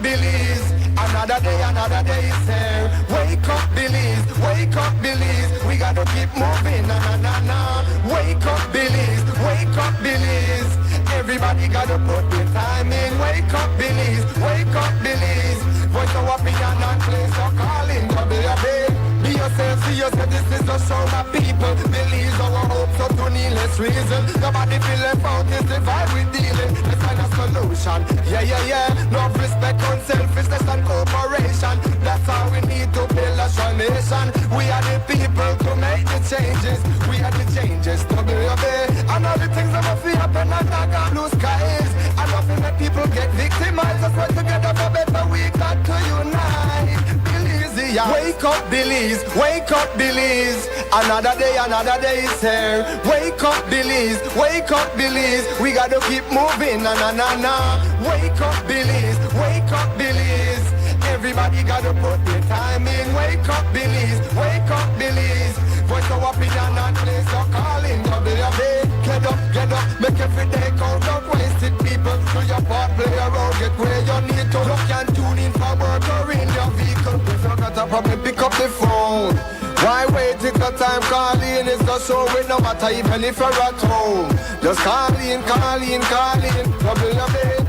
Belize. Another day is here. Wake up, Belize. Wake up, Belize. We gotta keep moving. Na na na na. Wake up, Belize. Wake up, Belize. Everybody gotta put their time in. Wake up, Belize. Wake up, Belize. Voice of opinion and place your calling. Be yourself, see yourself. This is a show, my people. Believe our hopes up to needless reason. Nobody feel left out. It's the vibe we dealing. Let's find a solution. Yeah. Love, respect, unselfishness and cooperation. That's how we need to build a strong nation. We are the people to make the changes. We are the changes to be obeyed. And all the things that will feel happen and not got blue skies. And nothing that people get victimized. Let's work together for better. We got to unite. Belize, yeah. Wake up, Belize. Wake up, Belize. Another day is here. Wake up, Belize. Wake up, Belize. We gotta keep moving. Na na na na. Wake up, Belize. Wake up, Belize. Everybody gotta put their time in. Wake up, Belize. Wake up, Belize. Voice of opinion and place your calling. Get up, make every day count. Don't waste it, people. Do your part, play around, get where you need to. Look and tune in for work or in your vehicle. If you got a problem, pick up the phone. Why wait till the time calling is the show with no matter even if you're at home. Just call in. Trouble your bed.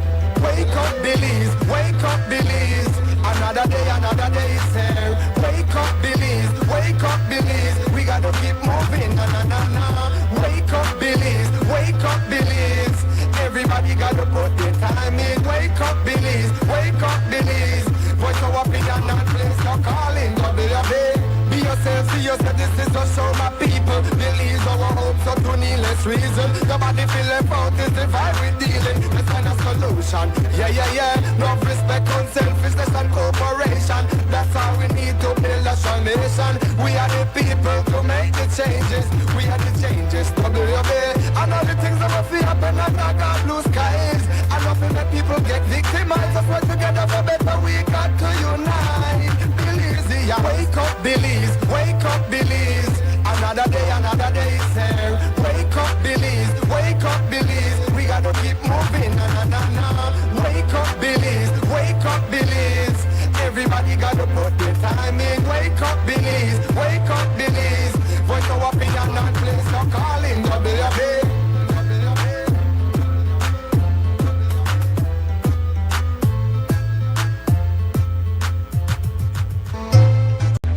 Wake up, Belize. Wake up, Belize. Another day is here. Wake up, Belize. Wake up, Belize. We gotta keep moving. Na na na na. Wake up, Belize. Wake up, Belize. Everybody gotta put their time in. Wake up, Belize. Wake up, Belize. Voice of opinion and place your calling. Be yourself, see yourself. This is a show, my people. Believe our hopes up to needless reason. Nobody feel left out. It's the vibe we dealing. Let's find a solution. Yeah. Love, respect, unselfishness and cooperation. That's how we need to build a strong nation. We are the people to make the changes. We are the changes to be obeyed. And all the things that will feel happen and not got blue skies. And nothing that people get victimized. Let's work together for better. We got to unite. Belize, yeah. Wake up, Belize. Wake up, Belize. Another day is here. Wake up, Belize. Wake up, Belize. We gotta keep moving. Na na na na. Wake up, Belize. Wake up, Belize. Everybody gotta put their time in. Wake up, Belize. Wake up, Belize. Voice of opinion and place your calling.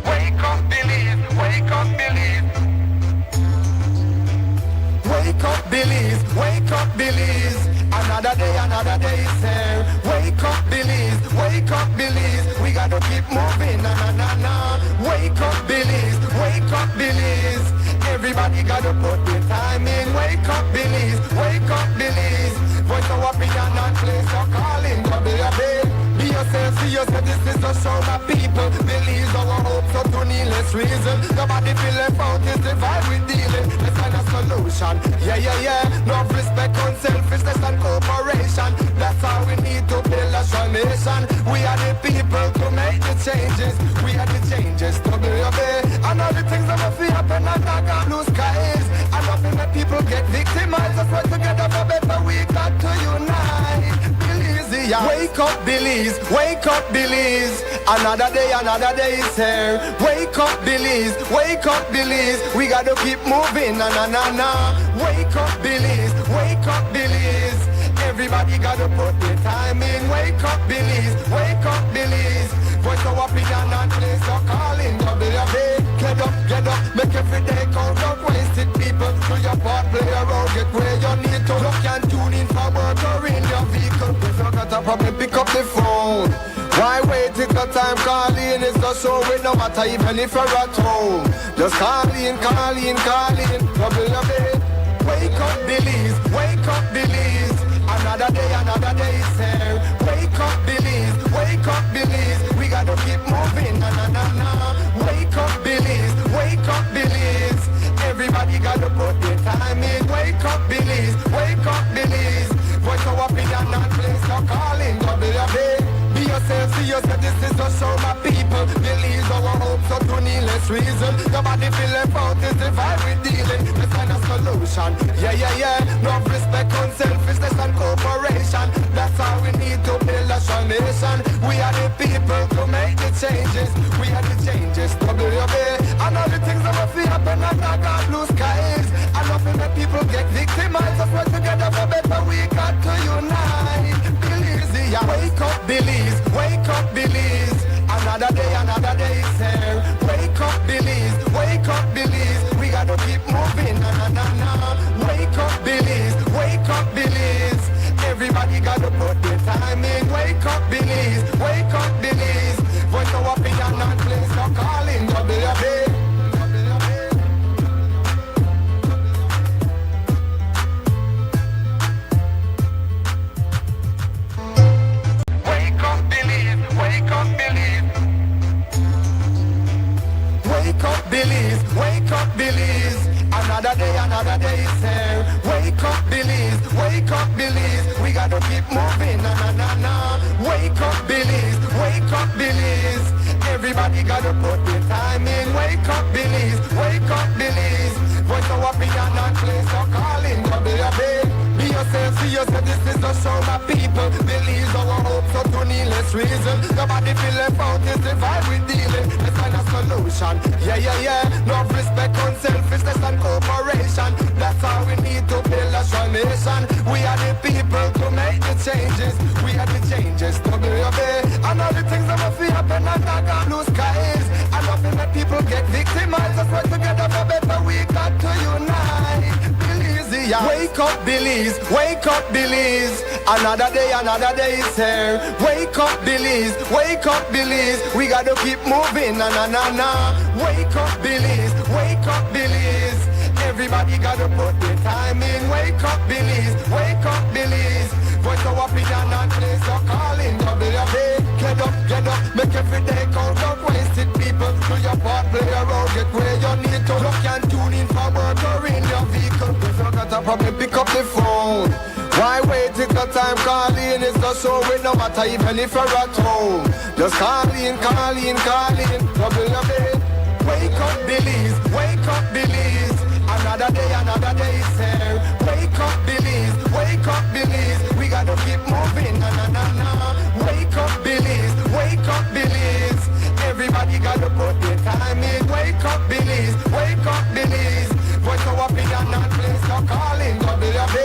Wake up, Belize. Wake up, Belize. Wake up, Belize. Wake up, Belize. Another day is here. Wake up, Belize. Wake up, Belize. We gotta keep moving. Na na na na. Wake up, Belize. Wake up, Belize. Everybody gotta put their time in. Wake up, Belize. Wake up, Belize. Voice of opinion and place your calling. Be yourself, see yourself. This is a show, my people. Believe our hopes up to needless reason. Nobody feel left out. It's the vibe we dealing. Let's find a solution. Yeah. Love, respect, unselfishness and cooperation. That's how we need to build a strong nation. We are the people to make the changes. We are the changes to be obeyed. And all the things that will feel happen and not got blue skies. And nothing that people get victimized. Let's work together for better. We got to unite. Belize, yeah. Wake up, Belize. Wake up, Belize. Another day is here. Wake up, Belize. Wake up, Belize. We gotta keep moving. Na na na na. Wake up, Belize. Wake up, Belize. Everybody gotta put their time in. Wake up, Belize. Wake up, Belize. Voice of opinion and place your calling. Get up, make every day count. Don't waste it, people. Do your part, play around, get where you need to. Look and tune in for work or in your vehicle. If you got a problem, pick up the phone. Why wait till the time calling is the show with no matter even if you're at home. Just call in. Trouble your bed. Wake up, Belize. Wake up, Belize. Another day is here. Wake up, Belize. Wake up, Belize. We gotta keep moving. Na na na na. Wake up, Belize. Wake up, Belize. Everybody gotta put their time in. Wake up, Belize. Wake up, Belize. Voice of opinion and place your calling. Be yourself, see yourself. This is a show, my people. Believe our hopes up to needless reason. Nobody feel left out. It's the vibe we dealing. Let's find a solution. Yeah. Love, respect, unselfishness and cooperation. That's how we need to build a strong nation. We are the people to make the changes. We are the changes, WUB. And all the things that will feel happen and not got blue skies. And nothing that people get victimized. Let's work together for better. We got to unite. Belize, yeah. Wake up, Belize. Wake up, Belize. Another day is here. Wake up, Belize. Wake up, Belize. We gotta keep moving. Na na na na. Wake up, Belize. Wake up, Belize. Everybody gotta put their time in. Wake up, Belize. Wake up, Belize. Voice of opinion and place of calling. WUB. Wake up, Belize. Wake up, Belize. Wake up, Belize. Wake up, Belize. Another day is here. Wake up, Belize. Wake up, Belize. We gotta keep moving. Na na na na. Wake up, Belize. Wake up, Belize. Everybody gotta put their time in. Wake up, Belize. Wake up, Belize. Voice of opinion and place of calling. WUB. Be yourself, see yourself. This is the show, my people. Believe our hopes up to needless reason. Nobody feel left out. It's the vibe we dealing. Let's find a solution. Yeah, yeah, yeah. No respect, unselfishness and cooperation. That's how we need to build a strong nation. We are the people to make the changes. We are the changes. WUB. And all the things that will feel happen and not got blue skies. And nothing that people get victimized. Let's work together for better. We got to unite. Belize, yeah. Wake up, Belize. Wake up, Belize. Another day is here. Wake up, Belize. Wake up, Belize. We gotta keep moving. Na na na na. Wake up, Belize. Wake up, Belize. Everybody gotta put their time in. Wake up, Belize. Wake up, Belize. Voice of opinion and place of calling. WUB. Get up, make every day count. Don't waste it, people. Do your part, play around, get where you need to. Look and tune in for work or in your vehicle. If you got a problem, pick up the phone. Why wait till the time calling is the show? It no matter even if you're at home. Just call in. WUB. Wake up, Belize. Wake up, Belize. Another day is here. Wake up, Belize. Wake up, Belize. We gotta keep moving. Na na na na. Wake up, Belize. Wake up, Belize. Everybody gotta put their time in. Wake up, Belize. Wake up, Belize. Voice of opinion and place of calling. WUB.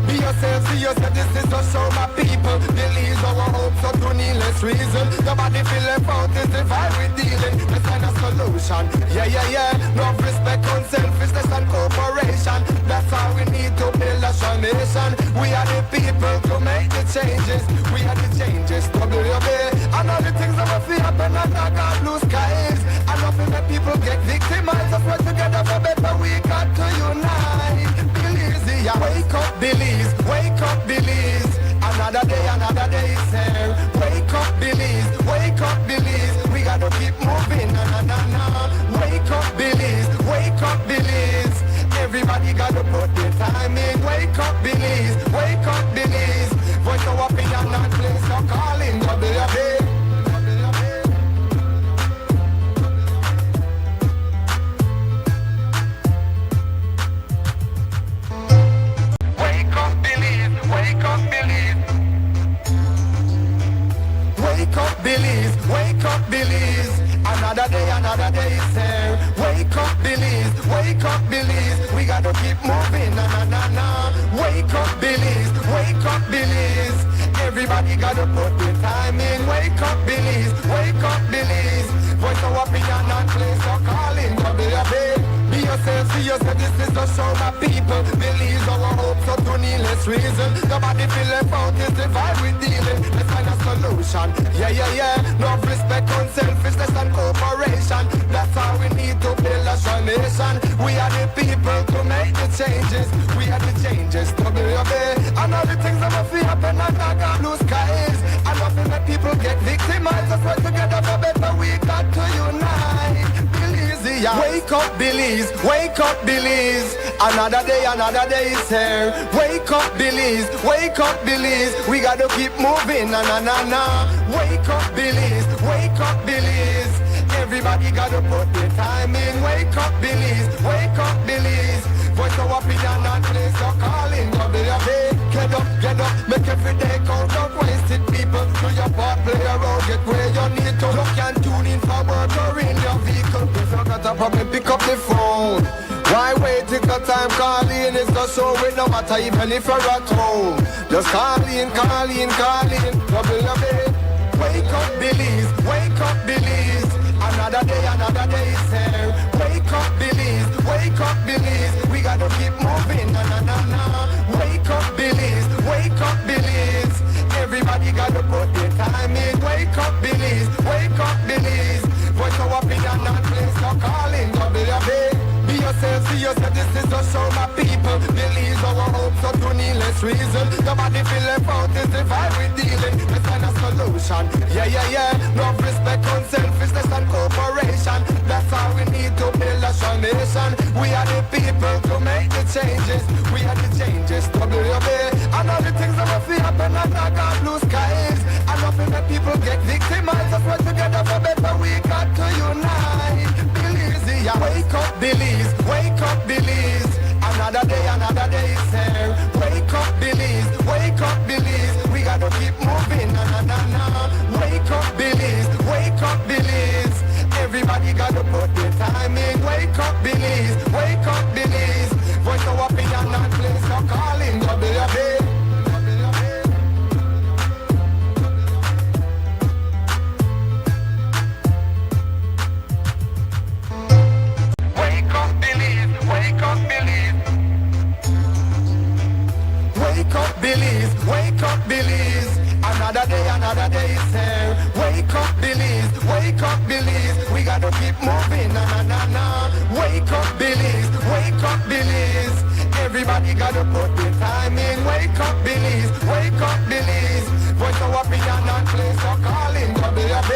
Be yourself, see yourself. This is the show, my people. Believe our hopes up to needless reason. Nobody feel left out. It's the vibe we dealing. Let's find a solution. Yeah, yeah, yeah. No respect, unselfishness and cooperation. That's how we need to build a strong nation. We are the people to make the changes. We are the changes. WUB. And all the things that will feel happen and not got blue skies. And nothing that people get victimized. Let's work together for better. We got to unite. Belize, yeah. Wake up, Belize. Wake up, Belize. Another day is here. Wake up, Belize. Wake up, Belize. We gotta keep moving. Na na na na. Wake up, Belize. Wake up, Belize. Everybody gotta put their time in. Wake up, Belize. Wake up, Belize. Voice of opinion and place of calling. WUB. Wake up, Belize. Wake up, Belize. Wake up, Belize. Wake up, Belize. Another day is here. Wake up, Belize. Wake up, Belize. We gotta keep moving. Na na na na. Wake up, Belize. Wake up, Belize. Everybody gotta put their time in. Wake up, Belize. Wake up, Belize. Voice of opinion and place of calling. WUB. Be yourself, see yourself. This is the show, my people. Believe our hopes up to needless reason. Nobody feel left out. It's the vibe we dealing. Let's find a solution. Yeah, yeah, yeah. No respect, unselfishness and cooperation. That's how we need to build a strong nation. We are the people to make the changes. We are the changes. WUB. And all the things that will feel happen and not got blue skies. And nothing that people get victimized. Let's work together for better. We got to unite. Belize, yeah. Wake up, Belize. Wake up, Belize. Another day is here. Wake up, Belize. Wake up, Belize. We gotta keep moving. Na na na na. Wake up, Belize. Wake up, Belize. Everybody gotta put their time in. Wake up, Belize. Wake up, Belize. Voice of opinion and place of calling. WUB. Get up, make every day count. Don't waste it, people. Do your part. the phone. Why wait till the time calling? It's not so it no matter even if you're at home. Just call in, double your bed. Wake up, Belize, wake up, Belize. Another day is here. Wake up, Belize, we gotta keep moving, na na na na. Wake up, Belize, everybody gotta put their time in. Wake up, Belize. Voice our opinion, not place no calling, double your bed. Be yourself, see yourself, this is just show my people. Believe our hopes so to needless reason. Nobody feel left out, this the vibe we dealing. Let's find a solution, yeah. Love, respect, unselfishness and cooperation. That's how we need to build a strong nation. We are the people to make the changes. We are the changes, WB. And all the things that will feel happen and not got blue skies. And nothing that people get victimized. Let's work together for better, we got to unite. Yeah. Wake up, Belize. Another day is here. Wake up, Belize. We gotta keep moving, na na na na. Wake up, Belize. Everybody gotta put their time in. Wake up, Belize. Voice our opinion, not place no calling, WB. Wake up, Belize. Another day is here. Wake up, Belize. We gotta keep moving, na na na na. Wake up, Belize. Everybody gotta put their time in. Wake up, Belize. Voice our opinion and place no calling, WB.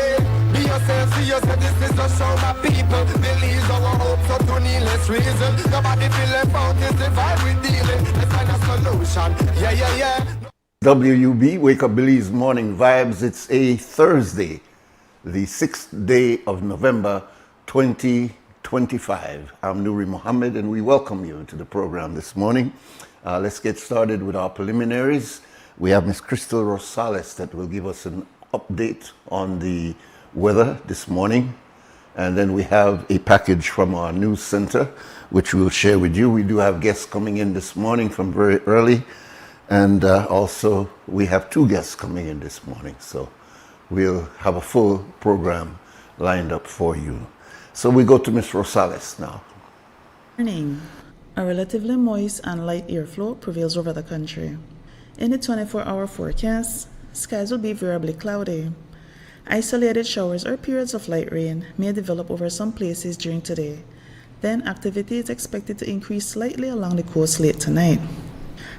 Be yourself, see yourself, this is just show my people. Believe our hopes so to needless reason. Nobody feel left out, it's the vibe we dealing. Let's find a solution, yeah. WUB, Wake Up Belize Morning Vibes. It's a Thursday, the 6th day of November 2025. I'm Nuri Mohammed and we welcome you to the program this morning. Let's get started with our preliminaries. We have Miss Crystal Rosales that will give us an update on the weather this morning. And then we have a package from our news center, which we'll share with you. We do have guests coming in this morning from very early. And also, we have two guests coming in this morning. So we'll have a full program lined up for you. So we go to Ms. Rosales now. Morning. A relatively moist and light airflow prevails over the country. In the 24-hour forecast, skies will be variably cloudy. Isolated showers or periods of light rain may develop over some places during today. Then activity is expected to increase slightly along the coast late tonight.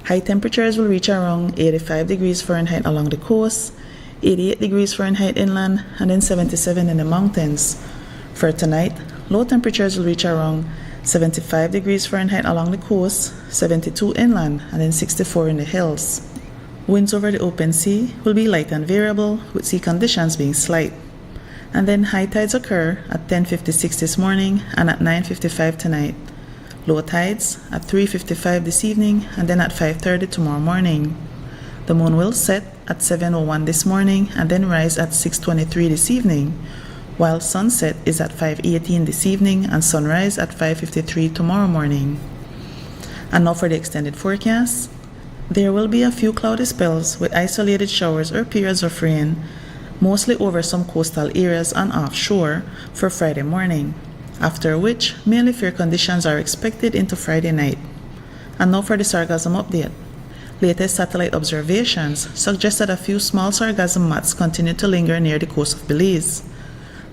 High temperatures will reach around 85 degrees Fahrenheit along the coast, 88 degrees Fahrenheit inland, and then 77 in the mountains. For tonight, low temperatures will reach around 75 degrees Fahrenheit along the coast, 72 inland, and then 64 in the hills. Winds over the open sea will be light and variable, with sea conditions being slight. And then high tides occur at 10:56 this morning and at 9:55 tonight. Low tides at 3:55 this evening and then at 5:30 tomorrow morning. The moon will set at 7:01 this morning and then rise at 6:23 this evening, while sunset is at 5:18 this evening and sunrise at 5:53 tomorrow morning. And now for the extended forecast. There will be a few cloudy spells with isolated showers or periods of rain, mostly over some coastal areas and offshore for Friday morning, after which mainly fair conditions are expected into Friday night. And now for the sargassum update. Latest satellite observations suggest that a few small sargassum mats continue to linger near the coast of Belize.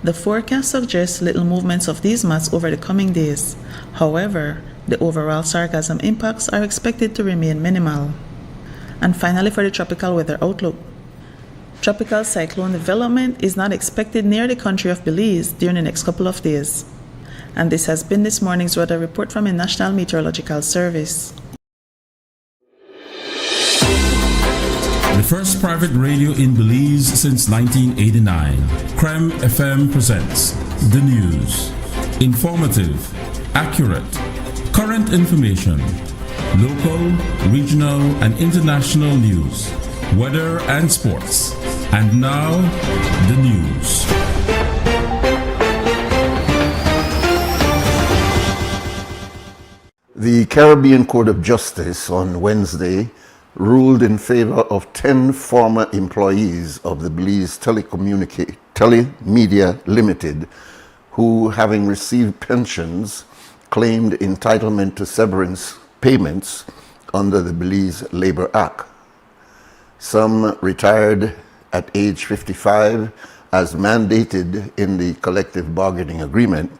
The forecast suggests little movements of these mats over the coming days. However, the overall sargassum impacts are expected to remain minimal. And finally, for the tropical weather outlook. Tropical cyclone development is not expected near the country of Belize during the next couple of days. And this has been this morning's weather report from the National Meteorological Service. The first private radio in Belize since 1989. Creme FM presents the news. Informative, accurate, current information, local, regional, and international news, weather and sports. And now, the news. The Caribbean Court of Justice on Wednesday ruled in favor of 10 former employees of the Belize Telemedia Limited who, having received pensions, claimed entitlement to severance payments under the Belize Labor Act. Some retired at age 55 as mandated in the collective bargaining agreement,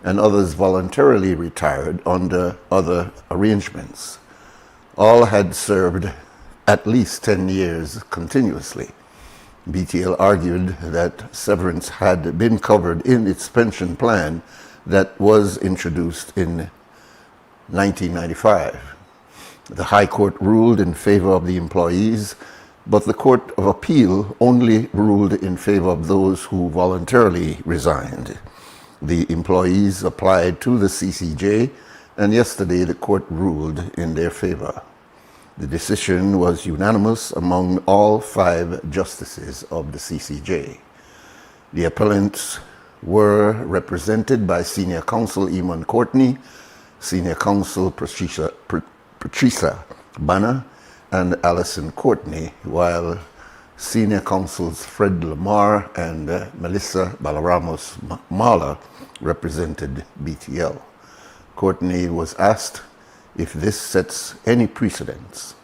and others voluntarily retired under other arrangements. All had served at least 10 years continuously. BTL argued that severance had been covered in its pension plan that was introduced in 1995. The High Court ruled in favor of the employees, but the Court of Appeal only ruled in favor of those who voluntarily resigned. The employees applied to the CCJ, and yesterday the court ruled in their favor. The decision was unanimous among all 5 justices of the CCJ. The appellants were represented by Senior Counsel Eamon Courtney, Senior Counsel Patricia Banner, and Alison Courtney, while Senior Counsels Fred Lamar and Melissa Balaramos Mala represented BTL. Courtney was asked if this sets any precedents.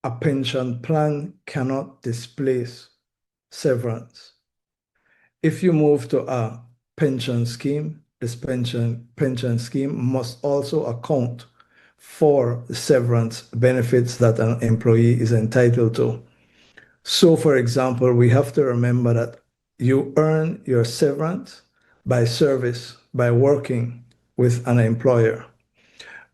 A pension plan cannot displace severance. If you move to a pension scheme, this pension scheme must also account for the severance benefits that an employee is entitled to. So, for example, we have to remember that you earn your severance by service, by working with an employer.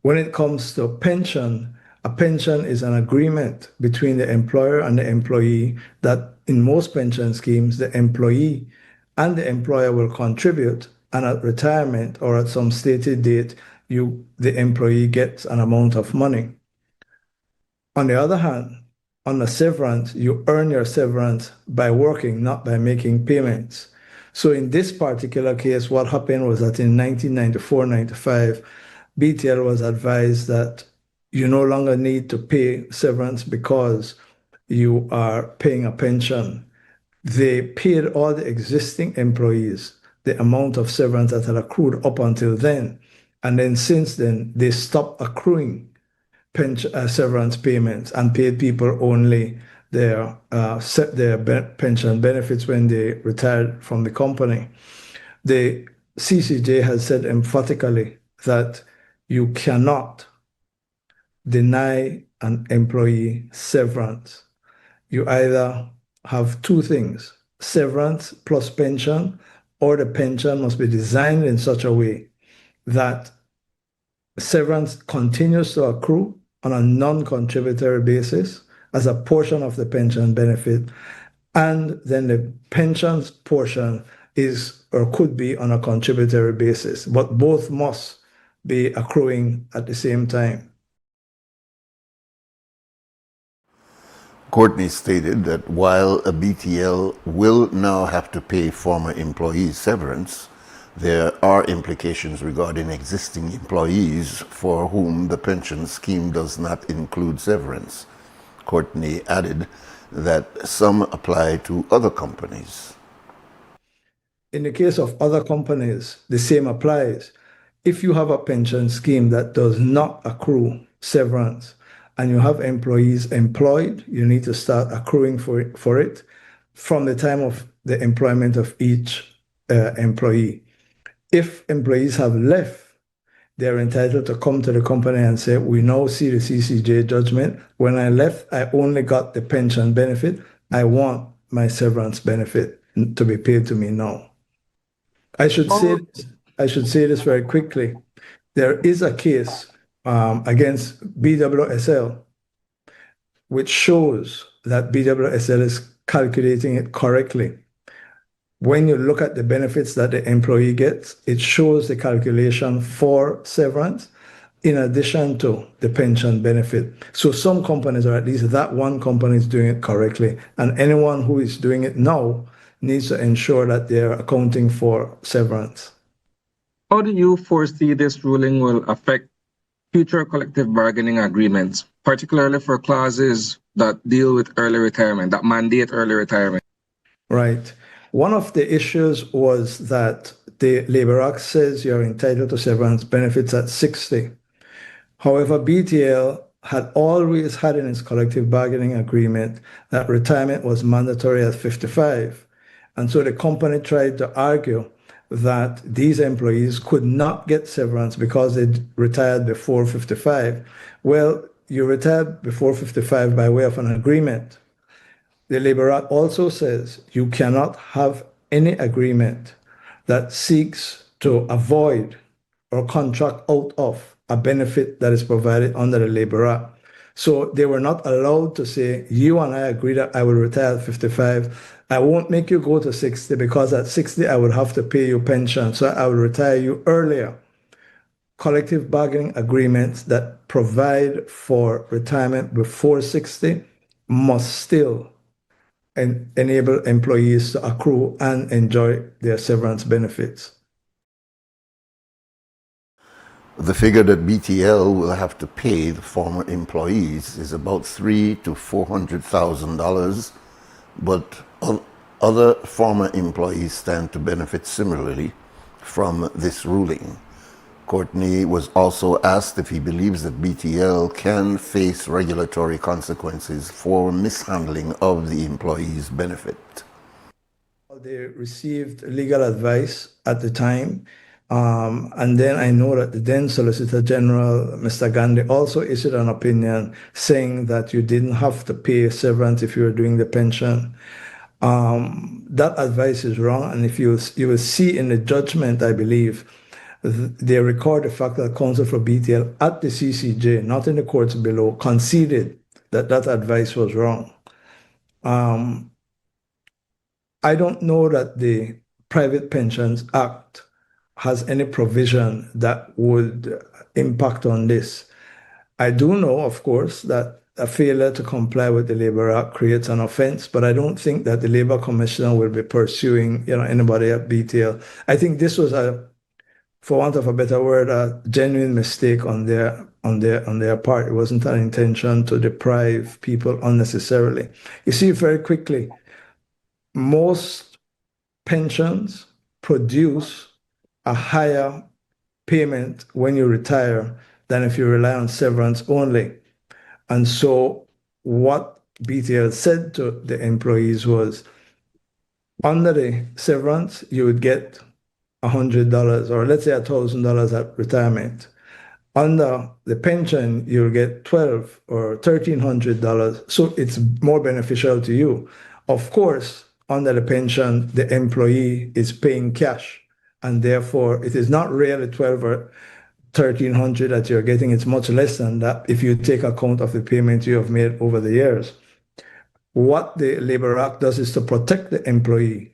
When it comes to pension, a pension is an agreement between the employer and the employee that in most pension schemes, the employee and the employer will contribute, and at retirement or at some stated date, the employee gets an amount of money. On the other hand, on the severance, you earn your severance by working, not by making payments. So in this particular case, what happened was that in 1994-95, BTL was advised that you no longer need to pay severance because you are paying a pension. They paid all the existing employees the amount of severance that had accrued up until then. And then since then, they stopped accruing severance payments and paid people only their pension benefits when they retired from the company. The CCJ has said emphatically that you cannot deny an employee severance. You either have 2 things, severance plus pension, or the pension must be designed in such a way that severance continues to accrue on a non-contributory basis as a portion of the pension benefit, and then the pensions portion is or could be on a contributory basis, but both must be accruing at the same time. Courtney stated that while a BTL will now have to pay former employees severance, there are implications regarding existing employees for whom the pension scheme does not include severance. Courtney added that some apply to other companies. In the case of other companies, the same applies. If you have a pension scheme that does not accrue severance and you have employees employed, you need to start accruing for it from the time of the employment of each employee. If employees have left, they're entitled to come to the company and say, we now see the CCJ judgment. When I left, I only got the pension benefit. I want my severance benefit to be paid to me now. I should say this very quickly. There is a case against BWSL, which shows that BWSL is calculating it correctly. When you look at the benefits that the employee gets, it shows the calculation for severance in addition to the pension benefit. So some companies, or at least that one company, is doing it correctly. And anyone who is doing it now needs to ensure that they're accounting for severance. How do you foresee this ruling will affect future collective bargaining agreements, particularly for clauses that deal with early retirement, that mandate early retirement. Right. One of the issues was that the Labor Act says you're entitled to severance benefits at 60. However, BTL had always had in its collective bargaining agreement that retirement was mandatory at 55. And so the company tried to argue that these employees could not get severance because they retired before 55. Well, you retired before 55 by way of an agreement. The Labor Act also says you cannot have any agreement that seeks to avoid or contract out of a benefit that is provided under the Labor Act. So they were not allowed to say, you and I agree that I will retire at 55. I won't make you go to 60 because at 60 I would have to pay you pension. So I will retire you earlier. Collective bargaining agreements that provide for retirement before 60 must still enable employees to accrue and enjoy their severance benefits. The figure that BTL will have to pay the former employees is about $300,000 to $400,000, but other former employees stand to benefit similarly from this ruling. Courtney was also asked if he believes that BTL can face regulatory consequences for mishandling of the employee's benefit. They received legal advice at the time. And then I know that the then Solicitor General, Mr. Gandhi, also issued an opinion saying that you didn't have to pay severance if you were doing the pension. That advice is wrong. And if you will see in the judgment, I believe, they record the fact that counsel for BTL at the CCJ, not in the courts below, conceded that that advice was wrong. I don't know that the Private Pensions Act has any provision that would impact on this. I do know, of course, that a failure to comply with the Labor Act creates an offense, but I don't think that the Labor Commissioner will be pursuing, anybody at BTL. I think this was for want of a better word, a genuine mistake on their part. It wasn't an intention to deprive people unnecessarily. You see, very quickly, most pensions produce a higher payment when you retire than if you rely on severance only. And so what BTL said to the employees was, under the severance, you would get $100 or let's say $1,000 at retirement. Under the pension, you'll get $1,200 or $1,300. So it's more beneficial to you. Of course, under the pension, the employee is paying cash, and therefore it is not really $1,200 or $1,300 that you're getting. It's much less than that if you take account of the payment you have made over the years. What the Labor Act does is to protect the employee,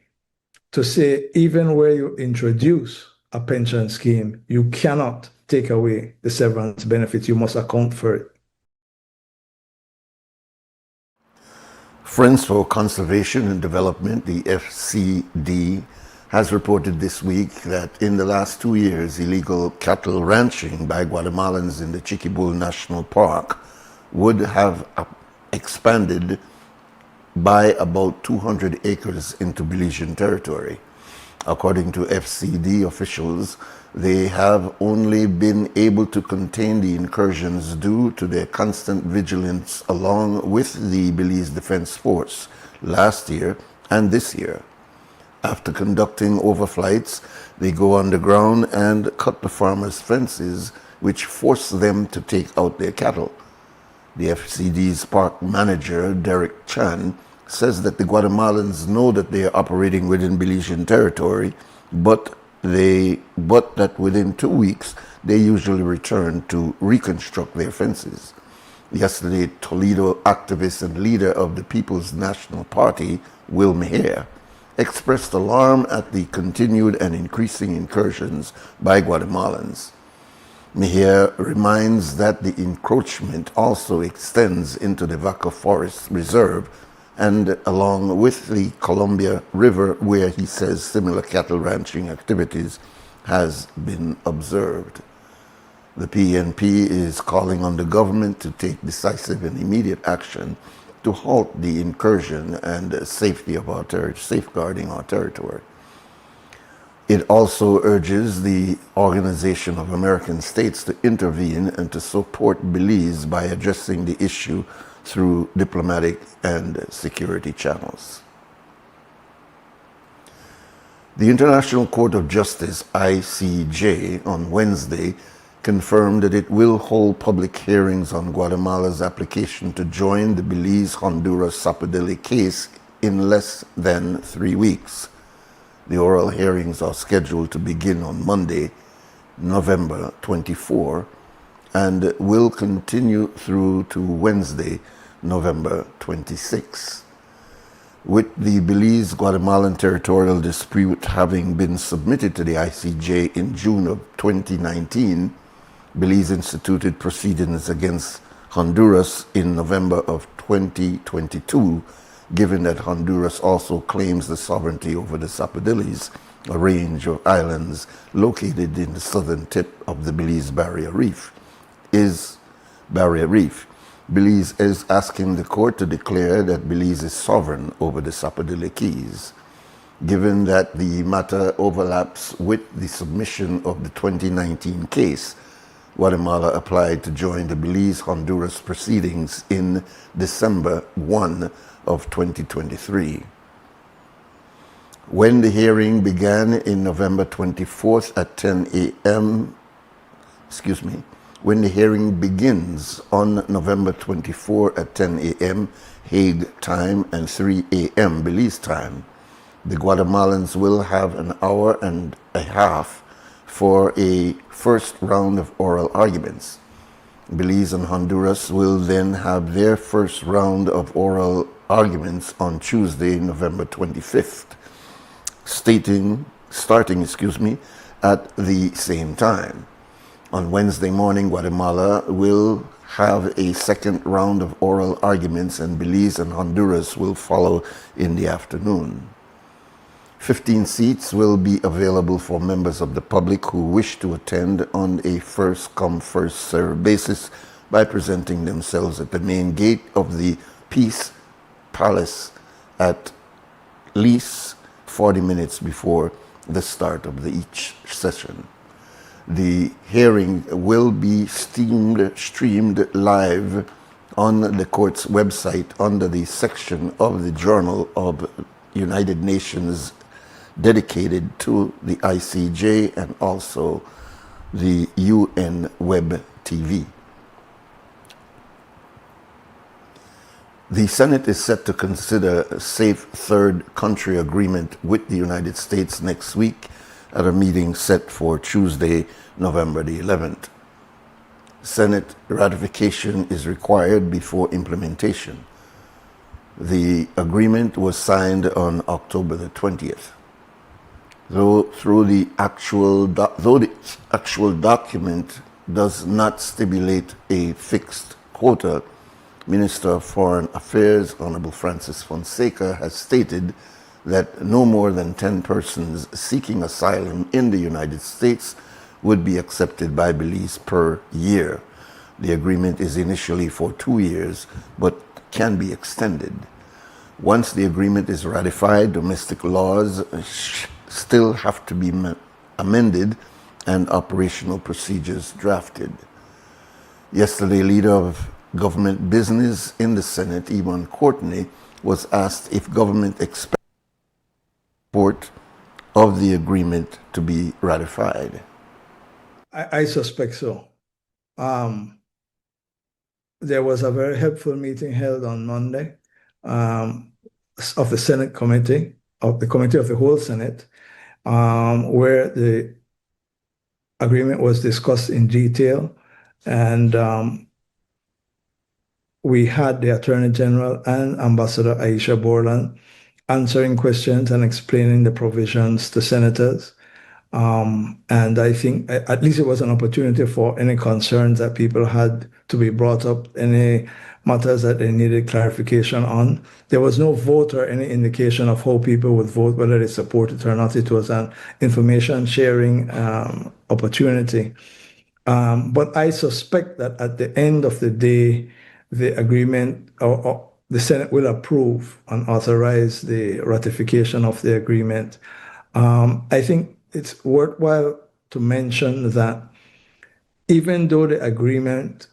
to say even where you introduce a pension scheme, you cannot take away the severance benefits. You must account for it. Friends for Conservation and Development, the FCD, has reported this week that in the last 2 years, illegal cattle ranching by Guatemalans in the Chiquibull National Park would have expanded by about 200 acres into Belizean territory. According to FCD officials, they have only been able to contain the incursions due to their constant vigilance along with the Belize Defense Force last year and this year. After conducting overflights, they go underground and cut the farmers' fences, which force them to take out their cattle. The FCD's park manager, Derek Chan, says that the Guatemalans know that they are operating within Belizean territory, but that within 2 weeks, they usually return to reconstruct their fences. Yesterday, Toledo activist and leader of the People's National Party, Will Meher, expressed alarm at the continued and increasing incursions by Guatemalans. Meher reminds that the encroachment also extends into the Vaca Forest Reserve and along with the Columbia River, where he says similar cattle ranching activities has been observed. The PNP is calling on the government to take decisive and immediate action to halt the incursion and safeguarding our territory. It also urges the Organization of American States to intervene and to support Belize by addressing the issue through diplomatic and security channels. The International Court of Justice, ICJ, on Wednesday confirmed that it will hold public hearings on Guatemala's application to join the Belize-Honduras Sapodilla case in less than 3 weeks. The oral hearings are scheduled to begin on Monday, November 24, and will continue through to Wednesday, November 26. With the Belize-Guatemalan territorial dispute having been submitted to the ICJ in June of 2019, Belize instituted proceedings against Honduras in November of 2022, given that Honduras also claims the sovereignty over the Sapodillas, a range of islands located in the southern tip of the Belize Barrier Reef. Belize is asking the court to declare that Belize is sovereign over the Sapodilla Keys. Given that the matter overlaps with the submission of the 2019 case, Guatemala applied to join the Belize-Honduras proceedings in December 1 of 2023. When the hearing began in November 24th at 10 a.m., when the hearing begins on November 24 at 10 a.m. Hague time and 3 a.m. Belize time, the Guatemalans will have an hour and a half for a first round of oral arguments. Belize and Honduras will then have their first round of oral arguments on Tuesday, November 25th, starting at the same time. On Wednesday morning, Guatemala will have a second round of oral arguments, and Belize and Honduras will follow in the afternoon. 15 seats will be available for members of the public who wish to attend on a first-come, first-served basis by presenting themselves at the main gate of the Peace Palace at least 40 minutes before the start of each session. The hearing will be streamed live on the court's website under the section of the Journal of United Nations dedicated to the ICJ and also the UN Web TV. The Senate is set to consider a safe third country agreement with the United States next week at a meeting set for Tuesday, November the 11th. Senate ratification is required before implementation. The agreement was signed on October the 20th. Though the actual document does not stipulate a fixed quota, Minister of Foreign Affairs, Honorable Francis Fonseca, has stated that no more than 10 persons seeking asylum in the United States would be accepted by Belize per year. The agreement is initially for 2 years, but can be extended. Once the agreement is ratified, domestic laws still have to be amended and operational procedures drafted. Yesterday, leader of government business in the Senate, Yvonne Courtney, was asked if government expects support of the agreement to be ratified. I suspect so. There was a very helpful meeting held on Monday of the Senate committee, of the Committee of the Whole Senate, where the agreement was discussed in detail, and we had the Attorney General and Ambassador Aisha Borland answering questions and explaining the provisions to senators. And I think at least it was an opportunity for any concerns that people had to be brought up, any matters that they needed clarification on. There was no vote or any indication of how people would vote, whether they supported it or not. It was an information sharing opportunity. But I suspect that at the end of the day, the agreement or the Senate will approve and authorize the ratification of the agreement. I think it's worthwhile to mention that even though the agreement,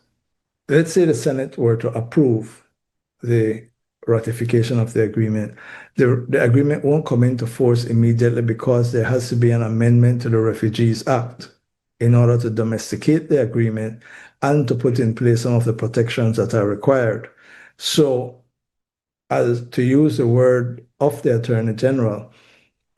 let's say the Senate were to approve the ratification of the agreement, the agreement won't come into force immediately because there has to be an amendment to the Refugees Act in order to domesticate the agreement and to put in place some of the protections that are required. So, as to use the word of the Attorney General,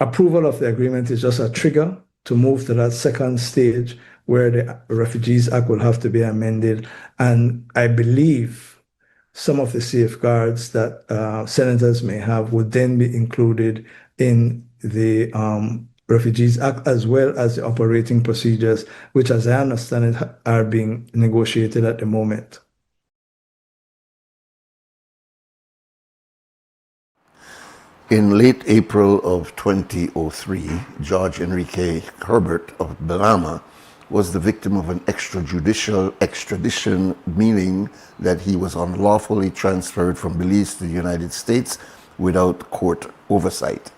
approval of the agreement is just a trigger to move to that second stage where the Refugees Act will have to be amended. And I believe some of the safeguards that senators may have would then be included in the Refugees Act, as well as the operating procedures, which, as I understand it, are being negotiated at the moment. In late April of 2003, George Enrique Herbert of Belama was the victim of an extrajudicial extradition, meaning that he was unlawfully transferred from Belize to the United States without court oversight.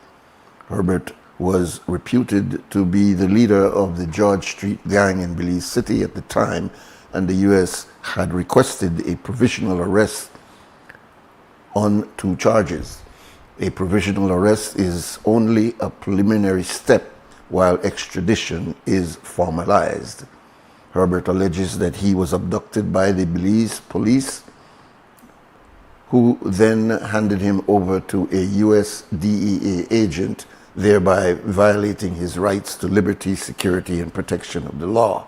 Herbert was reputed to be the leader of the George Street gang in Belize City at the time, and the U.S. had requested a provisional arrest on 2 charges. A provisional arrest is only a preliminary step while extradition is formalized. Herbert alleges that he was abducted by the Belize police, who then handed him over to a U.S. DEA agent, thereby violating his rights to liberty, security, and protection of the law.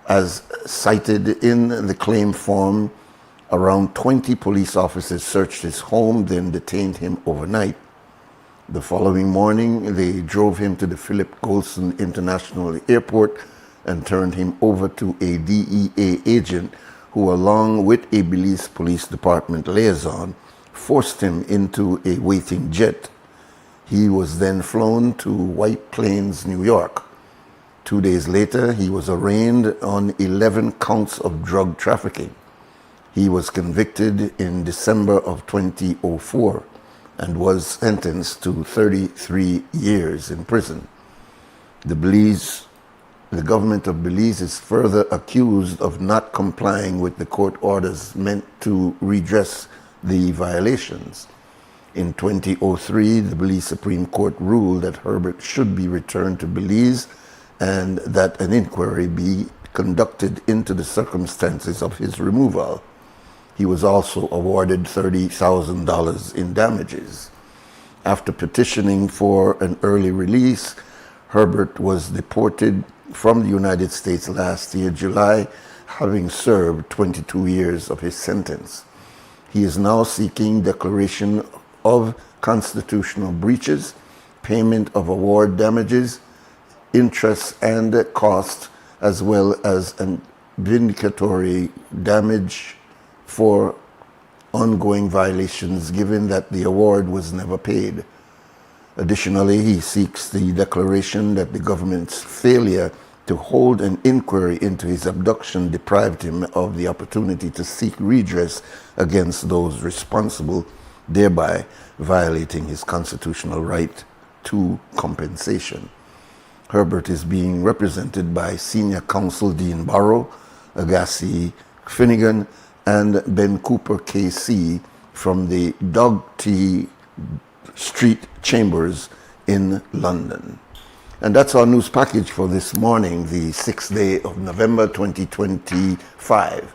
As cited in the claim form, around 20 police officers searched his home, then detained him overnight. The following morning, they drove him to the Philip Golson International Airport and turned him over to a DEA agent who, along with a Belize Police Department liaison, forced him into a waiting jet. He was then flown to White Plains, New York. 2 days later, he was arraigned on 11 counts of drug trafficking. He was convicted in December of 2004 and was sentenced to 33 years in prison. The government of Belize is further accused of not complying with the court orders meant to redress the violations. In 2003, the Belize Supreme Court ruled that Herbert should be returned to Belize and that an inquiry be conducted into the circumstances of his removal. He was also awarded $30,000 in damages. After petitioning for an early release, Herbert was deported from the United States last year, July, having served 22 years of his sentence. He is now seeking declaration of constitutional breaches, payment of award damages, interest and cost, as well as an vindicatory damage for ongoing violations, given that the award was never paid. Additionally, he seeks the declaration that the government's failure to hold an inquiry into his abduction deprived him of the opportunity to seek redress against those responsible, thereby violating his constitutional right to compensation. Herbert is being represented by Senior Counsel Dean Barrow, Agassi Finnegan, and Ben Cooper KC from the Dog T Street Chambers in London. And that's our news package for this morning, the 6th day of November 2025.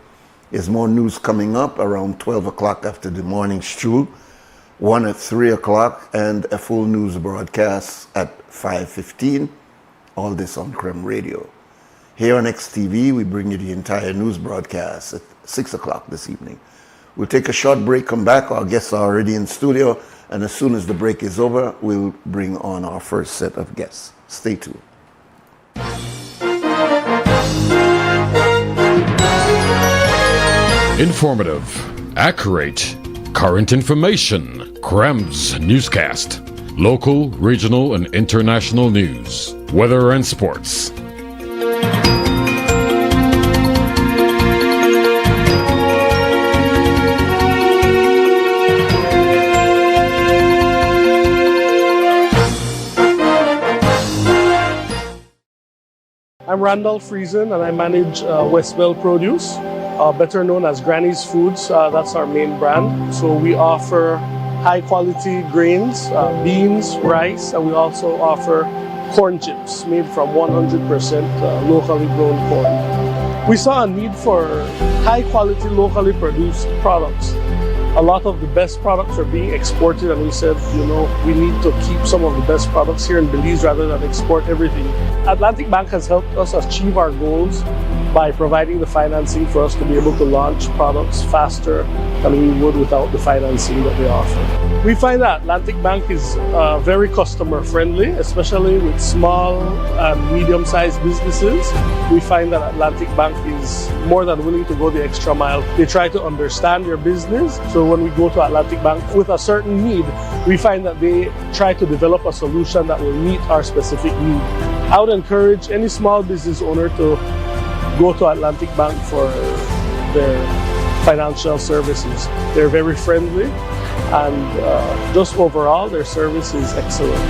There's more news coming up around 12 o'clock after the morning stroll, 1 at 3 o'clock, and a full news broadcast at 5:15. All this on Creme Radio. Here on XTV, we bring you the entire news broadcast at 6 o'clock this evening. We'll take a short break, come back. Our guests are already in studio, and as soon as the break is over, we'll bring on our first set of guests. Stay tuned. Informative, accurate, current information. Crem's newscast. Local, regional, and international news. Weather and sports. I'm Randall Friesen and I manage Westbell Produce, better known as Granny's Foods. That's our main brand. So we offer high quality grains, beans, rice, and we also offer corn chips made from 100% locally grown corn. We saw a need for high quality locally produced products. A lot of the best products are being exported, and we said, we need to keep some of the best products here in Belize rather than export everything. Atlantic Bank has helped us achieve our goals by providing the financing for us to be able to launch products faster than we would without the financing that they offer. We find that Atlantic Bank is very customer friendly, especially with small and medium-sized businesses. We find that Atlantic Bank is more than willing to go the extra mile. They try to understand your business. So when we go to Atlantic Bank with a certain need, we find that they try to develop a solution that will meet our specific need. I would encourage any small business owner to go to Atlantic Bank for their financial services. They're very friendly, and just overall, their service is excellent.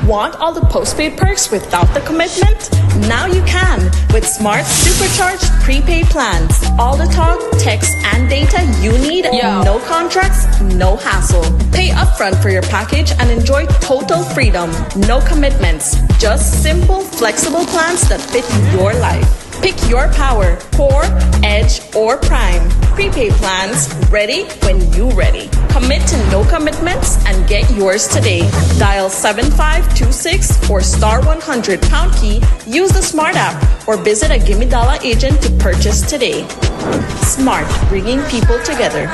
Want all the postpaid perks without the commitment? Now you can with Smart Supercharged prepaid plans. All the talk, text, and data you need. No contracts, no hassle. Pay upfront for your package and enjoy total freedom. No commitments. Just simple, flexible plans that fit your life. Pick your power, Core, Edge, or Prime. Prepaid plans, ready when you ready. Commit to no commitments and get yours today. Dial 7526 or star 100 pound key, use the Smart app, or visit a Gimme Dollar agent to purchase today. Smart, bringing people together.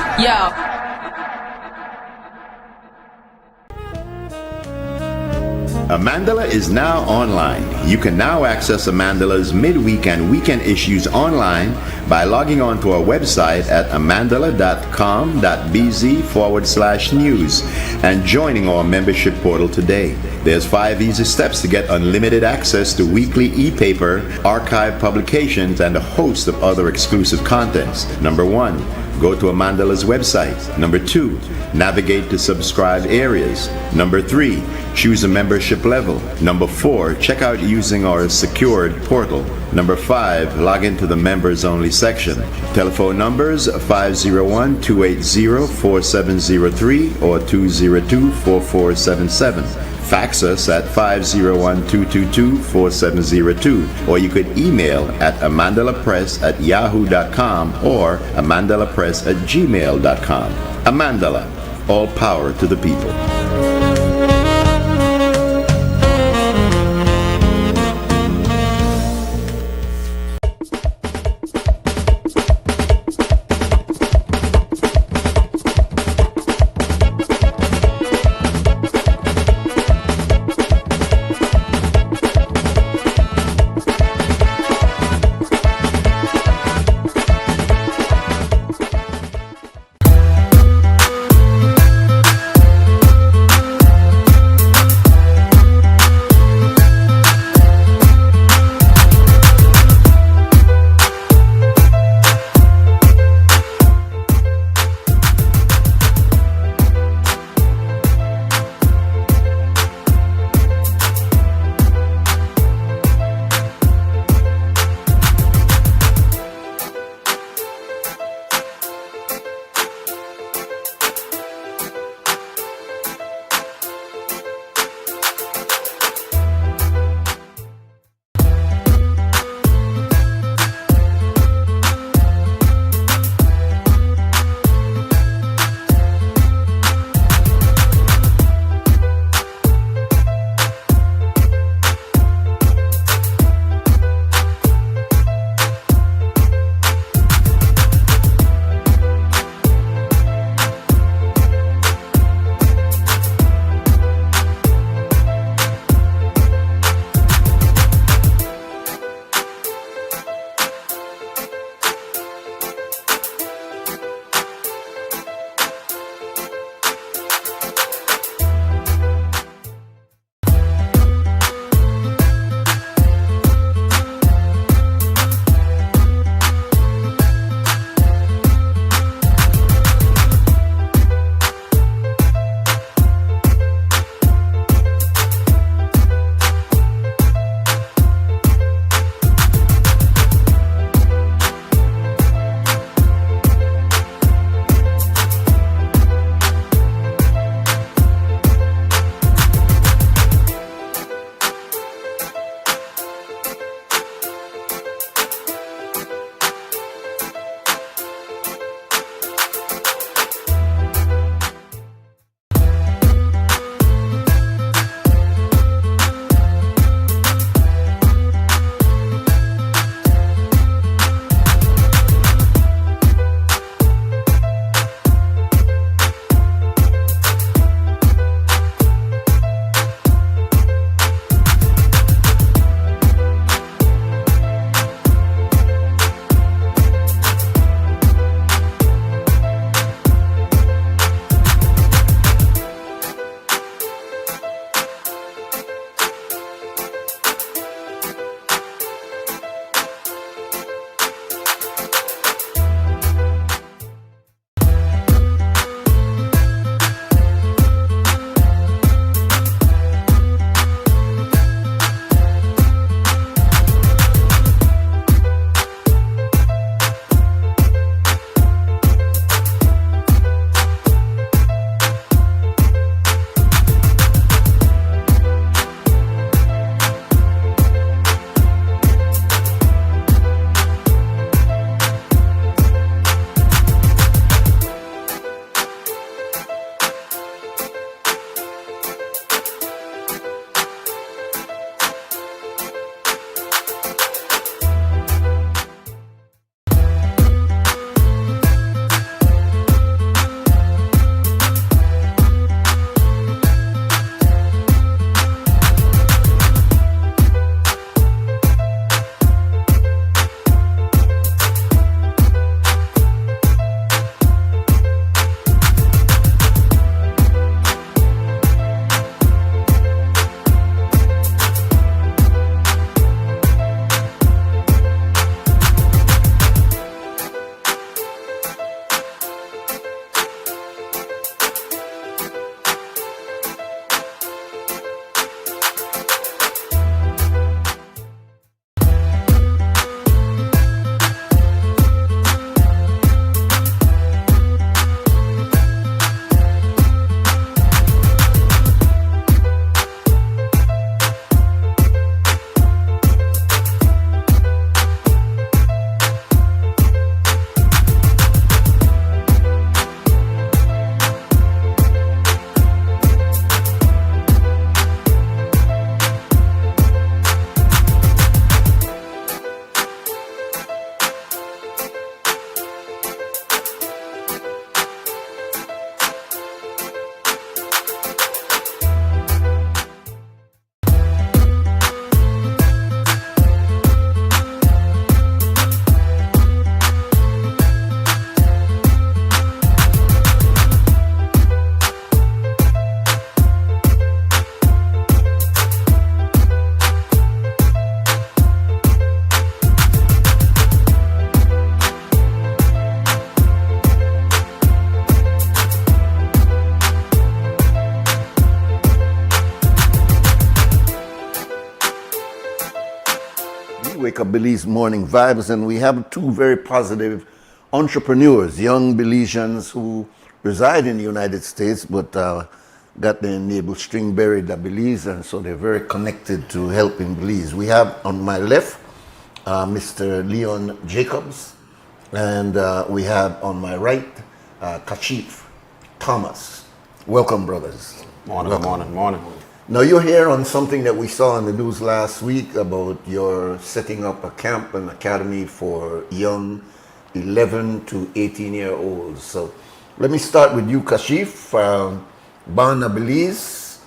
Amandala is now online. You can now access Amandala's midweek and weekend issues online by logging on to our website at amandala.com.bz/news and joining our membership portal today. There's 5 easy steps to get unlimited access to weekly e-paper, archive publications, and a host of other exclusive contents. Number 1, go to Amandala's website. Number 2, navigate to subscribed areas. Number 3, choose a membership level. Number 4, check out using our secured portal. Number 5, log into the members only section. Telephone numbers 501-280-4703 or 202-4477. Fax us at 501-222-4702, or you could email at amandalapress@yahoo.com or amandalapress@gmail.com. Amandala, all power to the people. Wake Up Belize Morning Vibes, and we have two very positive entrepreneurs, young Belizeans who reside in the United States but got their navel string buried at Belize, and so they're very connected to helping Belize. We have on my left Mr. Leon Jacobs, and we have on my right Kashif Thomas. Welcome, brothers. Morning, morning. Now, you're here on something that we saw in the news last week about your setting up a camp, an academy for young 11 to 18-year-olds. So let me start with you, Kashif. Born in Belize,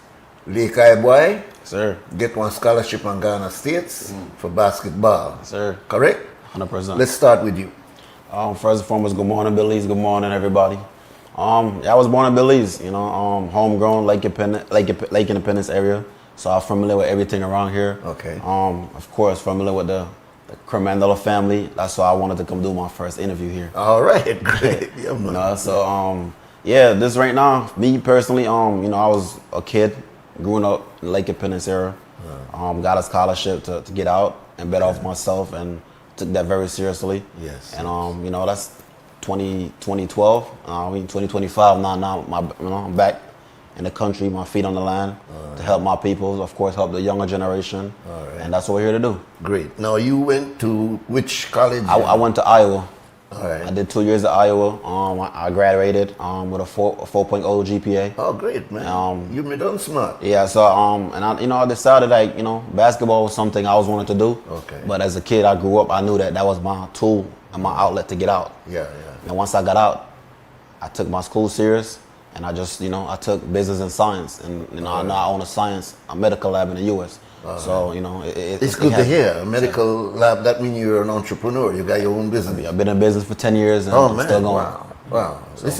Lake Boy. Sir. Get one scholarship on Ghana States for basketball. Sir. Correct? 100%. Let's start with you. First and foremost, good morning, Belize. Good morning, everybody. I was born in Belize, homegrown, Lake Independence area. So I'm familiar with everything around here. Okay. Of course, familiar with the Cremandela family. That's why I wanted to come do my first interview here. All right, great. Yeah, man. This right now, me personally, I was a kid growing up in Lake Independence era. Got a scholarship to get out and bet off myself, and took that very seriously. Yes. And that's 2012. 2025 now I'm back in the country, my feet on the land, to help my people, of course, help the younger generation. All right. And that's what we're here to do. Great. Now, you went to which college? I went to Iowa. All right. I did 2 years at Iowa. I graduated with a 4.0 GPA. Oh, great, man. You've been done smart. Yeah, so I decided basketball was something I always wanted to do. Okay. But as a kid, I grew up, I knew that was my tool and my outlet to get out. Yeah. And once I got out, I took my school serious, and I just, I took business and science, and I now own a medical lab in the U.S. So, it's good to hear. A medical lab, that means you're an entrepreneur. You got your own business. I've been in business for 10 years and I'm still going. Wow. So. This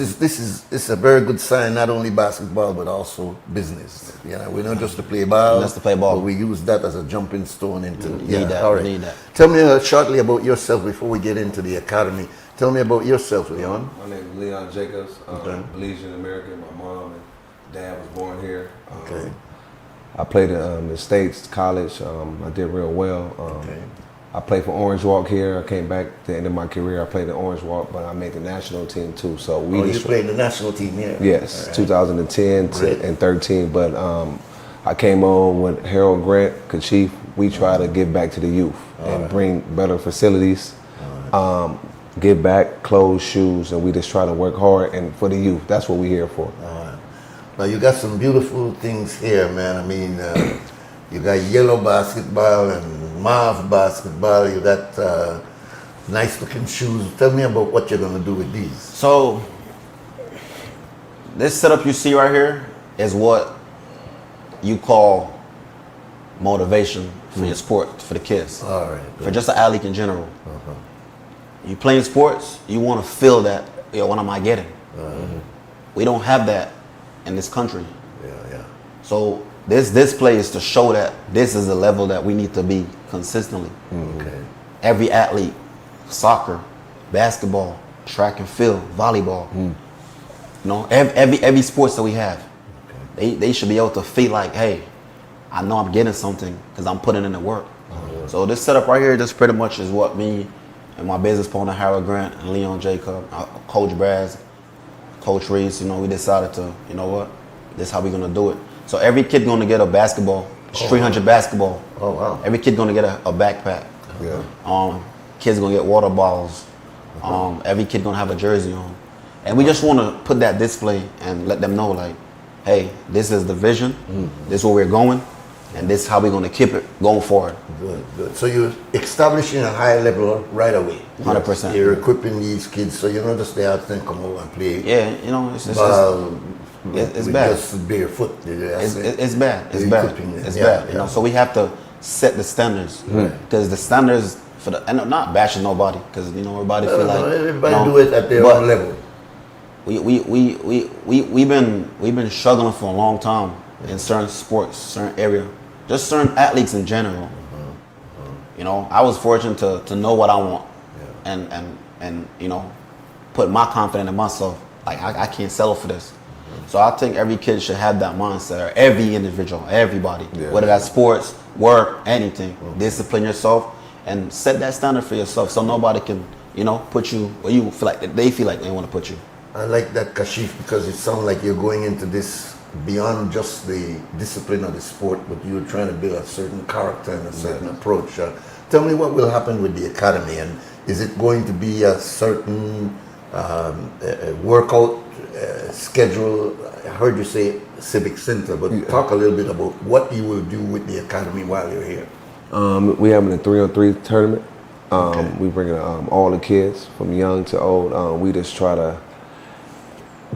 is a very good sign, not only basketball, but also business. We're not just to play ball. Just to play ball. But we use that as a jumping stone into Need that. All right. Need that. Tell me shortly about yourself before we get into the academy. Tell me about yourself, Leon. My name is Leon Jacobs. Belizean American. My mom and dad was born here. Okay. I played in the States, college. I did real well. I played for Orange Walk here. I came back at the end of my career. I played in Orange Walk, but I made the national team too. So you played the national team here? Yes, right. 2010 and 13. But I came on with Harold Grant, Kashif. We try to give back to the youth and bring better facilities. Give back clothes, shoes, and we just try to work hard and for the youth. That's what we're here for. Now you got some beautiful things here, man. I mean, you got yellow basketball and mauve basketball. You got nice looking shoes. Tell me about what you're gonna do with these. So this setup you see right here is what you call motivation for your sport, for the kids. All right. For just an athlete in general. You playing sports, you want to feel that, what am I getting? We don't have that in this country. Yeah. So this display is to show that this is the level that we need to be consistently. Okay. Every athlete, soccer, basketball, track and field, volleyball, every sports that we have, they should be able to feel like, hey, I know I'm getting something because I'm putting in the work. So this setup right here, this pretty much is what me and my business partner Harold Grant and Leon Jacob, Coach Braz, Coach Reese, we decided to, this is how we're gonna do it. So every kid gonna get a basketball, 300 basketball. Oh wow. Every kid gonna get a backpack. Yeah. Kids gonna get water bottles. Every kid gonna have a jersey on. And we just wanna put that display and let them know like, hey, this is the vision, this is where we're going, and this is how we're gonna keep it going forward. Good. So you're establishing a high level right away. 100%. You're equipping these kids so you don't just stay out and come over and play. Yeah, it's bad. Just barefoot. It's bad. It's bad. So we have to set the standards because the standards for the, and not bashing nobody because everybody feel like everybody do it at their own level. We've been struggling for a long time in certain sports, certain area, just certain athletes in general. I was fortunate to know what I want, and put my confidence in myself. Like I can't settle for this. So I think every kid should have that mindset, or every individual, everybody, whether that's sports, work, anything. Discipline yourself and set that standard for yourself, so nobody can, you know, put you where you feel like they feel like they want to put you. I like that, Kashif, because it sounds like you're going into this beyond just the discipline of the sport, but you're trying to build a certain character and a certain approach. Tell me what will happen with the academy, and is it going to be a certain workout schedule? I heard you say Civic Center, but talk a little bit about what you will do with the academy while you're here. We having a 3-on-3 tournament. We bringing all the kids from young to old. We just try to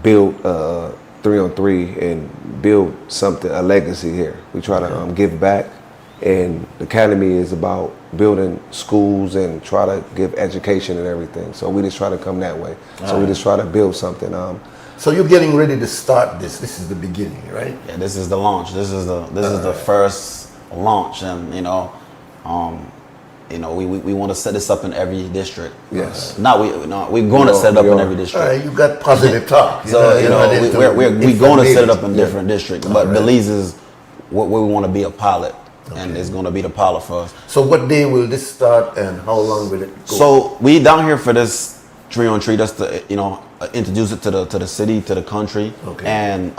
build 3-on-3 and build something, a legacy here. We try to give back, and the academy is about building schools and try to give education and everything. So we just try to come that way. So we just try to build something. So you're getting ready to start this. This is the beginning, right? Yeah, this is the launch. This is the first launch, and we want to set this up in every district. Yes. We're going to set it up in every district. You got positive talk. So we're going to set it up in different districts. But Belize is what we want to be a pilot, and it's going to be the pilot for us. So what day will this start, and how long will it go? So we down here for this 3-on-3 just to introduce it to the city, to the country, and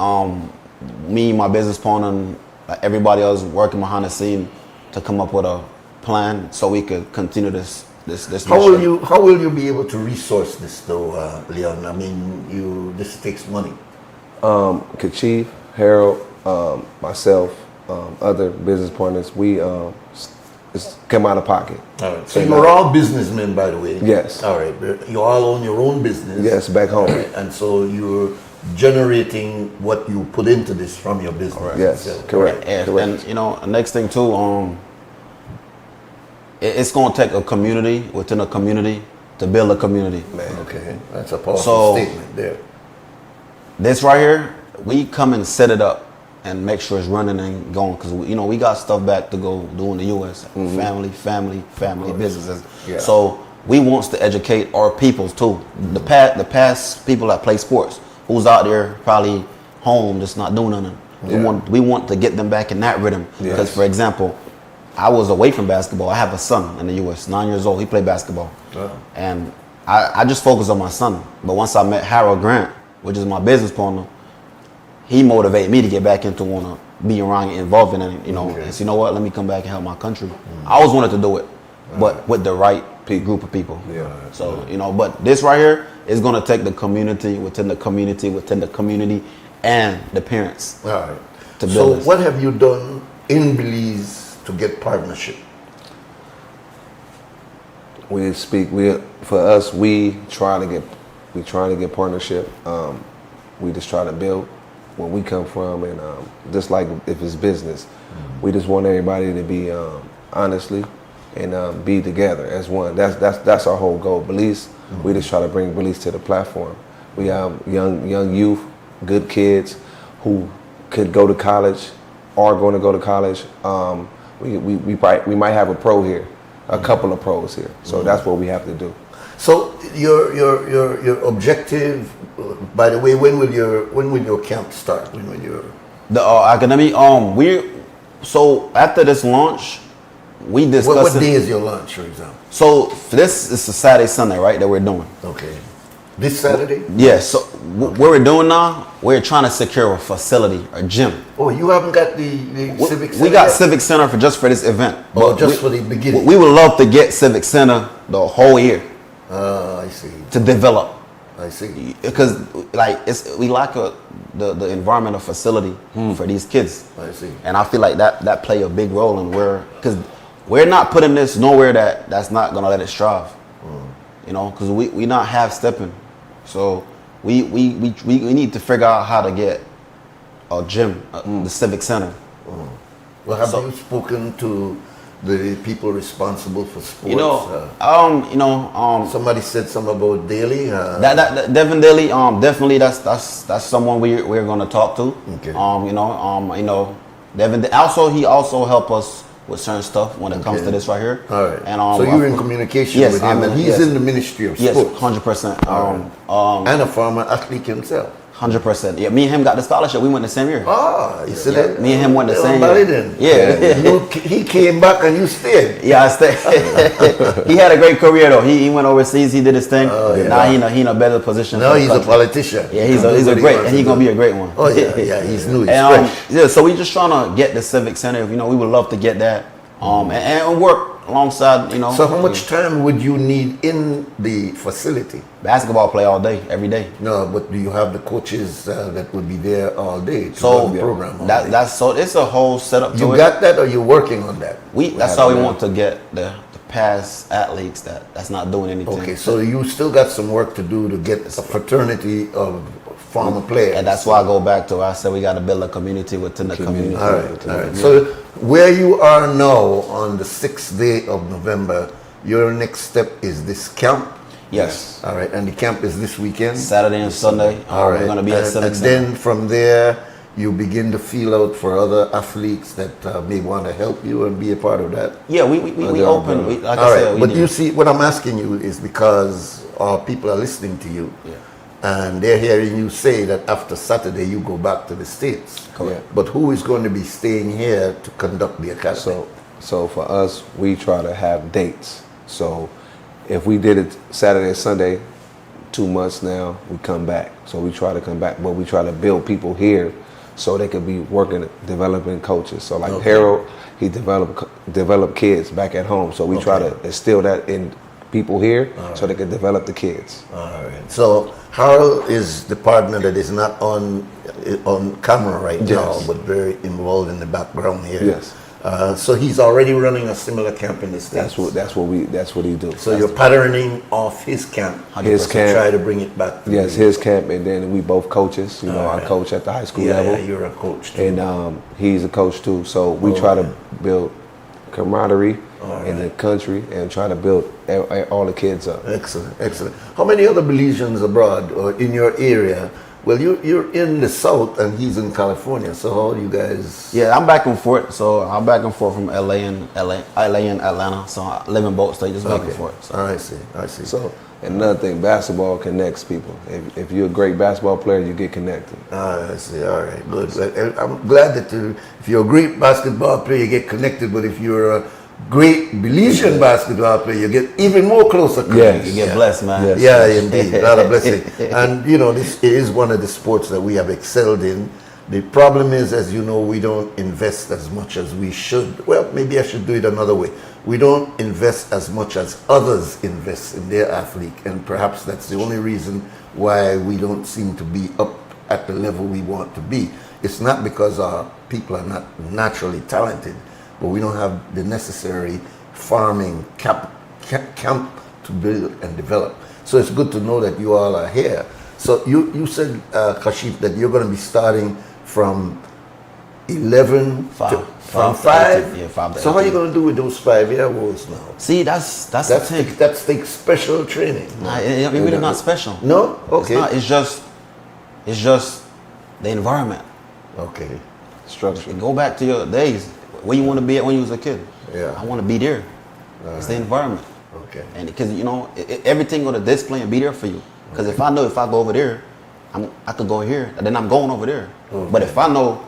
me, my business partner, and everybody else working behind the scene to come up with a plan so we could continue this. How will you be able to resource this though, Leon? I mean, this takes money. Kachif, Harold, myself, other business partners, we it's come out of pocket. All right. So you're all businessmen, by the way. Yes. All right. You all own your own business. Yes, back home. And so you're generating what you put into this from your business. Correct. Yes, correct. And next thing too, it's going to take a community within a community to build a community. Man, okay, that's a powerful statement there. This right here, we come and set it up and make sure it's running and going, because we got stuff back to go do in the U.S. Family businesses. Yeah. So we want to educate our peoples too. The past people that play sports, who's out there probably home just not doing nothing. Yeah. We want to get them back in that rhythm. Because for example, I was away from basketball. I have a son in the U.S., 9 years old. He played basketball. Oh. And I just focused on my son. But once I met Harold Grant, which is my business partner, he motivated me to get back into want to be around and involved in it, and so, what, let me come back and help my country. I always wanted to do it, but with the right group of people. Yeah. So, but this right here is going to take the community within the community and the parents. All right. To build what have you done in Belize to get partnership? We try to get partnership. We just try to build where we come from, and just like if it's business, we just want everybody to be honestly and be together as one. That's our whole goal. Belize, we just try to bring Belize to the platform. We have young youth, good kids who could go to college, are going to go to college. We might have a pro here, a couple of pros here. So that's what we have to do. So your objective, by the way, when will your camp start? When will your the academy? So after this launch, we discuss. What day is your launch, for example? So this is a Saturday, Sunday, right? That we're doing. Okay. This Saturday? Yes. So what we're doing now, we're trying to secure a facility, a gym. Oh, you haven't got the Civic Center? We got Civic Center for this event. Oh, just for the beginning? We would love to get Civic Center the whole year. I see. To develop. I see. Because we lack the environmental facility for these kids. I see. And I feel like that play a big role in because we're not putting this nowhere that's not gonna let it strive. Because we not half stepping. So we need to figure out how to get a gym, the Civic Center. Well, have you spoken to the people responsible for sports? Somebody said something about Daly. Devin Daly, definitely that's someone we're gonna talk to. Okay. Devin. Also, he also helped us with certain stuff when it comes to this right here. All right. And so you're in communication with him, and he's in the Ministry of Sports. Yes, 100%. And a former athlete himself. 100%. Yeah, me and him got the scholarship. We went the same year. Ah, you see that? Me and him went the same year. year. Yeah. He came back and you stayed. Yeah, I stayed. He had a great career though. He went overseas. He did his thing. Now he in a better position. Now he's a politician. Yeah, he's a great, and he's gonna be a great one. Oh yeah, he's new. He's fresh. Yeah, so we just trying to get the Civic Center. You know, we would love to get that. And work alongside, you know. So how much time would you need in the facility? Basketball play all day, every day. No, but do you have the coaches that would be there all day to so run the program? That's so it's a whole setup. You got that, or you're working on that? That's how we want to get the past athletes that's not doing anything. Okay, so you still got some work to do to get a fraternity of former players. And that's why I go back to. I said we got to build a community within the community. All right. So where you are now on the 6th day of November, your next step is this camp. Yes. All right, and the camp is this weekend. Saturday and Sunday. All right. We're going to be at Civic and Center. then from there, you begin to feel out for other athletes that may want to help you and be a part of that. Yeah, we open. Like I said, but you see, what I'm asking you is because people are listening to you. Yeah. And they're hearing you say that after Saturday you go back to the States. Correct. But who is going to be staying here to conduct the academy? So for us, we try to have dates. So if we did it Saturday and Sunday, 2 months now, we come back. So we try to come back, but we try to build people here so they could be working, developing coaches. So like Harold, he developed kids back at home. So we try to instill that in people here so they can develop the kids. All right. So Harold is the partner that is not on camera right now, but very involved in the background here. Yes. So he's already running a similar camp in the States. That's what he do. So you're patterning off his camp. His camp. Try to bring it back. Yes, his camp, and then we both coaches. You know, I coach at the high school level. Yeah, you're a coach too. And he's a coach too. So we try to build camaraderie in the country and try to build all the kids up. Excellent, excellent. How many other Belizeans abroad or in your area? Well, you're in the South and he's in California. So how do you guys? Yeah, I'm back and forth. So I'm back and forth from LA and Atlanta. So I live in both states, just back and forth. So. I see. So another thing, basketball connects people. If you're a great basketball player, you get connected. I see. All right, good. I'm glad that if you're a great basketball player, you get connected. But if you're a great Belizean basketball player, you get even more closer connected. You get blessed, man. Yes, yeah, indeed. Not a blessing. And you know, this is one of the sports that we have excelled in. The problem is, as you know, we don't invest as much as we should. Well, maybe I should do it another way. We don't invest as much as others invest in their athlete, and perhaps that's the only reason why we don't seem to be up at the level we want to be. It's not because our people are not naturally talented, but we don't have the necessary farming camp to build and develop. So it's good to know that you all are here. So you said, Kashif, that you're going to be starting from 11 from 5? Yeah, 5 to So how are you going to do with those 5-year-olds now? See, that's the thing. That takes special training. Nah, it's really not special. No? Okay. It's just the environment. Okay. Structure. Go back to your days. Where you want to be at when you was a kid. Yeah. I want to be there. It's the environment. Okay. And because, you know, everything going to display and be there for you. Because if I know if I go over there, I could go here, and then I'm going over there. Okay. But if I know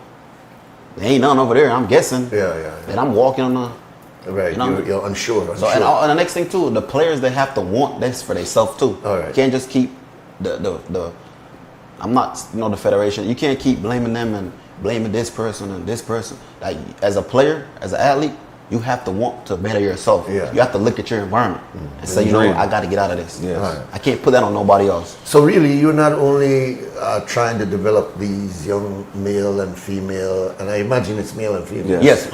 there ain't none over there, I'm guessing. Then I'm walking on the. Right. You know? You're unsure. So and the next thing too, the players, they have to want this for themselves too. All right. You can't just keep the. I'm not, you know, the federation. You can't keep blaming them and blaming this person and this person. Like, as a player, as an athlete, you have to want to better yourself. Yeah. You have to look at your environment and say, you know, I got to get out of this. Yes. Right. I can't put that on nobody else. So really, you're not only trying to develop these young male and female, and I imagine it's male and female. Yes.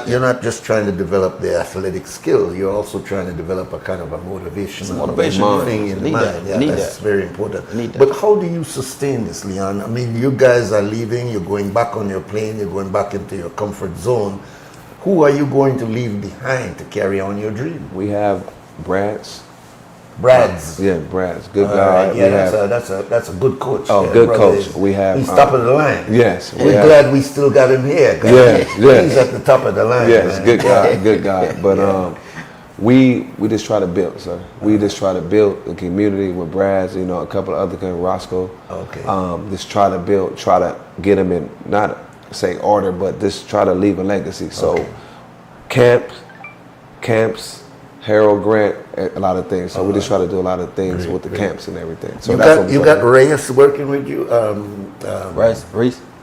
You're not just trying to develop their athletic skill. You're also trying to develop a kind of a motivational thing in the mind. Yeah, that's very important. But how do you sustain this, Leon? I mean, you guys are leaving. You're going back on your plane. You're going back into your comfort zone. Who are you going to leave behind to carry on your dream? We have Brads. Yeah, Brads. Good guy. Yeah, that's a good coach. Oh, yeah, good coach. He's top of the line. Yes. We're glad we still got him here. Yes. He's at the top of the line. Yes, man. good guy. But We just try to build, sir. We just try to build the community with Braz, you know, a couple of other guys, Roscoe. Okay. Just try to build, try to get them in, not say order, but just try to leave a legacy. So camps, Harold Grant, a lot of things. So we just try to do a lot of things with the camps and everything. So you got Reyes working with you?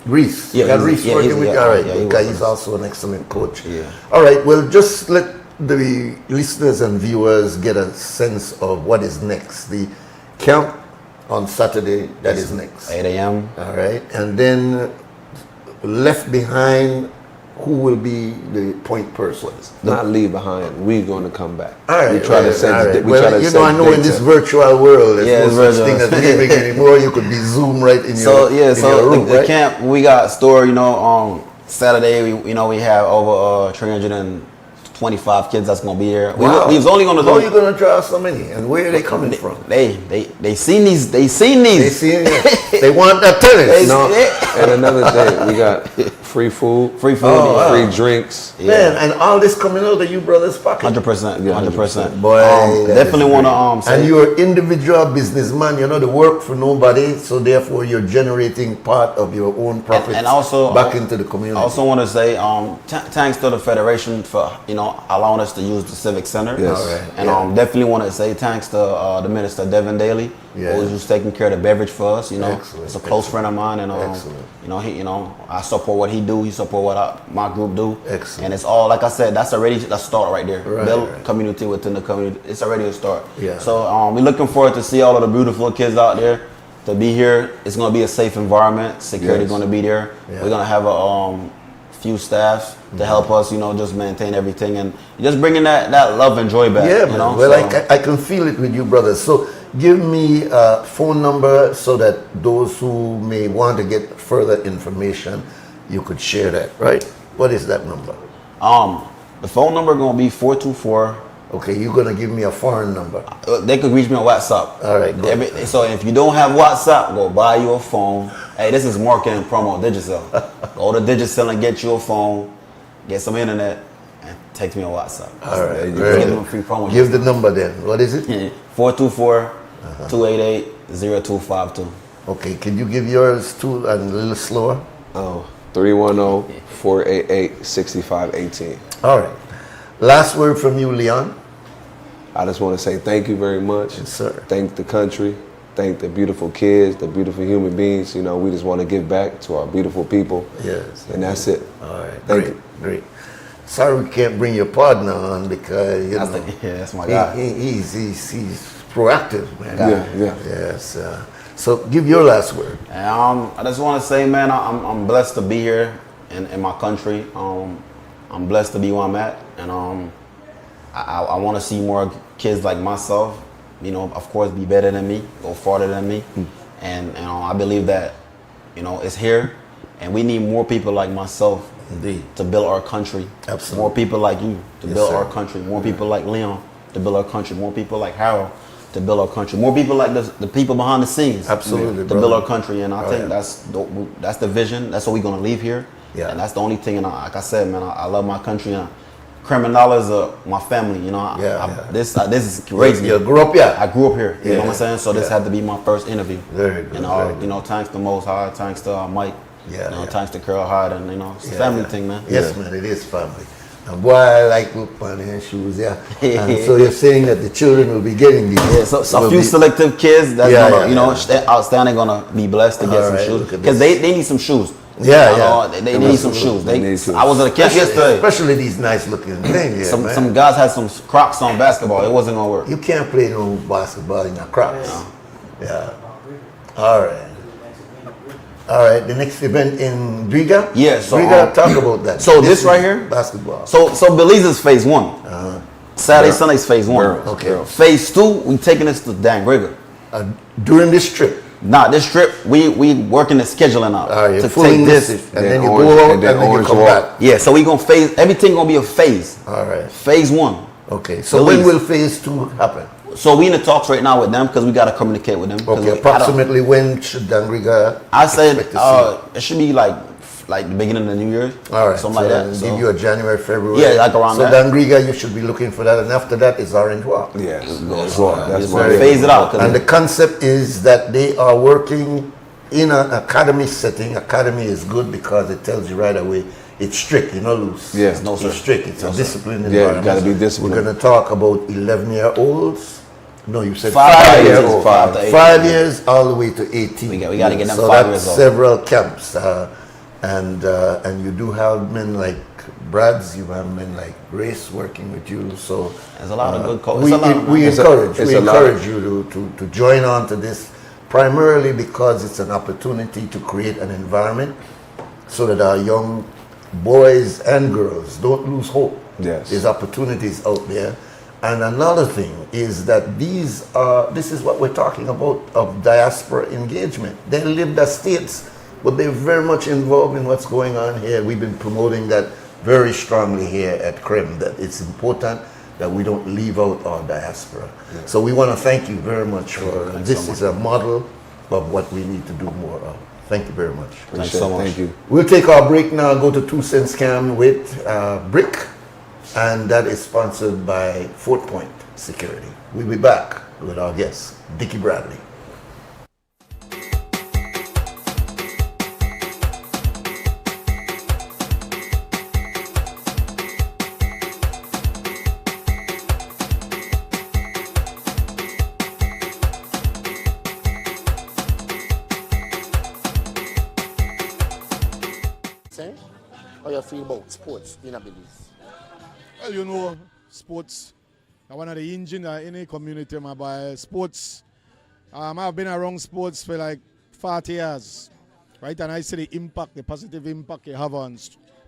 Reese. Yeah, you got Reese working with you? All right, because he's also an excellent coach. Yeah. All right, well, just let the listeners and viewers get a sense of what is next. The camp on Saturday, that is next. 8 a.m. All right, and then left behind, who will be the point person? Not leave behind. We're going to come back. All right. We try to set. Right. We try to you know, I know in this virtual world, there's no such thing as leaving anymore. You could be Zoom right in your room, the camp we got stored. You know, Saturday we have over 325 kids that's gonna be here. Wow. We was only gonna. How are you gonna draw so many? And where are they coming from? They seen these. They seen these. They want that tennis. And another thing, we got free food, free drinks. Man, and all this coming out of you brothers' pocket. 100%, 100%. Boy, definitely want to say. And you're an individual businessman. You know the work for nobody, so therefore you're generating part of your own profits and also back into the community. I also want to say thanks to the Federation for allowing us to use the Civic Center. Yes. All right. And definitely want to say thanks to the Minister Devin Daly, who's taking care of the beverage for us. Excellent. It's a close friend of mine, and I support what he do. He support what my group do. Excellent. And it's all, like I said, that's already a start right there. Build community within the community. It's already a start. Yeah. So we're looking forward to see all of the beautiful kids out there. To be here, it's going to be a safe environment. Security going to be there. Yeah. We're going to have a few staff to help us, just maintain everything and just bringing that love and joy back. Yeah, man. Well, I can feel it with you, brothers. So give me a phone number so that those who may want to get further information, you could share that, right? What is that number? The phone number going to be 424. Okay, you're going to give me a foreign number. They could reach me on WhatsApp. All right, so if you don't have WhatsApp, go buy you a phone. Hey, this is marketing promo, Digicel. Go to Digicel and get you a phone, get some internet, and text me on WhatsApp. All right, give them a free promo. Give the number then. What is it? 424-288-0252. Okay, can you give yours too and a little slower? 310-488-6518. All right. Last word from you, Leon. I just want to say thank you very much. Yes, sir. Thank the country. Thank the beautiful kids, the beautiful human beings. We just want to give back to our beautiful people. Yes. And that's it. All right. Great. Sorry we can't bring your partner on because that's my guy. He's proactive, man. Yeah. Yes. So give your last word. I just want to say, man, I'm blessed to be here in my country. I'm blessed to be where I'm at, and I want to see more kids like myself. Of course, be better than me, go farther than me, and I believe that it's here, and we need more people like myself. Indeed. To build our country. Absolutely. More people like you to build our country. More people like Leon to build our country. More people like Harold to build our country. More people like the people behind the scenes. Absolutely, to build our country. And I think that's the vision. That's what we're gonna leave here. Yeah. And that's the only thing. And like I said, man, I love my country. And Criminal my family. This is crazy. You grew up here. I grew up here. You know what I'm saying? So this had to be my first interview. Very good. And thanks to Most High, thanks to Mike. Thanks to Carl Hyde, and it's a family thing, man. Yes, man, it is family. And boy, I like look on their shoes, And so you're saying that the children will be getting these. Yeah, so a few selective kids that's outstanding gonna be blessed to get some shoes because they need some shoes. They need some shoes. I was at a camp yesterday. Especially these nice looking things. Some guys had some Crocs on basketball. It wasn't gonna work. You can't play no basketball in your Crocs. Yeah. All right, the next event in Riga? Yeah, so Riga, talk about that. So this right here? Basketball. So Belize is phase 1. Saturday, Sunday's phase 1. Okay. Phase 2, we taking this to Dangriga. During this trip? Nah, this trip, we working the scheduling out to take this. And then you go out and then you come back. Yeah, so we gonna phase, everything gonna be a phase. All right. Phase 1. Okay, so when will phase 2 happen? So we in the talks right now with them because we got to communicate with them. Okay, approximately when should Dangriga? I said it should be like like the beginning of the New Year. All right, something like that. Give So, you a January, February. yeah, like around that. So Dangriga, you should be looking for that, and after that is Orange Walk. Yes, That's that's right. Phase it out. And the concept is that they are working in an academy setting. Academy is good because it tells you right away it's strict, you're not loose. Yeah. No, sir. It's strict. It's No, a sir. disciplined Yeah, environment. you gotta be disciplined. We're going to talk about 11-year-olds. No, you said 5 years. 5-year-olds. 5 to 18. 5 years all the way to 18. We gotta get them so 5 that's years old. several camps. And you do have men like Brad's, you have men like Grace working with you. So There's a lot of good coaches. we It's a lot, man. we a lot. encourage you to join on to this, primarily because it's an opportunity to create an environment so that our young boys and girls don't lose hope. Yes. There's opportunities out there. And another thing is that this is what we're talking about of diaspora engagement. They live the States, but they're very much involved in what's going on here. We've been promoting that very strongly here at CREM, that it's important that we don't leave out our diaspora. Yeah. So we want to thank you very much for this. Is a model of what we need to do more of. Thank you very much. Thanks so much. Thank you. We'll take our break now and go to 2 Cents Cam with Brick, and that is sponsored by Fort Point Security. We'll be back with our guest, Dickie Bradley. How you feel about sports in Belize? Well, you know, sports are one of the engine of any community, my boy. Sports, I've been around sports for like 40 years, right? And I see the impact, the positive impact it have on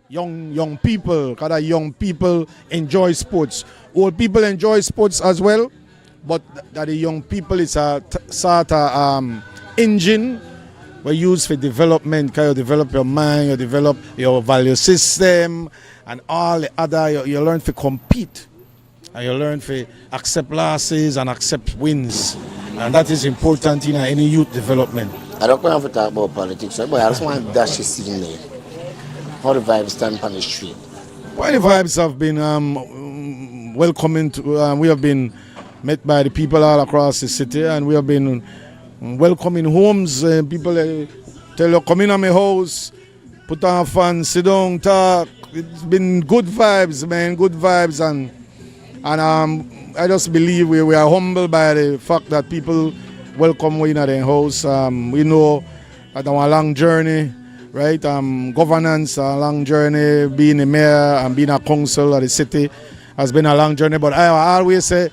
young people, because young people enjoy sports. Old people enjoy sports as well, but that the young people is a sort of engine we use for development, because you develop your mind, you develop your value system, and all the other, you learn to compete, and you learn to accept losses and accept wins, and that is important in any youth development. I don't want to talk about politics, but I just want to dash this in there. How the vibes stand on the street? Well, the vibes have been welcoming. We have been met by the people all across the city, and we have been welcoming homes. People tell you, come in at my house, put on fun, sit down, talk. It's been good vibes, man, good vibes. And I just believe we are humbled by the fact that people welcome we in at their house. We know that our long journey, right? Governance, a long journey, being a mayor and being a council of the city has been a long journey. But I always say,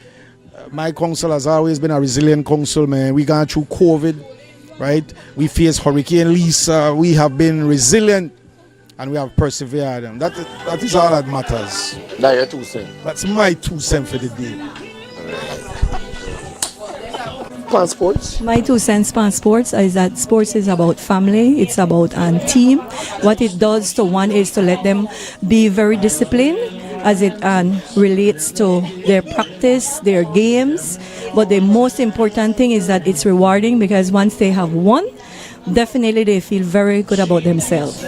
my council has always been a resilient council, man. We gone through COVID, right? We faced Hurricane Lisa. We have been resilient and we have persevered. And that is all that matters. That's your 2 cents. That's my 2 cents for the day. On sports? My 2 cents on sports is that sports is about family, it's about team. What it does to one is to let them be very disciplined as it relates to their practice, their games. But the most important thing is that it's rewarding, because once they have won, definitely they feel very good about themselves.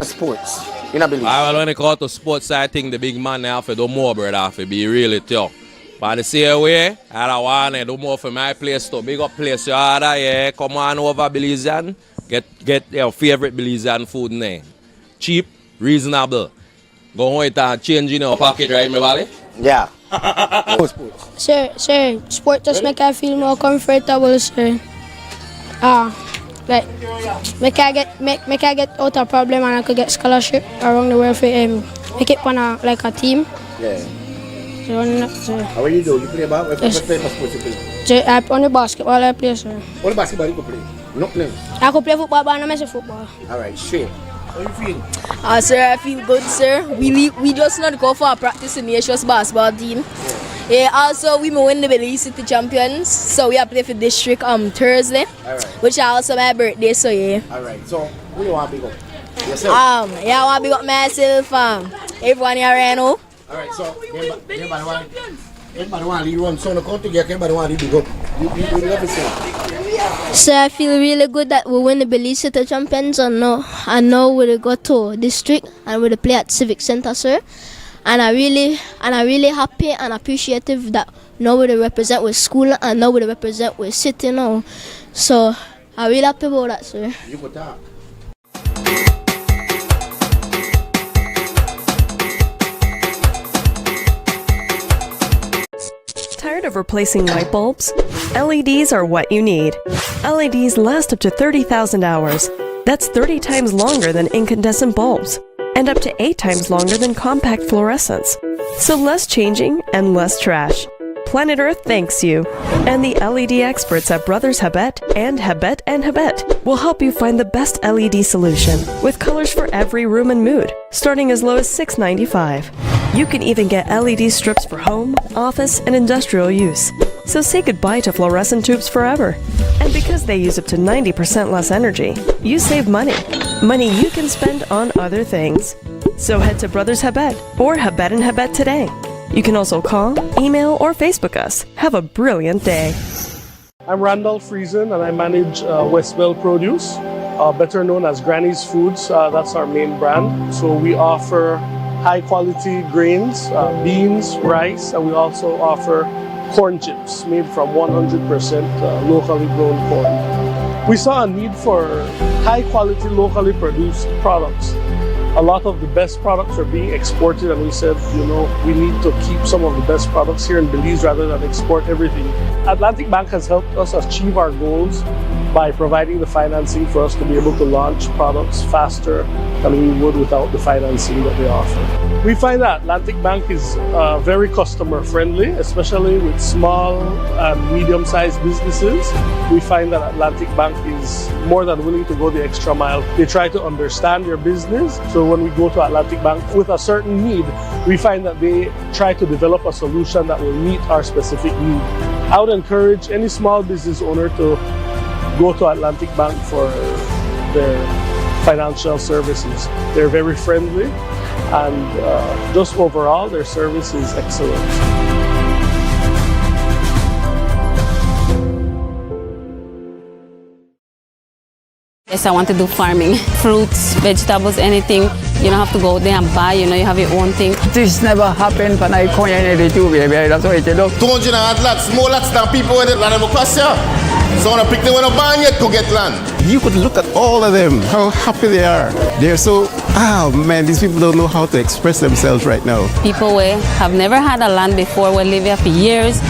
Sports, in Belize. Well, when it comes to sports, I think the big man have to do more, brother, have to be really tough. But the same way, I want to do more for my place too. Big up place, you order, yeah, come on over Belizean, get your favorite Belizean food there. Cheap, reasonable. Go home and change in your pocket, right, my valley? Yeah. Sir, sport just make I feel more comfortable, sir. Like, make I get out of problem and I could get scholarship around the world for make it on a team. Yeah. So, how are you doing? You play ball? What type of sports you play? Sir, I play basketball, I play, sir. What basketball you can play? No playing? I could play football, but I don't miss football. Alright, straight. How you feel? Sir, I feel good, sir. We just not go for a practice in the Asia's basketball team. Also, we may win the Belize City Champions, so we are play for district Thursday, which is also my birthday, so yeah. Alright, so who you want to be up? Yourself? Yeah, I want to be up myself, everyone here right now. Alright, so everybody want to lead one, so no country, everybody want to lead go. You love it, sir. So I feel really good that we win the Belize City Champions, and now we'll go to district and we'll play at Civic Center, sir. And I really happy and appreciative that now we represent with school and now we represent with city now. So I really happy about that, sir. Tired of replacing light bulbs? LEDs are what you need. LEDs last up to 30,000 hours. That's 30 times longer than incandescent bulbs, and up to 8 times longer than compact fluorescents. So less changing and less trash. Planet Earth thanks you. And the LED experts at Brothers Habet and Habet will help you find the best LED solution with colors for every room and mood, starting as low as $6.95. You can even get LED strips for home, office, and industrial use. So say goodbye to fluorescent tubes forever. And because they use up to 90% less energy, you save money. Money you can spend on other things. So head to Brothers Habet or Habet today. You can also call, email, or Facebook us. Have a brilliant day. I'm Randolph Friesen and I manage Westwell Produce, better known as Granny's Foods. That's our main brand. So we offer high quality grains, beans, rice, and we also offer corn chips made from 100% locally grown corn. We saw a need for high quality locally produced products. A lot of the best products are being exported, and we said, we need to keep some of the best products here in Belize rather than export everything. Atlantic Bank has helped us achieve our goals by providing the financing for us to be able to launch products faster than we would without the financing that they offer. We find that Atlantic Bank is very customer friendly, especially with small and medium-sized businesses. We find that Atlantic Bank is more than willing to go the extra mile. They try to understand your business. So when we go to Atlantic Bank with a certain need, we find that they try to develop a solution that will meet our specific need. I would encourage any small business owner to go to Atlantic Bank for their financial services. They're very friendly, and just overall their service is excellent. Yes, I want to do farming. Fruits, vegetables, anything. You don't have to go there and buy, you have your own thing. This never happened when I come in the tube, baby. That's what I do. 200 lots, more lots than people with land of Ocasio. So when I pick them when I ban yet to get land. You could look at all of them, how happy they are. They're so, man, these people don't know how to express themselves right now. People who have never had a land before, will live here for years,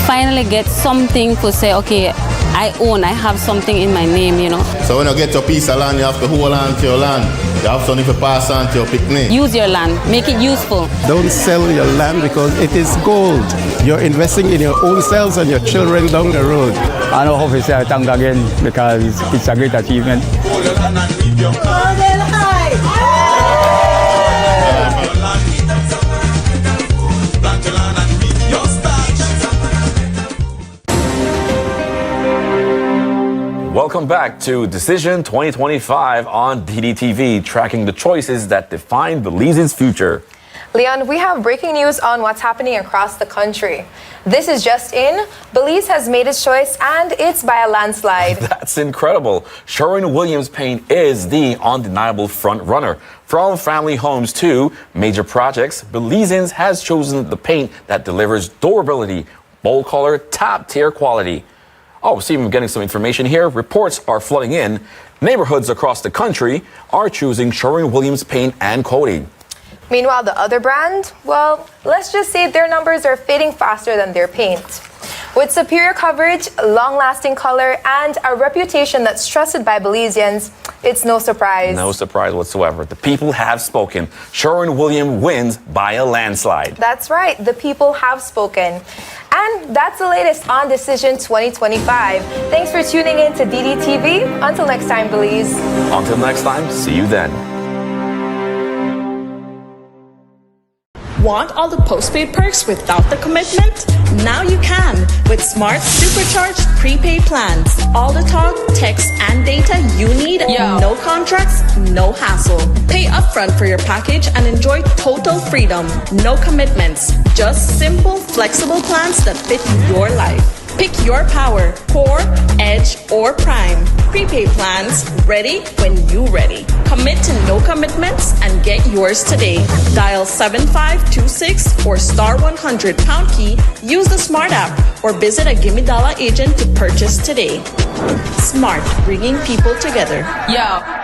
finally get something to say, okay, I have something in my name, So when you get your piece of land, you have to hold on to your land. You have something to pass on to your picnic. Use your land, make it useful. Don't sell your land because it is gold. You're investing in your own selves and your children down the road. I know how to say thank again because it's a great achievement. Welcome back to Decision 2025 on DDTV, tracking the choices that define Belize's future. Leon, we have breaking news on what's happening across the country. This is just in. Belize has made its choice, and it's by a landslide. That's incredible. Sherwin-Williams paint is the undeniable front runner. From family homes to major projects, Belizeans has chosen the paint that delivers durability, bold color, top-tier quality. Oh, see, I'm getting some information here. Reports are flooding in. Neighborhoods across the country are choosing Sherwin-Williams paint and coating. Meanwhile, the other brand, well, let's just say their numbers are fading faster than their paint. With superior coverage, long-lasting color, and a reputation that's trusted by Belizeans, it's no surprise. No surprise whatsoever. The people have spoken. Sherwin-Williams wins by a landslide. That's right. The people have spoken. And that's the latest on Decision 2025. Thanks for tuning in to DDTV. Until next time, Belize. Until next time, see you then. Want all the postpaid perks without the commitment? Now you can with Smart Supercharged prepaid plans. All the talk, text, and data you need. No contracts, no hassle. Pay upfront for your package and enjoy total freedom. No commitments. Just simple, flexible plans that fit your life. Pick your power, core, edge, or prime. Prepaid plans ready when you ready. Commit to no commitments and get yours today. Dial 7526 or star 100 pound key. Use the Smart app or visit a Gimme Dollar agent to purchase today. Smart, bringing people together. Yo.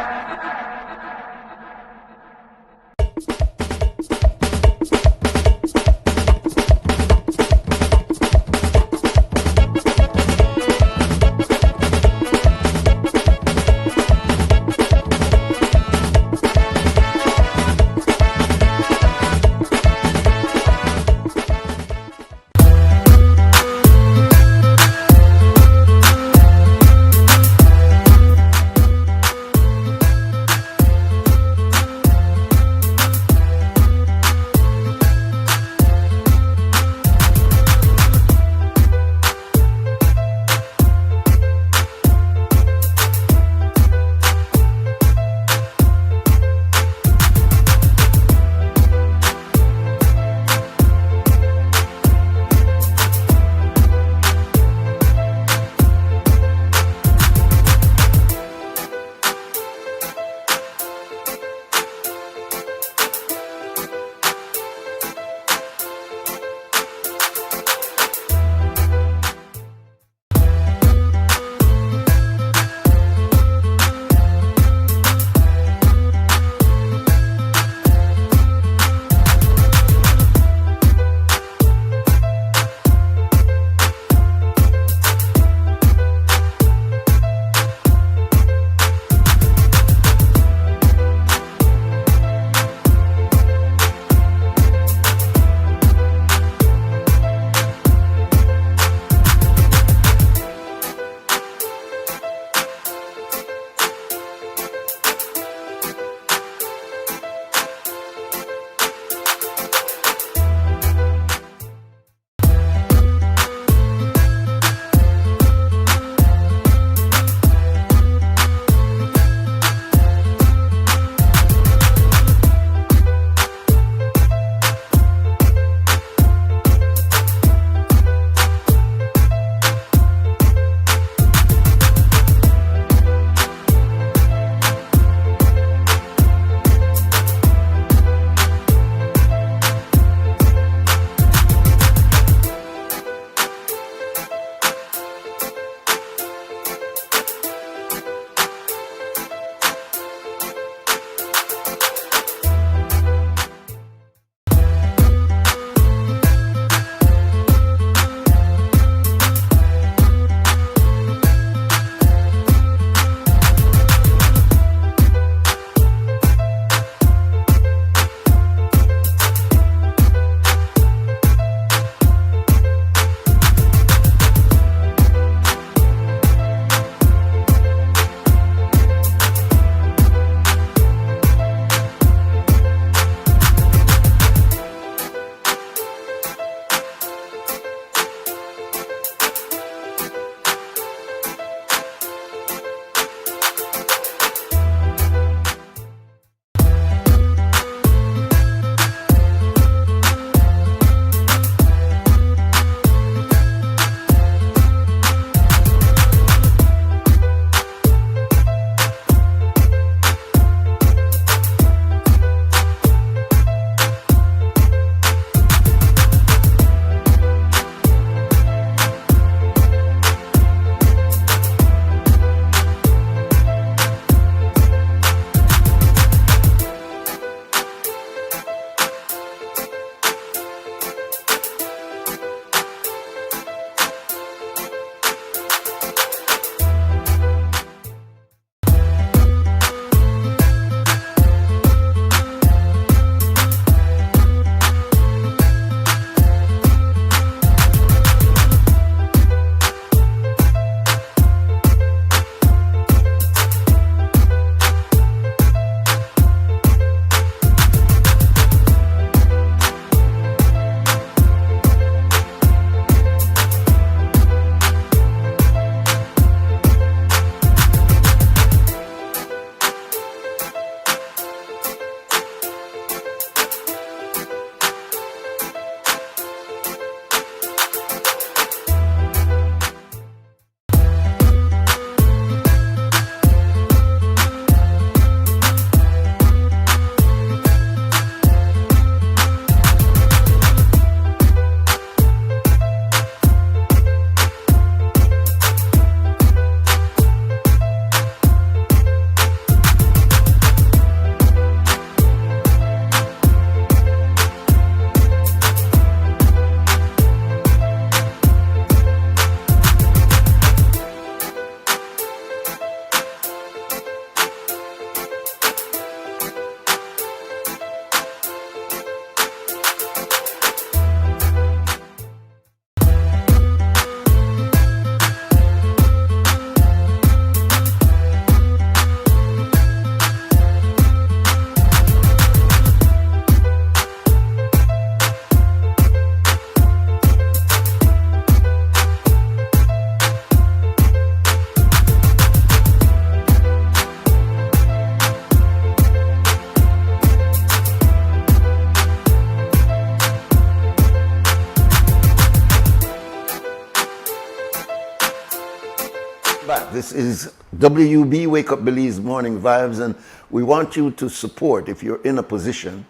This is WUB, Wake Up Belize Morning Vibes, and we want you to support, if you're in a position,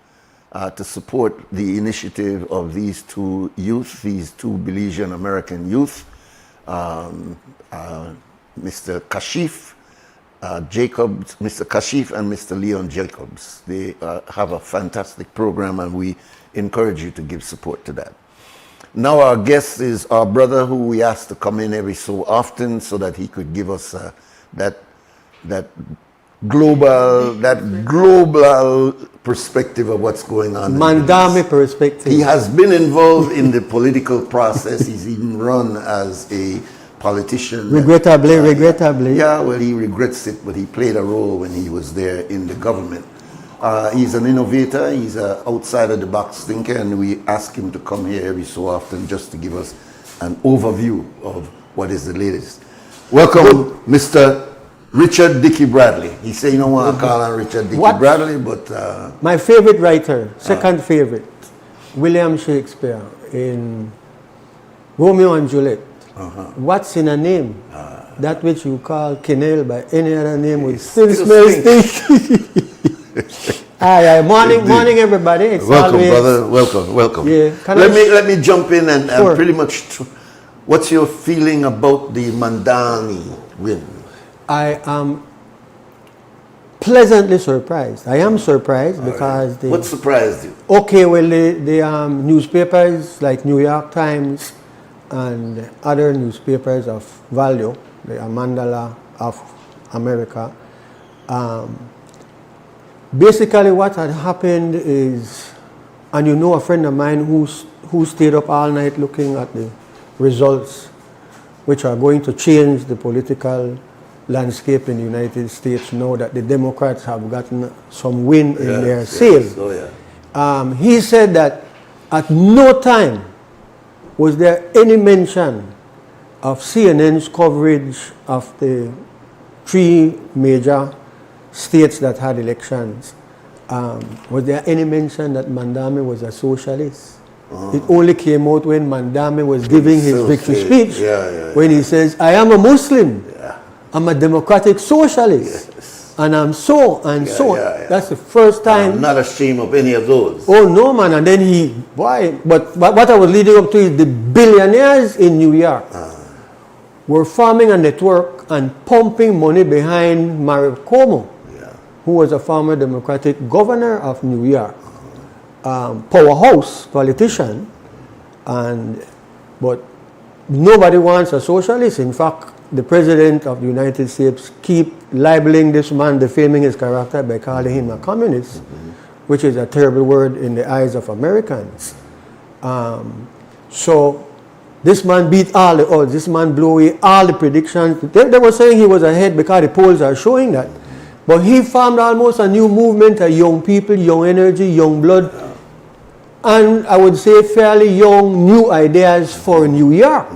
to support the initiative of these two youth, these two Belizean American youth, Mr. Kashif Jacobs, Mr. Kashif and Mr. Leon Jacobs. They have a fantastic program, and we encourage you to give support to that. Now our guest is our brother, who we asked to come in every so often so that he could give us that global perspective of what's going on. Mandame perspective. He has been involved in the political process. He's even run as a politician. Regrettably. Yeah, well, he regrets it, but he played a role when he was there in the government. He's an innovator. He's an outside-of-the-box thinker, and we ask him to come here every so often just to give us an overview of what is the latest. Welcome, Mr. Richard Dickey Bradley. He said you don't want to call him Richard Dickey Bradley, but... My favorite writer, second favorite, William Shakespeare in Romeo and Juliet. What's in a name? That which you call Quenelle by any other name would still smell stinky. Aye, morning everybody. It's welcome, always, brother. Welcome. Yeah. Let me jump in and pretty much. What's your feeling about the Mandani win? I am pleasantly surprised. I am surprised because what surprised you? Okay, well the newspapers like New York Times and other newspapers of value, the Mandala of America. Basically what had happened is, and you know a friend of mine who stayed up all night looking at the results, which are going to change the political landscape in the United States now that the Democrats have gotten some win in their sail. Oh, he said that at no time was there any mention of CNN's coverage of the three major states that had elections. Was there any mention that Mandame was a socialist? It only came out when Mandame was giving his victory speech, when he says, I am a Muslim, I'm a democratic socialist, and I'm so and so. That's the first time. I'm not ashamed of any of those. Oh no, man. And then but what I was leading up to is the billionaires in New York were forming a network and pumping money behind Mario Cuomo, who was a former Democratic governor of New York, powerhouse politician, but nobody wants a socialist. In fact, the President of the United States keep libeling this man, defaming his character by calling him a communist, which is a terrible word in the eyes of Americans. So this man beat all the odds. This man blew away all the predictions. They were saying he was ahead because the polls are showing that. But he formed almost a new movement of young people, young energy, young blood, and I would say fairly young new ideas for New York.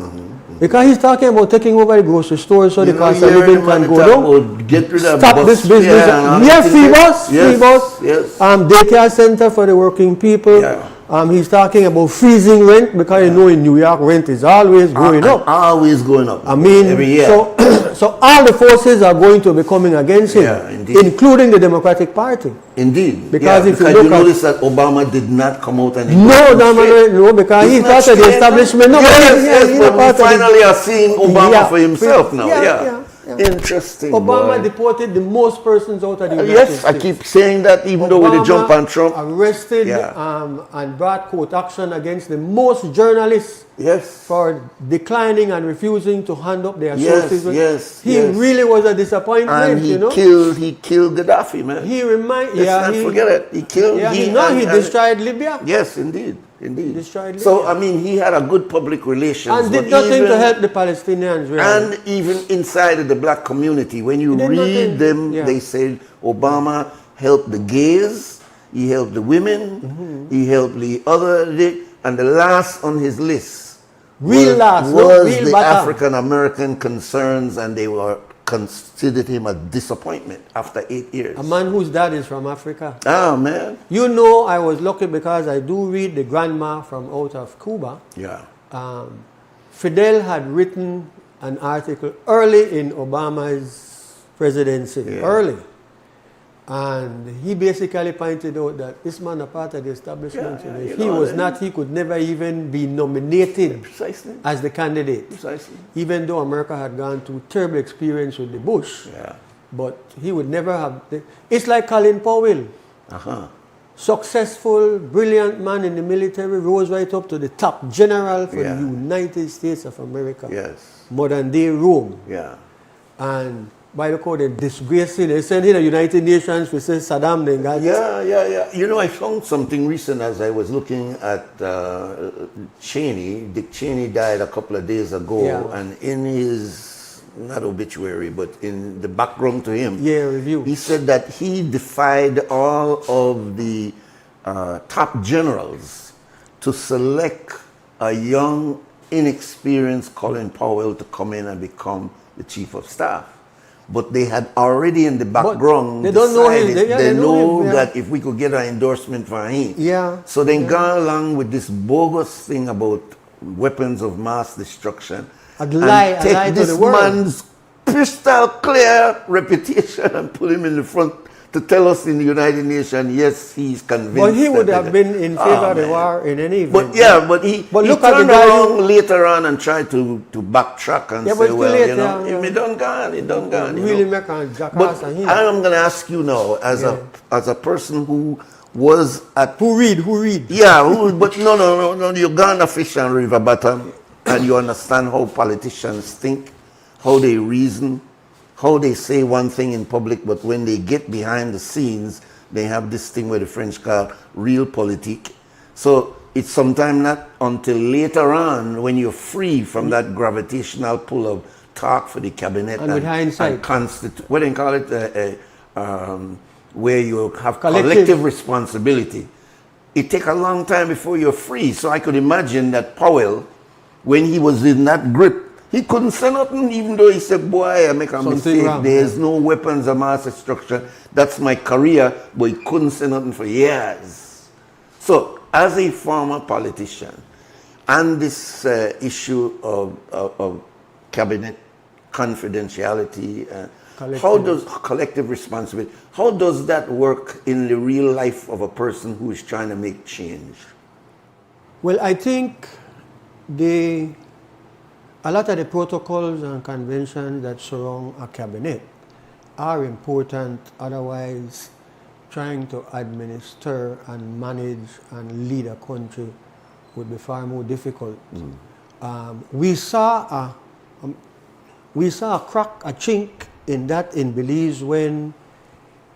Because he's talking about taking over the grocery stores so the cost of living can go down. Get rid of Stop this business. Free bus. Yes. Daycare center for the working people. He's talking about freezing rent because you know in New York rent is always going up. Always going up. I mean, every year. So all the forces are going to be coming against him, including the Democratic Party. Indeed. Because if you notice that Obama did not come out and no, because he's part of the establishment. No, but we finally are seeing Obama for himself now. Interesting. Obama deported the most persons out of the United States. Yes, I keep saying that even though with the jump on Trump. Arrested and brought court action against the most journalists for declining and refusing to hand up their sources. He really was a disappointment, and he killed Gaddafi, man. Let's not forget it. He killed he destroyed Libya. Yes, indeed. So, I mean, he had a good public relations. And did nothing to help the Palestinians, really. And even inside of the black community, when you read them, they said Obama helped the gays, he helped the women, he helped the other, and the last on his list was the African American concerns, and they were considered him a disappointment after 8 years. A man whose dad is from Africa. Oh, man. You know, I was lucky because I do read the grandma from out of Cuba. Yeah. Fidel had written an article early in Obama's presidency, early. And he basically pointed out that this man, a part of the establishment, if he was not, he could never even be nominated as the candidate. Even though America had gone through terrible experience with the Bush. But he would never have. It's like Colin Powell. Successful, brilliant man in the military, rose right up to the top general for the United States of America. Modern day Rome. And by the code, they disgraced it. They sent in the United Nations to say Saddam then got You know, I found something recent as I was looking at Cheney. Dick Cheney died a couple of days ago, and in his, not obituary, but in the background to him, review, he said that he defied all of the top generals to select a young, inexperienced Colin Powell to come in and become the chief of staff. But they had already in the background they don't know him. They know that if we could get an endorsement for him. So they gone along with this bogus thing about weapons of mass destruction. A lie take to this the world. man's crystal clear reputation and put him in the front to tell us in the United Nations, yes, he's convinced. But he would have been in favor of the war in any event. But he look turned at the guy around later on and tried to backtrack and say, well, you know, it done gone, it done gone. Really make a jackass. But I'm going to ask you now, as a person who was at... Who read? Yeah, but no, you're gone to fish on river bottom and you understand how politicians think, how they reason, how they say one thing in public, but when they get behind the scenes, they have this thing where the French call real politique. So it's sometimes not until later on when you're free from that gravitational pull of talk for the cabinet and with hindsight, what do you call it? Where you have collective responsibility. It takes a long time before you're free. So I could imagine that Powell, when he was in that grip, he couldn't say nothing, even though he said, boy, I make a mistake. There's no weapons of mass destruction. That's my career. But he couldn't say nothing for years. So, as a former politician, and this issue of cabinet confidentiality, how does collective responsibility, how does that work in the real life of a person who is trying to make change? Well, I think a lot of the protocols and conventions that surround a cabinet are important, otherwise trying to administer and manage and lead a country would be far more difficult. We saw a crack, a chink in that in Belize when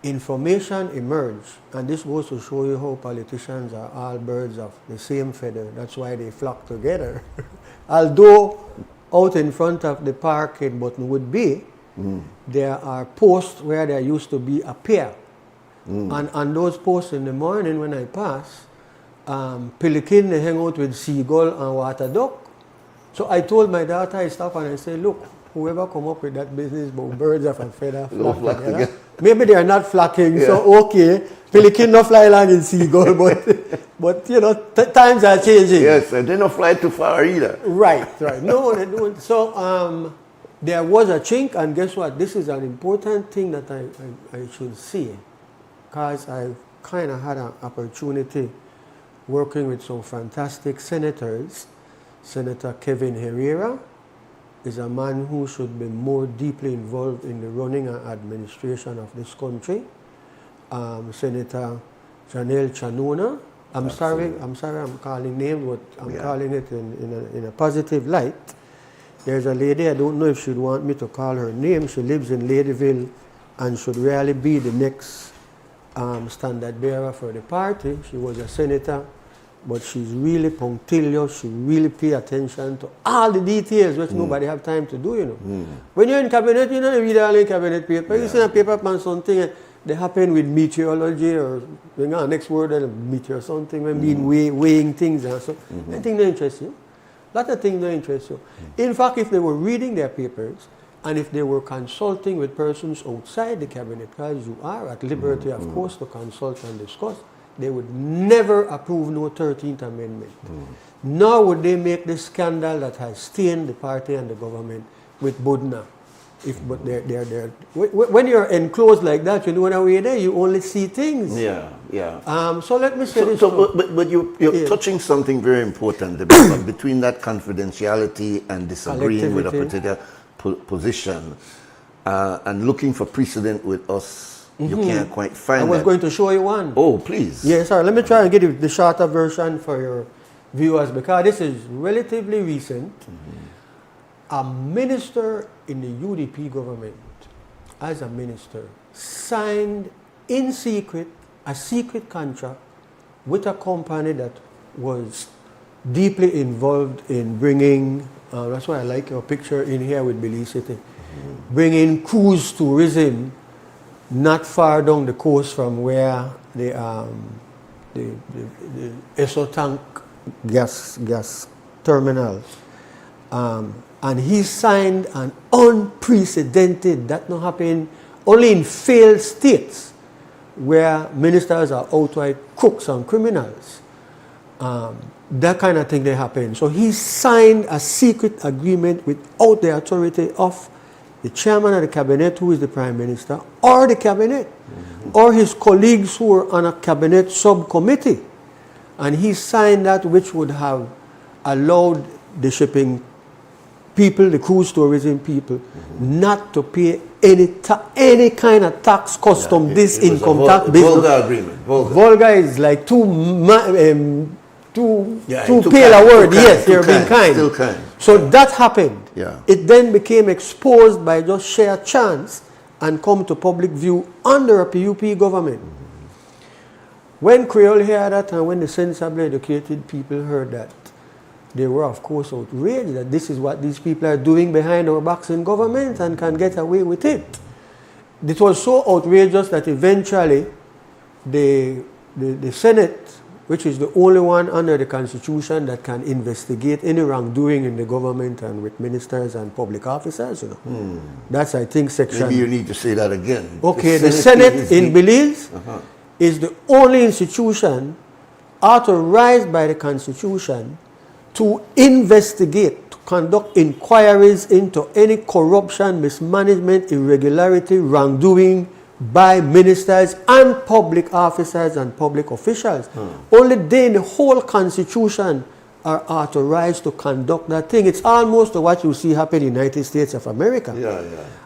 information emerged, and this goes to show you how politicians are all birds of the same feather. That's why they flock together. Although out in front of the park in Buttonwood Bay, there are posts where there used to be a pier. And on those posts in the morning when I pass, pelican, they hang out with seagull and water duck. So I told my daughter, I stopped and I said, look, whoever come up with that business about birds of a feather flock together, maybe they are not flocking, so okay, pelican no fly along in seagull, but you know, times are changing. Yes, and they don't fly too far either. Right. No, they don't. So there was a chink, and guess what? This is an important thing that I should see, because I kind of had an opportunity working with some fantastic senators. Senator Kevin Herrera is a man who should be more deeply involved in the running and administration of this country. Senator Janelle Chanona. I'm sorry I'm calling names, but I'm calling it in a positive light. There's a lady, I don't know if she'd want me to call her name. She lives in Ladyville and should really be the next standard bearer for the party. She was a senator, but she's really punctilious. She really pay attention to all the details, which nobody have time to do, you know. When you're in cabinet, you don't read all the cabinet paper. You see a paper on something, they happen with meteorology or next word, meteor or something, weighing things and so. I think they interest you. A lot of things don't interest you. In fact, if they were reading their papers and if they were consulting with persons outside the cabinet, because you are at liberty, of course, to consult and discuss, they would never approve no 13th Amendment. Nor would they make the scandal that has stained the party and the government with Budna. But they're when you're enclosed like that, you know, when you're there, you only see things. Yeah, yeah. So let me say this. But you're touching something very important between that confidentiality and disagreeing with a particular position and looking for precedent with us. You can't quite find. I was going to show you one. Oh, please. Yes, sir. Let me try and get you the shorter version for your viewers because this is relatively recent. A minister in the UDP government, as a minister, signed in secret a secret contract with a company that was deeply involved in bringing, that's why I like your picture in here with Belize City, bringing cruise tourism not far down the coast from where the Esso tank gas terminal. And he signed an unprecedented, that not happen only in failed states where ministers are outright crooks and criminals. That kind of thing they happen. So he signed a secret agreement without the authority of the chairman of the cabinet, who is the prime minister, or the cabinet, or his colleagues who were on a cabinet subcommittee. And he signed that, which would have allowed the shipping people, the cruise tourism people, not to pay any kind of tax, custom, income tax. Vulgar agreement. Vulgar is like too pale a word. Yes, they're being kind. Still kind. So that happened. Yeah. It then became exposed by just sheer chance and come to public view under a PUP government. When Creole heard that and when the sensibly educated people heard that, they were, of course, outraged that this is what these people are doing behind our backs in government and can get away with it. It was so outrageous that eventually the Senate, which is the only one under the Constitution that can investigate any wrongdoing in the government and with ministers and public officers, you know. That's, I think, section... Maybe you need to say that again. Okay, the Senate in Belize is the only institution authorized by the Constitution to investigate, to conduct inquiries into any corruption, mismanagement, irregularity, wrongdoing by ministers and public officers and public officials. Only they in the whole Constitution are authorized to conduct that thing. It's almost what you see happen in the United States of America.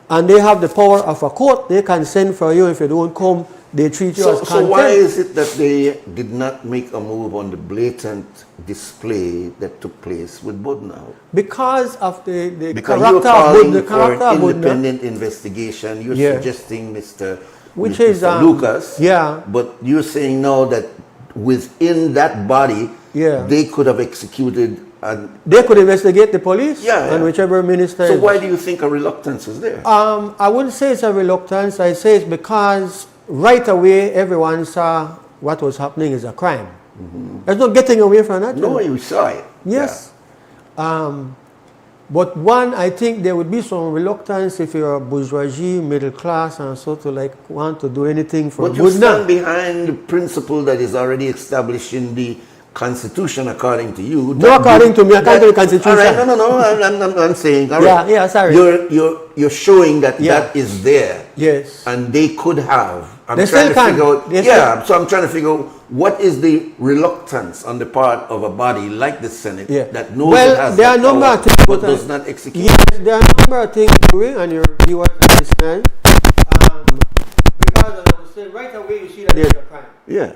And they have the power of a court. They can send for you if you don't come. They treat you as contempt. So why is it that they did not make a move on the blatant display that took place with Budna? Because of the because character you're of calling Budna. for an independent investigation. You're suggesting Mr. Lucas. Yeah. But you're saying now that within that body, they could have executed. They could investigate the police and whichever minister. So why do you think a reluctance is there? I wouldn't say it's a reluctance. I say it's because right away everyone saw what was happening is a crime. There's no getting away from that. No, you saw it. Yes. But one, I think there would be some reluctance if you're a bourgeoisie, middle class, and so to want to do anything for But you stand behind the principle that is already established in the Constitution, according to you. No, according to me, according to the Constitution. All right, no, I'm saying. All right. Sorry. You're showing that that is there. Yes. And they could have. I'm They trying still to can. figure out. So I'm trying to figure out what is the reluctance on the part of a body like the Senate that knows it has there are a number of things, but does not execute. Yes, there are a number of things doing, and your viewers and listeners. Because as I was saying, right away you see that there's a crime. Yeah.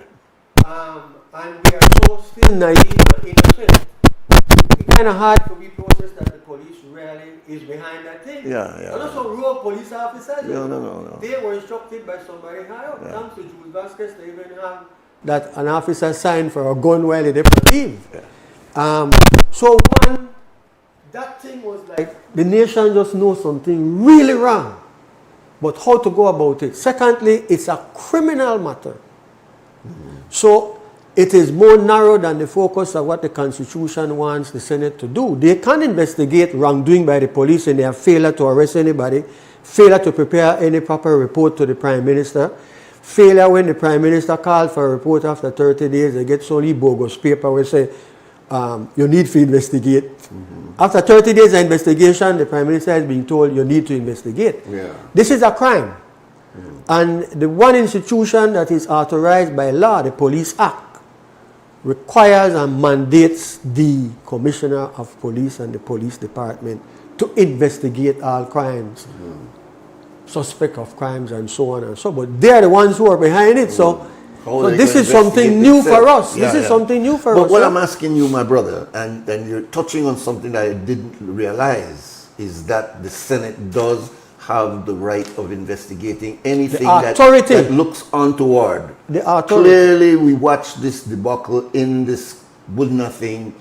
And we are so still naive and innocent. It's kind of hard to be process that the police really is behind that thing. Yeah. And also raw police officers. No. They were instructed by somebody high up. Thanks to Jules Vasquez, they even have that an officer signed for a gun while they didn't leave. So one, that thing was like the nation just knows something really wrong, but how to go about it. Secondly, it's a criminal matter. So it is more narrow than the focus of what the Constitution wants the Senate to do. They can investigate wrongdoing by the police and their failure to arrest anybody, failure to prepare any proper report to the Prime Minister, failure when the Prime Minister called for a report after 30 days, they get only bogus paper where say, you need to investigate. After 30 days of investigation, the Prime Minister is being told you need to investigate. This is a crime. And the one institution that is authorized by law, the Police Act, requires and mandates the Commissioner of Police and the Police Department to investigate all crimes, suspect of crimes and so on and so on. But they are the ones who are behind it. So this is something new for us. This is something new for us. But what I'm asking you, my brother, and you're touching on something that I didn't realize, is that the Senate does have the right of investigating anything that looks untoward. The authority. Clearly, we watched this debacle in this Budna thing,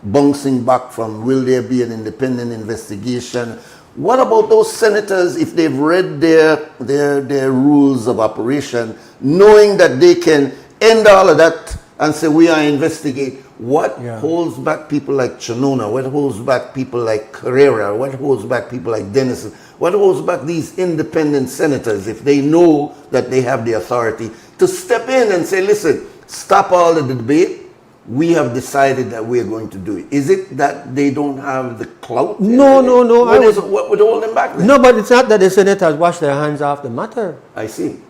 bouncing back from will there be an independent investigation. What about those senators, if they've read their rules of operation, knowing that they can end all of that and say we are investigating? What holds back people like Chanona? What holds back people like Carrera? What holds back people like Denison? What holds back these independent senators, if they know that they have the authority to step in and say, listen, stop all of the debate. We have decided that we are going to do it. Is it that they don't have the clout? No. What would hold them back then? No, but it's not that the senators wash their hands off the matter. I see.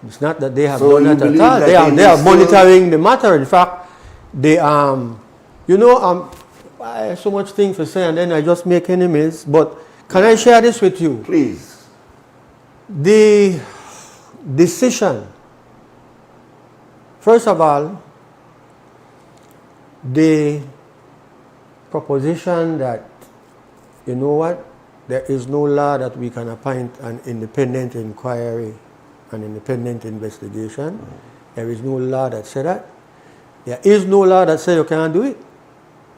It's not that they have done that at all. They are monitoring the matter. In fact, they I have so much things to say and then I just make enemies. But can I share this with you? Please. The decision, first of all, the proposition that, you know what, there is no law that we can appoint an independent inquiry, an independent investigation. There is no law that says that. There is no law that says you can't do it.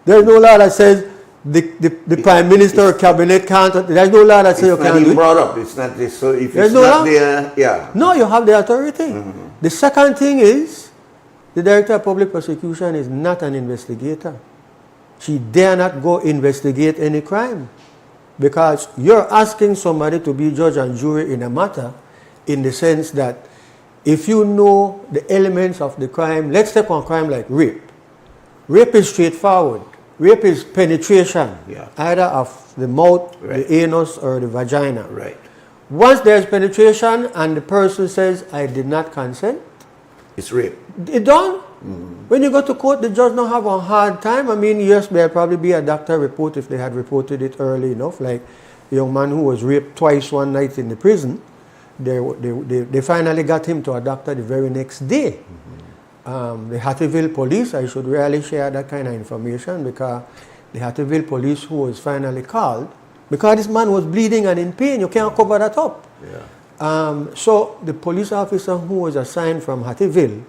There is no law that says the Prime Minister or Cabinet can't. There is no law that says you can't do it. It's not brought up. It's not this. So if There's it's no not law? there, No, you have the authority. The second thing is, the Director of Public Prosecution is not an investigator. She dare not go investigate any crime. Because you're asking somebody to be judge and jury in a matter, in the sense that if you know the elements of the crime, let's take one crime like rape. Rape is straightforward. Rape is penetration, either of the mouth, the anus, or the vagina. Once there's penetration and the person says, I did not consent, it's rape. It's done. When you go to court, the judge don't have a hard time. I mean, yes, there'll probably be a doctor report if they had reported it early enough. Like a young man who was raped twice one night in the prison, they finally got him to a doctor the very next day. The Hattieville police, I should really share that kind of information, because the Hattieville police who was finally called, because this man was bleeding and in pain, you can't cover that up. So the police officer who was assigned from Hattieville,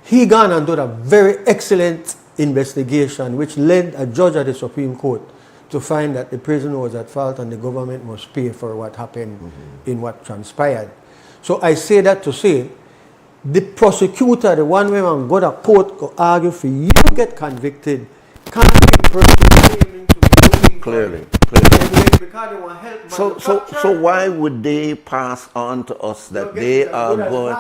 he gone and did a very excellent investigation, which led a judge at the Supreme Court to find that the prisoner was at fault and the government must pay for what happened in what transpired. So I say that to say, the prosecutor, the one where man go to court to argue for you get convicted, can't be person Clearly. So why would they pass on to us that they are going?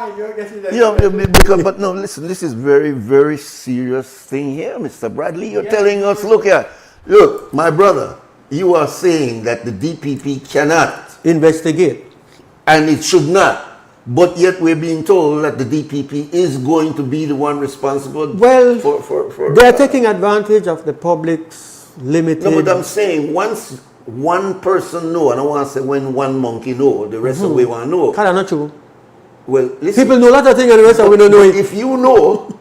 But no, listen, this is very, very serious thing here, Mr. Bradley. You're telling us, look, my brother, you are saying that the DPP cannot investigate, and it should not. But yet we're being told that the DPP is going to be the one responsible. Well, for they're taking advantage of the public's limited. No, but I'm saying once one person know, and I want to say when one monkey know, the rest of we want to know. Kind of not true. Well, listen. People know a lot of things and the rest of we don't know it. If you know,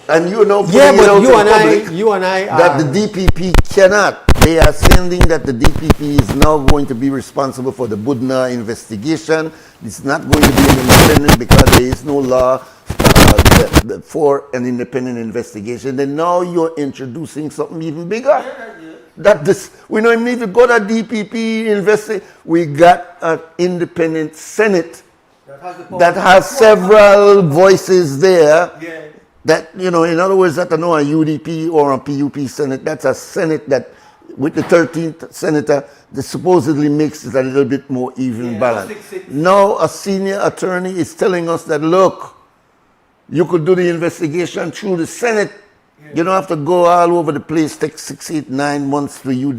and you know, but you and I that the DPP cannot. They are sending that the DPP is now going to be responsible for the Budna investigation. It's not going to be an independent because there is no law for an independent investigation. Then now you're introducing something even bigger. We don't even need to go to DPP investigate. We got an independent Senate that has several voices there. That, in other words, that a UDP or a PUP Senate, that's a Senate that, with the 13th senator, that supposedly makes it a little bit more even balanced. Now a senior attorney is telling us that, look, you could do the investigation through the Senate You don't have to go all over the place, take 6, 8, 9 months for you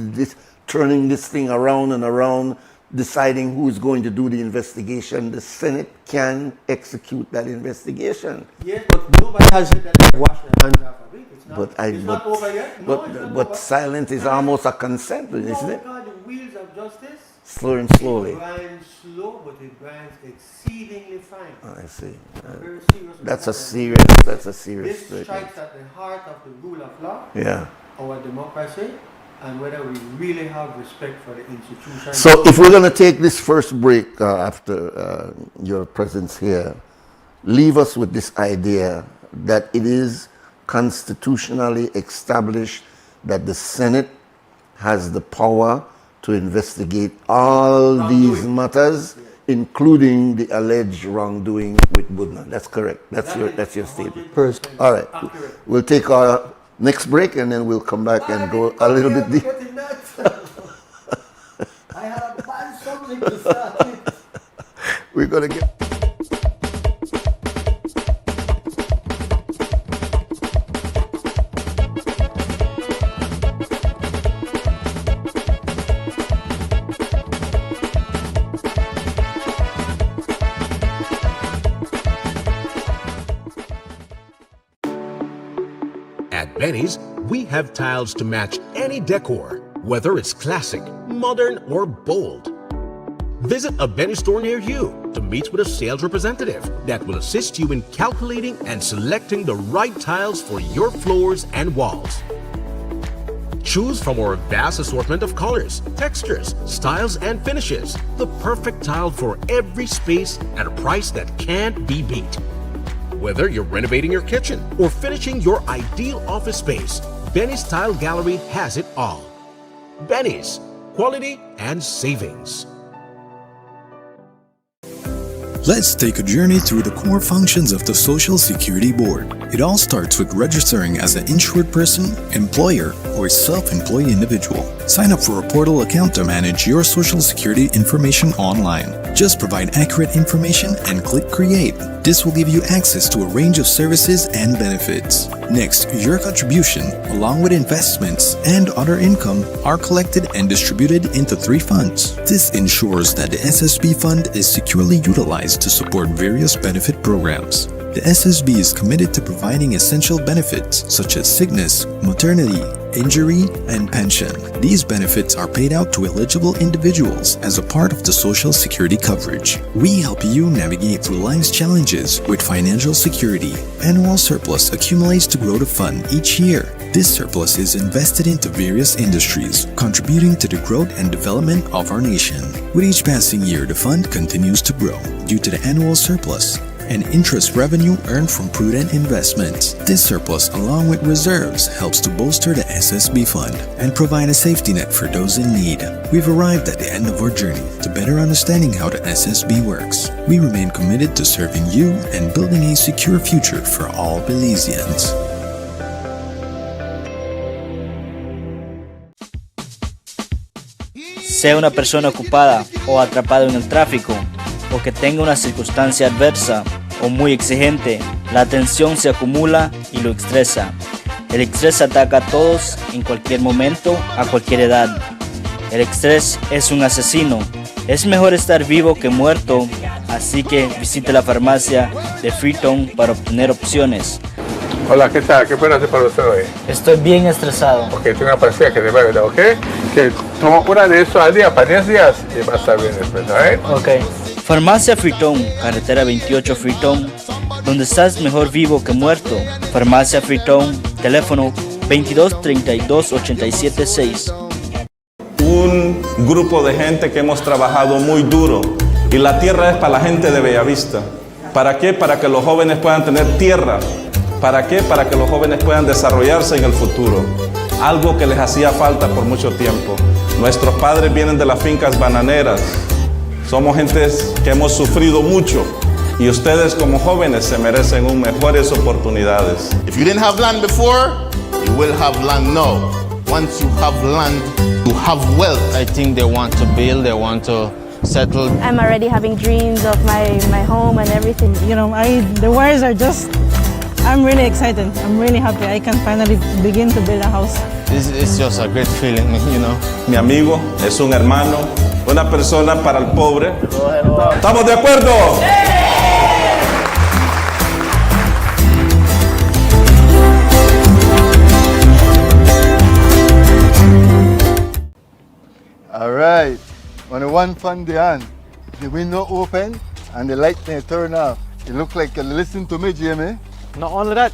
turning this thing around and around, deciding who's going to do the investigation. The Senate can execute that investigation. Yes, but nobody has said that they've washed their hands off of it. It's not over yet. No, But silence is almost a consent, isn't it? God, the wheels of justice. Slow and slowly. It grinds slow, but it grinds exceedingly fine. I see. Very serious. That's a serious This strikes at the heart of the rule of law. Yeah. Our democracy, and whether we really have respect for the institution. So if we're going to take this first break after your presence here, leave us with this idea that it is constitutionally established that the Senate has the power to investigate all these matters, including the alleged wrongdoing with Budna. That's correct. That's your statement. All right. We'll take our next break and then we'll come back and go a little bit deep. I have a bad subject to start with. We're going to get... At Benny's, we have tiles to match any decor, whether it's classic, modern, or bold. Visit a Benny store near you to meet with a sales representative that will assist you in calculating and selecting the right tiles for your floors and walls. Choose from our vast assortment of colors, textures, styles, and finishes. The perfect tile for every space at a price that can't be beat. Whether you're renovating your kitchen or finishing your ideal office space, Benny's Tile Gallery has it all. Benny's, quality and savings. Let's take a journey through the core functions of the Social Security Board. It all starts with registering as an insured person, employer, or self-employed individual. Sign up for a portal account to manage your Social Security information online. Just provide accurate information and click Create. This will give you access to a range of services and benefits. Next, your contribution, along with investments and other income, are collected and distributed into 3 funds. This ensures that the SSB fund is securely utilized to support various benefit programs. The SSB is committed to providing essential benefits such as sickness, maternity, injury, and pension. These benefits are paid out to eligible individuals as a part of the Social Security coverage. We help you navigate through life's challenges with financial security. Annual surplus accumulates to grow the fund each year. This surplus is invested into various industries, contributing to the growth and development of our nation. With each passing year, the fund continues to grow due to the annual surplus and interest revenue earned from prudent investments. This surplus, along with reserves, helps to bolster the SSB fund and provide a safety net for those in need. We've arrived at the end of our journey to better understanding how the SSB works. We remain committed to serving you and building a secure future for all Belizeans. Sea una persona ocupada o atrapado en el tráfico, o que tenga una circunstancia adversa o muy exigente, la tensión se acumula y lo estresa. El estrés ataca a todos en cualquier momento, a cualquier edad. El estrés es un asesino. Es mejor estar vivo que muerto, así que visite la farmacia de Freetown para obtener opciones. Hola, ¿qué tal? ¿Qué puedo hacer para usted hoy? Estoy bien estresado. Ok, tengo una pastilla que le va a ayudar, ¿ok? Que toma una de eso al día para 10 días y va a estar bien después, ¿ok? Ok. Farmacia Freetown, carretera 28 Freetown, donde estás mejor vivo que muerto. Farmacia Freetown, teléfono 22 32 87 6. Un grupo de gente que hemos trabajado muy duro y la tierra es para la gente de Bellavista. ¿Para qué? Para que los jóvenes puedan tener tierra. ¿Para qué? Para que los jóvenes puedan desarrollarse en el futuro. Algo que les hacía falta por mucho tiempo. Nuestros padres vienen de las fincas bananeras. Somos gentes que hemos sufrido mucho y ustedes como jóvenes se merecen mejores oportunidades. If you didn't have land before, you will have land now. Once you have land, you have wealth. I think they want to build, they want to settle. I'm already having dreams of my home and everything. You know, the wires are just I'm really excited. I'm really happy. I can finally begin to build a house. It's just a great feeling, you know. Mi amigo es un hermano, una persona para el pobre. ¿Estamos de acuerdo? All right. On the one fun day on, the window open and the light may turn off. It looks like you listen to me, Jamie. Not only that,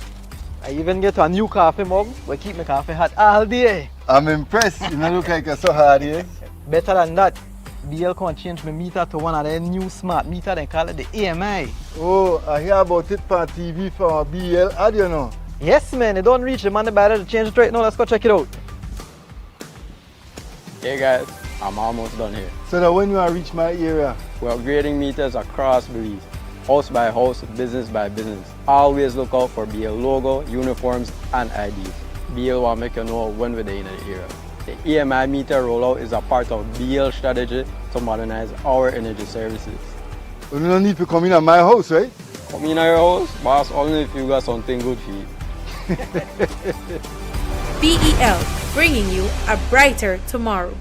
I even get a new coffee mug where keep my coffee hot all day. I'm impressed. You don't look like you're so hard here. Better than that, BL can change my meter to one of their new smart meter. They call it the AMI. Oh, I hear about it on TV from BL. How do you know? Yes, man. They don't reach the man better to change it right now. Let's go check it out. Hey guys, I'm almost done here. So that when you reach my area, we're upgrading meters across Belize. House by house, business by business. Always look out for BL logo, uniforms, and IDs. BL will make you know when we're in the area. The EMI meter rollout is a part of BL strategy to modernize our energy services. You don't need to come in at my house, right? Come in at your house, boss, only if you got something good for you. BEL, bringing you a brighter tomorrow.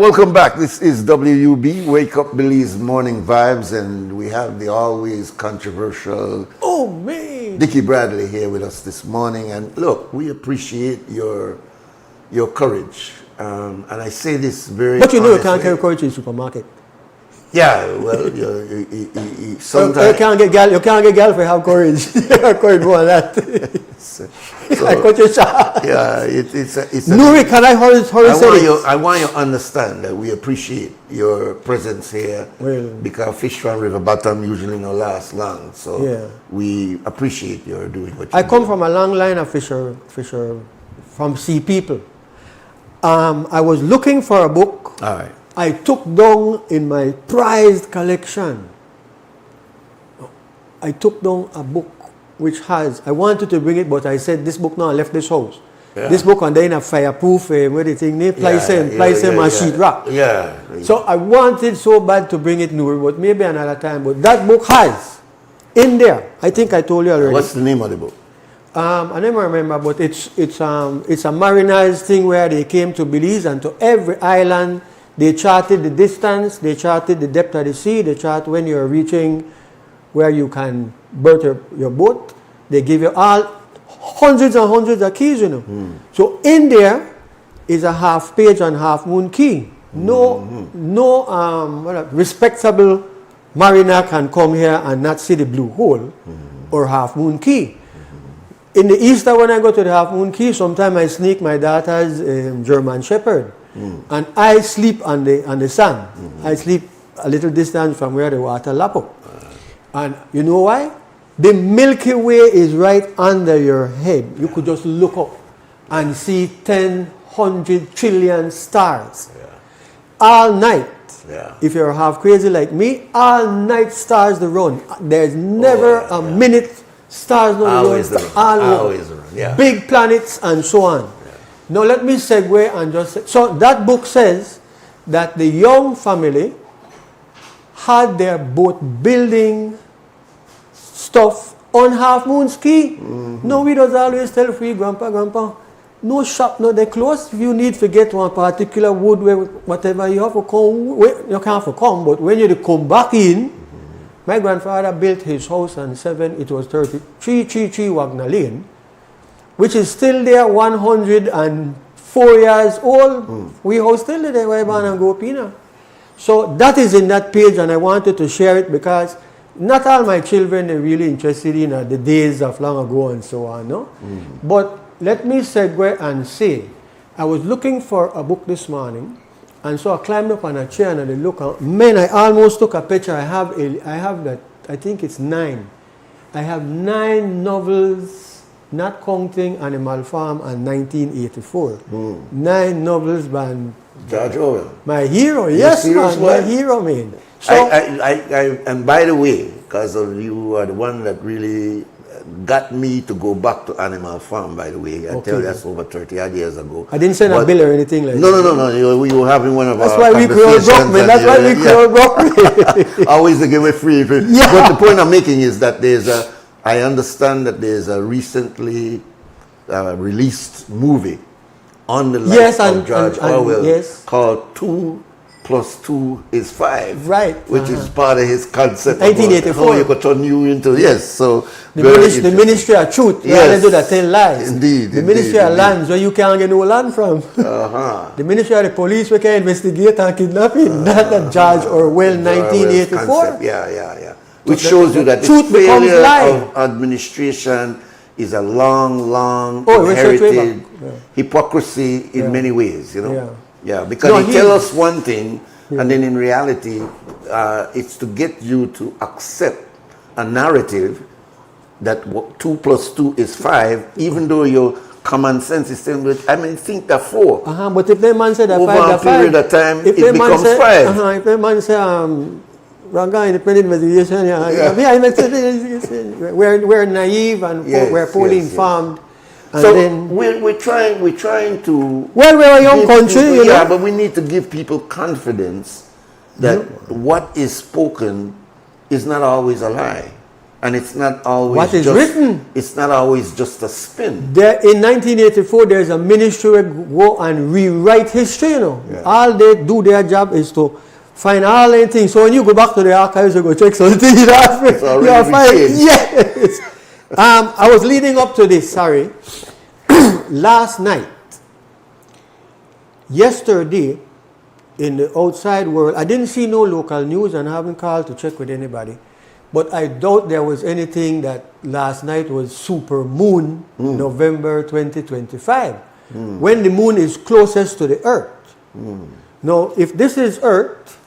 Welcome back. This is WUB, Wake Up Billy's Morning Vibes, and we have the always controversial Dickie Bradley here with us this morning. And look, we appreciate your courage. And I say this very But you know honestly. you can't carry courage in the supermarket. Yeah, well, sometimes... You can't get girl if you have courage. Courage more than that. I cut your shot. Yeah, it's Nuri, can I hurry say this? I want you to understand that we appreciate your presence here because fish from river bottom usually don't last long. So we appreciate your doing what you I come from a long line of fisher from sea people. I was looking for a book. All right. I took down in my prized collection. I took down a book which has, I wanted to bring it, but I said, this book now, I left this house. Yeah. This book contains a fireproof, what do you think, and sheetrock. Yeah. So I wanted so bad to bring it new, but maybe another time. But that book has, in there, I think I told you already. What's the name of the book? I never remember, but it's a mariners thing where they came to Belize, and to every island, they charted the distance, they charted the depth of the sea, they chart when you're reaching where you can berth your boat. They give you all hundreds and hundreds of keys, you know. So in there is a half page on Half Moon Key. No respectable mariner can come here and not see the Blue Hole or Half Moon Key. In the Easter, when I go to the Half Moon Key, sometimes I sneak my daughter's German Shepherd. And I sleep on the sand. I sleep a little distance from where the water lap up. And you know why? The Milky Way is right under your head. You could just look up and see 100 trillion stars. All night. If you're half crazy like me, all night stars to run. There's never a minute stars don't run. Always run. Yeah. Big planets and so on. Now let me segue and just say, so that book says that the Young family had their boat building stuff on Half Moon Key. No, we don't always tell free grandpa, no shop, no they close. If you need to get one particular wood, where whatever you have to come, you can't come, but when you come back in, my grandfather built his house on 33 Wagner Lane, which is still there, 104 years old. We house still there, and go Pina. So that is in that page, and I wanted to share it because not all my children are really interested in the days of long ago and so on, no? But let me segue and say, I was looking for a book this morning, and so I climbed up on a chair and I looked out. Man, I almost took a picture. I have that, I think it's 9. I have 9 novels, not counting Animal Farm and 1984. 9 novels by George Orwell. My hero, yes, man, my hero, man. So, and by the way, because of you are the one that really got me to go back to Animal Farm, by the way. I tell you, that's over 30 odd years ago. I didn't send a bill or anything like that. No. We were having one of that's our why we create broke, man. That's why we create broke. Always to give it free. Yeah. But the point I'm making is that I understand that there's a recently released movie on the life of George Orwell called 2 + 2 is 5, right? Which is part of his concept. 1984. How you could turn you into So the Ministry of Truth. Yes, do that 10 lies. Indeed. The Ministry of Lands, where you can't get no land from. The Ministry of the Police, where can investigate and kidnapping. Not that George Orwell 1984. Yeah. Which shows you that truth the failure of administration is a long inherited hypocrisy in many ways, you know. Yeah, because he tells us one thing, and then in reality, it's to get you to accept a narrative that 2 + 2 is 5, even though your common sense is saying, think that 4. But if the man said that 5, over a period of time, it becomes 5. If the man say, Ranga independent investigation, we're naive and we're poorly informed. And so then we're trying to. Well, we're a young country, you know. Yeah, but we need to give people confidence that what is spoken is not always a lie. And it's not always what is written. It's not always just a spin. There, in 1984, there's a ministry where go and rewrite history, you know. Yeah. All they do, their job is to find all the things. So when you go back to the archives, you go check something. It's already changed. Yes. I was leading up to this, sorry. Last night, yesterday, in the outside world, I didn't see no local news and I haven't called to check with anybody. But I doubt there was anything that last night was super moon, November 2025, when the moon is closest to the earth. Now, if this is earth,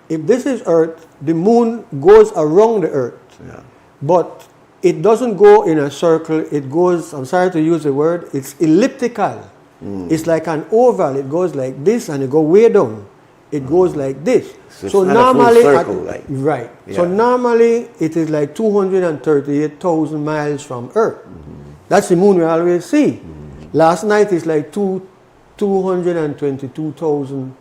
the moon goes around the earth. Yeah. But it doesn't go in a circle, it goes, I'm sorry to use the word, it's elliptical. It's like an oval, it goes like this and it goes way down. It goes like this. So normally, right. Yeah. So normally it is like 238,000 miles from Earth. That's the moon we always see. Last night is like 222,000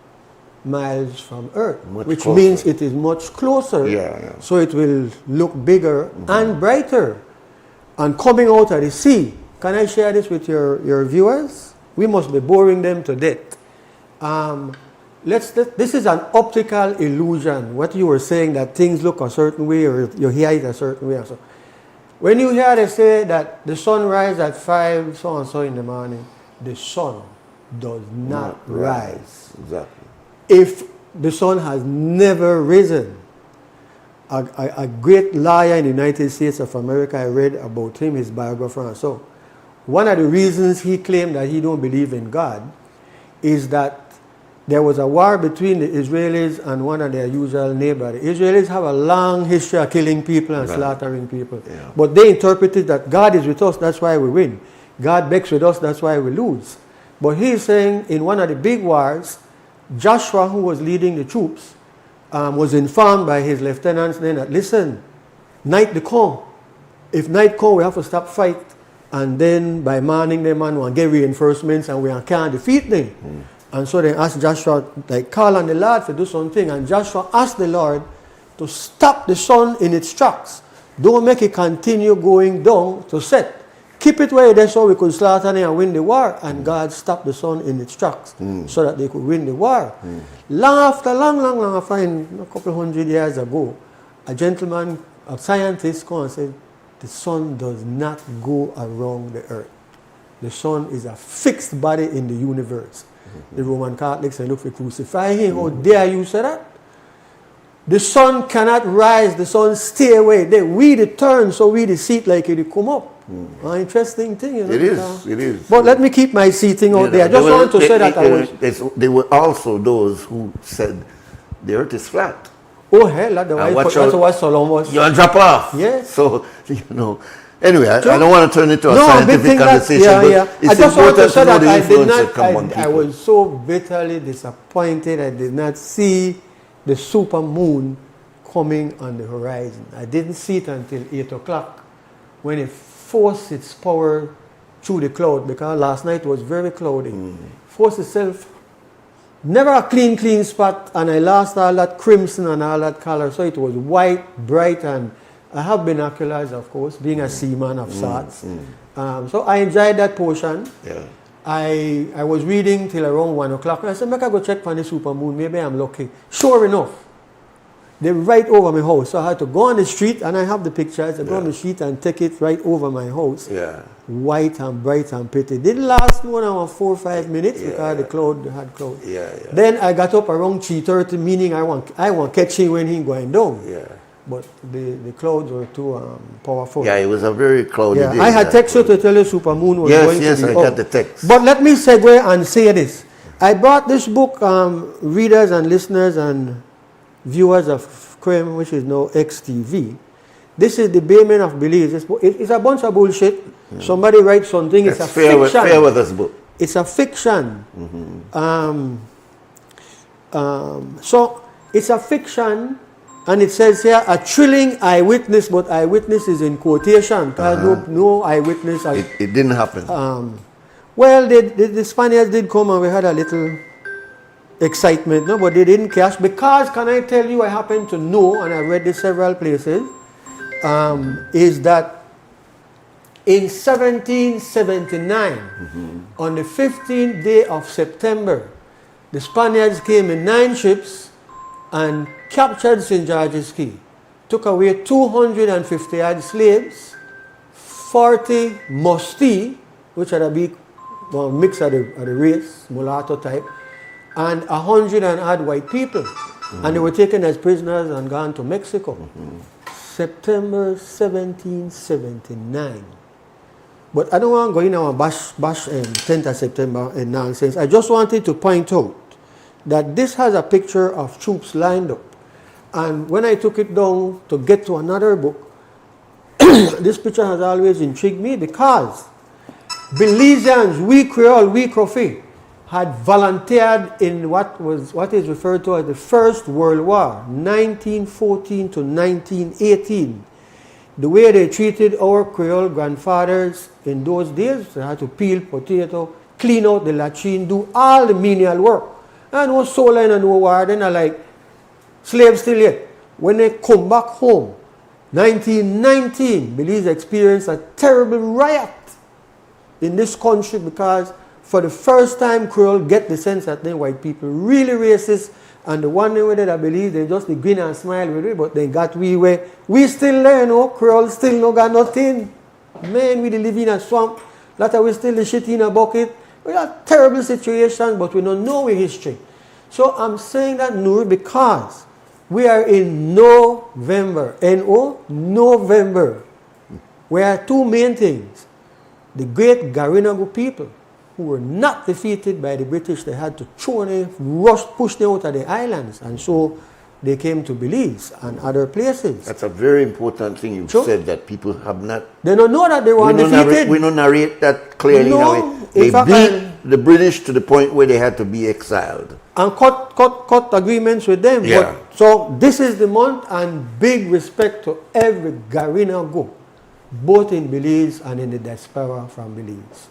miles from Earth, which closer. Means it is much closer. Yeah. So it will look bigger and brighter. And coming out of the sea, can I share this with your viewers? We must be boring them to death. This is an optical illusion. What you were saying, that things look a certain way or you hear it a certain way. So when you hear they say that the sun rises at 5 so and so in the morning, the sun does not rise. Exactly. If the sun has never risen. A great lawyer in the United States of America, I read about him, his biographer and so. One of the reasons he claimed that he don't believe in God is that there was a war between the Israelis and one of their usual neighbors. The Israelis have a long history of killing people and slaughtering people. Yeah. But they interpreted that God is with us, that's why we win. God backs with us, that's why we lose. But he's saying in one of the big wars, Joshua, who was leading the troops, was informed by his lieutenants then that, listen, night to come. If night come, we have to stop fight. And then by morning, the man will get reinforcements and we can't defeat them. And so they asked Joshua, like, call on the Lord to do something. And Joshua asked the Lord to stop the sun in its tracks. Don't make it continue going down to set. Keep it where it is so we could slaughter them and win the war. And God stopped the sun in its tracks so that they could win the war. Long after, a couple 100 years ago, a gentleman, a scientist, came and said, the sun does not go around the earth. The sun is a fixed body in the universe. The Roman Catholics say, look, we crucify him. How dare you say that? The sun cannot rise, the sun stay away. We the turn, so we the seat like it come up. An interesting thing, you know. It is. But let me keep my seating out there. I just want to say that there were also those who said the earth is flat. Oh hell, that's what Solomon was. You'll drop off. Yes. So, you know. Anyway, I don't want to turn it into a scientific conversation. But I just want to say that I was so bitterly disappointed I did not see the super moon coming on the horizon. I didn't see it until 8 o'clock when it forced its power through the cloud, because last night was very cloudy. Forced itself, never a clean spot, and I lost all that crimson and all that color, so it was white, bright, and I have binoculars, of course, being a seaman of sorts. So I enjoyed that portion. Yeah. I was reading till around 1 o'clock. I said, make I go check for the super moon. Maybe I'm lucky. Sure enough, they're right over my house. So I had to go on the street, and I have the pictures. I go on the street and take it right over my house. Yeah. White and bright and pretty. It didn't last more than 4 or 5 minutes because the cloud had cloud. Then I got up around 3:30, meaning I want catching when he going down. Yeah. But the clouds were too powerful. Yeah, it was a very cloudy day. I had texted to tell you super moon was going to be Yes, I got the text. But let me segue and say this. I brought this book, readers and listeners and viewers of CREM, which is now XTV. This is the Bayman of Beliefs. It's a bunch of bullshit. Somebody writes something. It's a fiction. Fair with this book. It's a fiction. So it's a fiction. And it says here, a thrilling eyewitness, but eyewitness is in quotation. No eyewitness. It didn't happen. Well, the Spaniards did come and we had a little excitement, no, but they didn't cash. Because, can I tell you, I happen to know, and I read this several places, is that in 1779, on the 15th day of September, the Spaniards came in 9 ships and captured St. George's Key, took away 250 odd slaves, 40 musti, which are a big mix of the race, mulatto type, and 100 and odd white people. And they were taken as prisoners and gone to Mexico. September 1779. But I don't want to go in our bash 10th of September and nonsense. I just wanted to point out that this has a picture of troops lined up. And when I took it down to get to another book, this picture has always intrigued me because Belizeans, we Creole, we Crofi, had volunteered in what is referred to as the First World War, 1914 to 1918. The way they treated our Creole grandfathers in those days, they had to peel potato, clean out the latrine, do all the menial work. And no solar and no war, then are like slaves still yet. When they come back home, 1919, Belize experienced a terrible riot in this country because for the first time Creole get the sense that they white people really racist, and the one way that I believe they just grin and smile with it, but they got we still there, Creole still no got nothing. Man, we live in a swamp, that we still the shit in a bucket. We got terrible situations, but we don't know our history. So I'm saying that, Nuri, because we are in November, November, where 2 main things. The great Garinagu people, who were not defeated by the British, they had to throw them, push them out of the islands, and so they came to Belize and other places. That's a very important thing you've said, that people have not... They don't know that they were defeated. We don't narrate that clearly. No, they beat the British to the point where they had to be exiled. And cut agreements with them. Yeah. But, so this is the month, and big respect to every Garinagu, both in Belize and in the diaspora from Belize.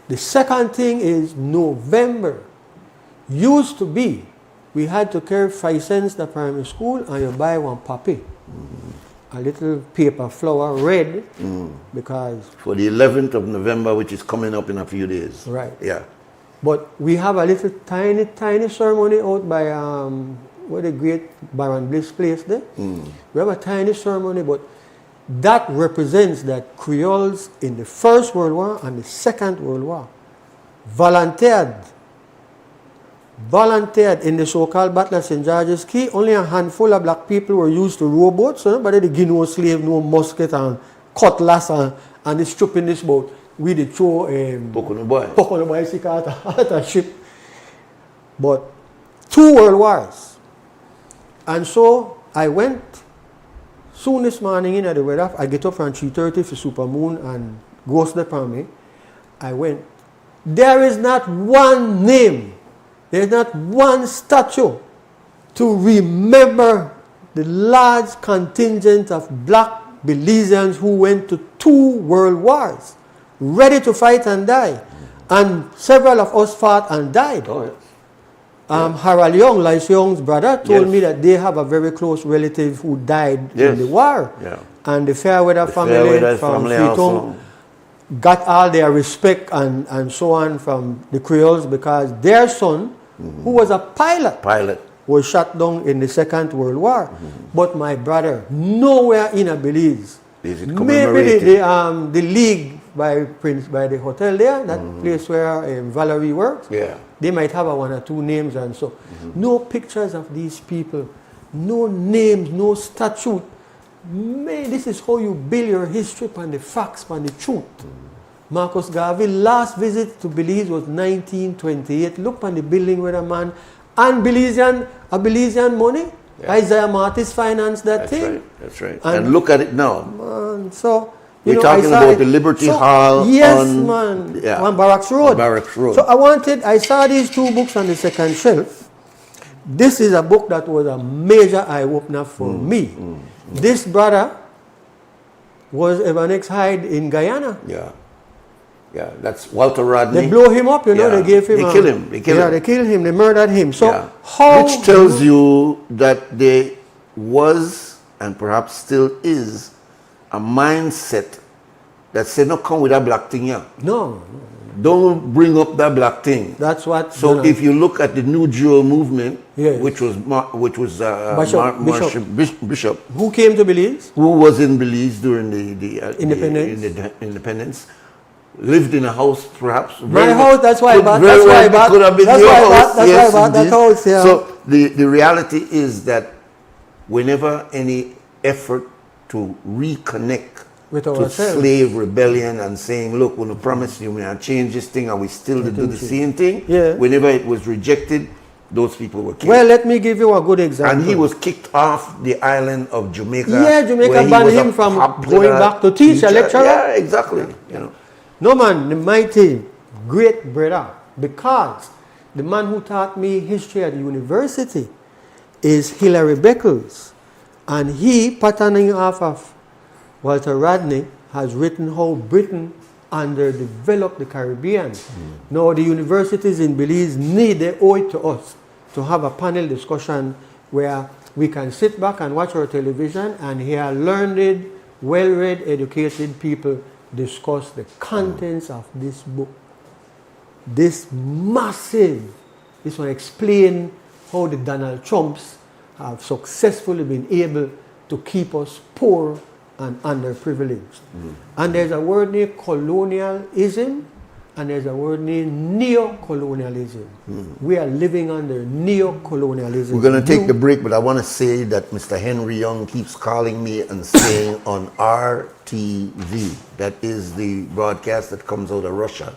The second thing is November. Used to be, we had to carry 5 cents to primary school and you buy one puppy. A little paper flower, red, because... For the 11th of November, which is coming up in a few days. Right. Yeah. But we have a little tiny ceremony out by where the great Baron Bliss place there. We have a tiny ceremony, but that represents that Creoles in the First World War and the Second World War volunteered in the so-called Battle of St. George's Key. Only a handful of black people were used to rowboats, so nobody they give no slave, no musket and cutlass and they strip in this boat. We did throw Pocono Boy at a ship. But 2 world wars. And so I went soon this morning in at the weather. I get up from 3:30 for supermoon and ghost the me. I went. There is not one name, there is not one statue to remember the large contingent of black Belizeans who went to 2 world wars, ready to fight and die. And several of us fought and died. Oh, yes. Harold Young, Lice Young's brother, told me that they have a very close relative who died in the war. Yeah. And the Fairweather family from Freetown got all their respect and so on from the Creoles because their son, who was a pilot, was shot down in the Second World War. But my brother, nowhere in a Belize, maybe the league by the hotel there, that place where Valerie works, they might have 1 or 2 names and so. No pictures of these people, no names, no statue. Man, this is how you build your history upon the facts, upon the truth. Marcus Garvey last visit to Belize was 1928. Look on the building with a man and Belizean money. Isaiah Martis financed that thing. That's right. And look at it now. Man, so we're talking about the Liberty Hall. Yes, on, man. On Barracks Road. So I saw these 2 books on the second shelf. This is a book that was a major eye-opener for me. This brother was Evanex Hyde in Guyana. Yeah, that's Walter Rodney. They blow him up, they gave him... They kill him. They killed him, they murdered him. So how... Which tells you that there was, and perhaps still is, a mindset that say, no, come with that black thing here. No. Don't bring up that black thing. That's what. So if you look at the New Jewel movement, yes. which was Bishop, who came to Belize, who was in Belize during the independence, lived in a house perhaps. My house. That's why I bought. That's why I bought. That's why I bought. That's why I bought that house. Yeah. So the reality is that whenever any effort to reconnect with to ourselves, slave rebellion and saying, look, when we promise you, we are change this thing and we still do the same thing. Yeah. Whenever it was rejected, those people were killed. Well, let me give you a good example. And he was kicked off the island of Jamaica. Yeah, Jamaica banned him from going back to teach a lecturer. Yeah, exactly. You know. No man, the mighty great brother, because the man who taught me history at the university is Hilary Beckles, and he, patterning off of Walter Rodney, has written how Britain underdeveloped the Caribbean. Now the universities in Belize they owe it to us to have a panel discussion where we can sit back and watch our television and hear learned, well-read, educated people discuss the contents of this book. This massive, this one explain how the Donald Trumps have successfully been able to keep us poor and underprivileged. And there's a word named colonialism, and there's a word named neo-colonialism. We are living under neo-colonialism. We're going to take the break, but I want to say that Mr. Henry Young keeps calling me and saying on RTV, that is the broadcast that comes out of Russia,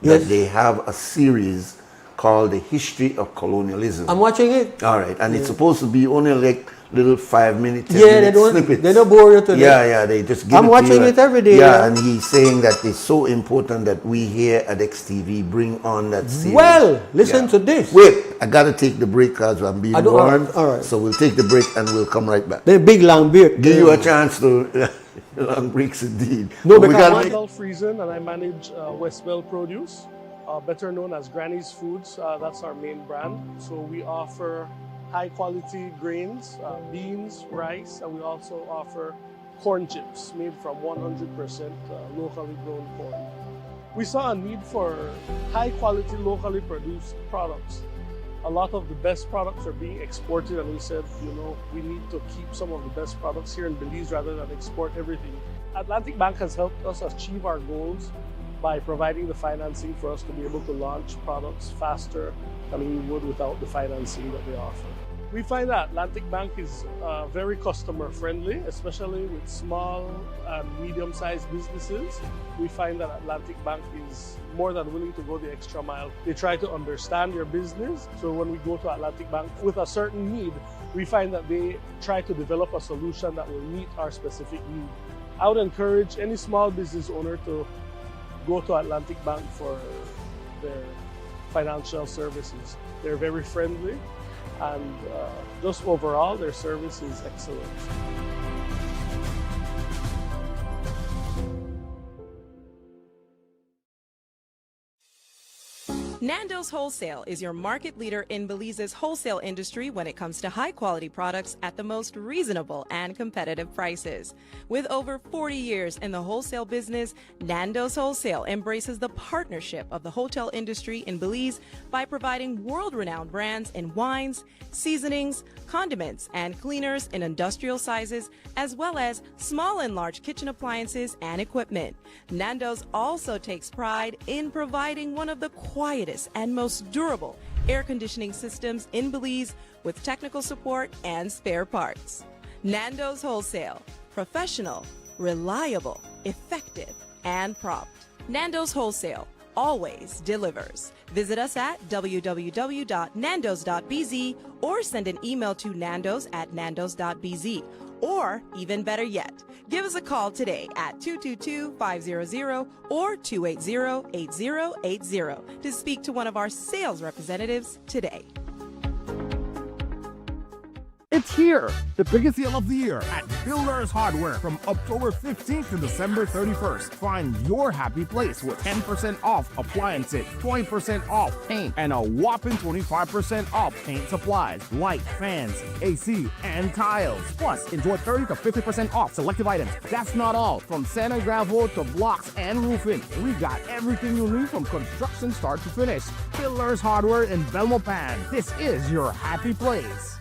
that they have a series called The History of Colonialism. I'm watching it. All right, and it's supposed to be only like little 5-minute, 10-minute snippets. They don't bore you to they just give I'm watching it every day. Yeah, and he's saying that it's so important that we here at XTV bring on that series. Well, listen to this. Wait, I got to take the break because I'm being warned. All right. So we'll take the break and we'll come right back. The big long break. Give you a chance to long breaks indeed. No, because I'm Randolph Friesen and I manage Westwell Produce, better known as Granny's Foods. That's our main brand. So we offer high quality grains, beans, rice, and we also offer corn chips made from 100% locally grown corn. We saw a need for high quality locally produced products. A lot of the best products are being exported, and we said, you know, we need to keep some of the best products here in Belize rather than export everything. Atlantic Bank has helped us achieve our goals by providing the financing for us to be able to launch products faster than we would without the financing that they offer. We find that Atlantic Bank is very customer friendly, especially with small and medium-sized businesses. We find that Atlantic Bank is more than willing to go the extra mile. They try to understand your business. So when we go to Atlantic Bank with a certain need, we find that they try to develop a solution that will meet our specific need. I would encourage any small business owner to go to Atlantic Bank for their financial services. They're very friendly, and just overall, their service is excellent. Nando's Wholesale is your market leader in Belize's wholesale industry when it comes to high-quality products at the most reasonable and competitive prices. With over 40 years in the wholesale business, Nando's Wholesale embraces the partnership of the hotel industry in Belize by providing world-renowned brands in wines, seasonings, condiments, and cleaners in industrial sizes, as well as small and large kitchen appliances and equipment. Nando's also takes pride in providing one of the quietest and most durable air conditioning systems in Belize with technical support and spare parts. Nando's Wholesale. Professional, reliable, effective, and prompt. Nando's Wholesale always delivers. Visit us at www.nandos.bz or send an email to nandos@nandos.bz. Or, even better yet, give us a call today at 222-500 or 280-8080 to speak to one of our sales representatives today. It's here, the biggest sale of the year at Builders Hardware from October 15th to December 31st. Find your happy place with 10% off appliances, 20% off paint, and a whopping 25% off paint supplies like fans, AC, and tiles. Plus, enjoy 30 to 50% off selective items. That's not all. From center gravel to blocks and roofing, we got everything you need from construction start to finish. Builders Hardware in Belmopan. This is your happy place.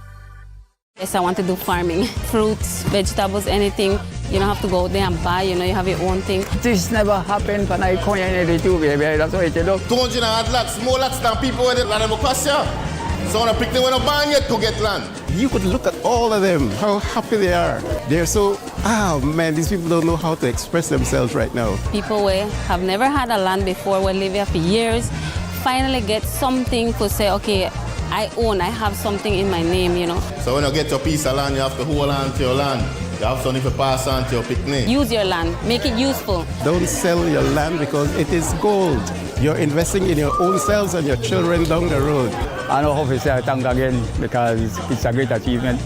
Yes, I want to do farming. Fruits, vegetables, anything. You don't have to go out there and buy, you have your own thing. This never happened when I come in the two, baby. That's what you do. 200 lots, more lots than people in the land of Costa. So when I pick them when I ban yet to get land. You could look at all of them, how happy they are. They're so, man, these people don't know how to express themselves right now. People who have never had a land before, will live here for years, finally get something to say, okay, I have something in my name, So when you get your piece of land, you have to hold on to your land. You have something to pass on to your picnic. Use your land, make it useful. Don't sell your land because it is gold. You're investing in your own selves and your children down the road. I know how to say thank again because it's a great achievement.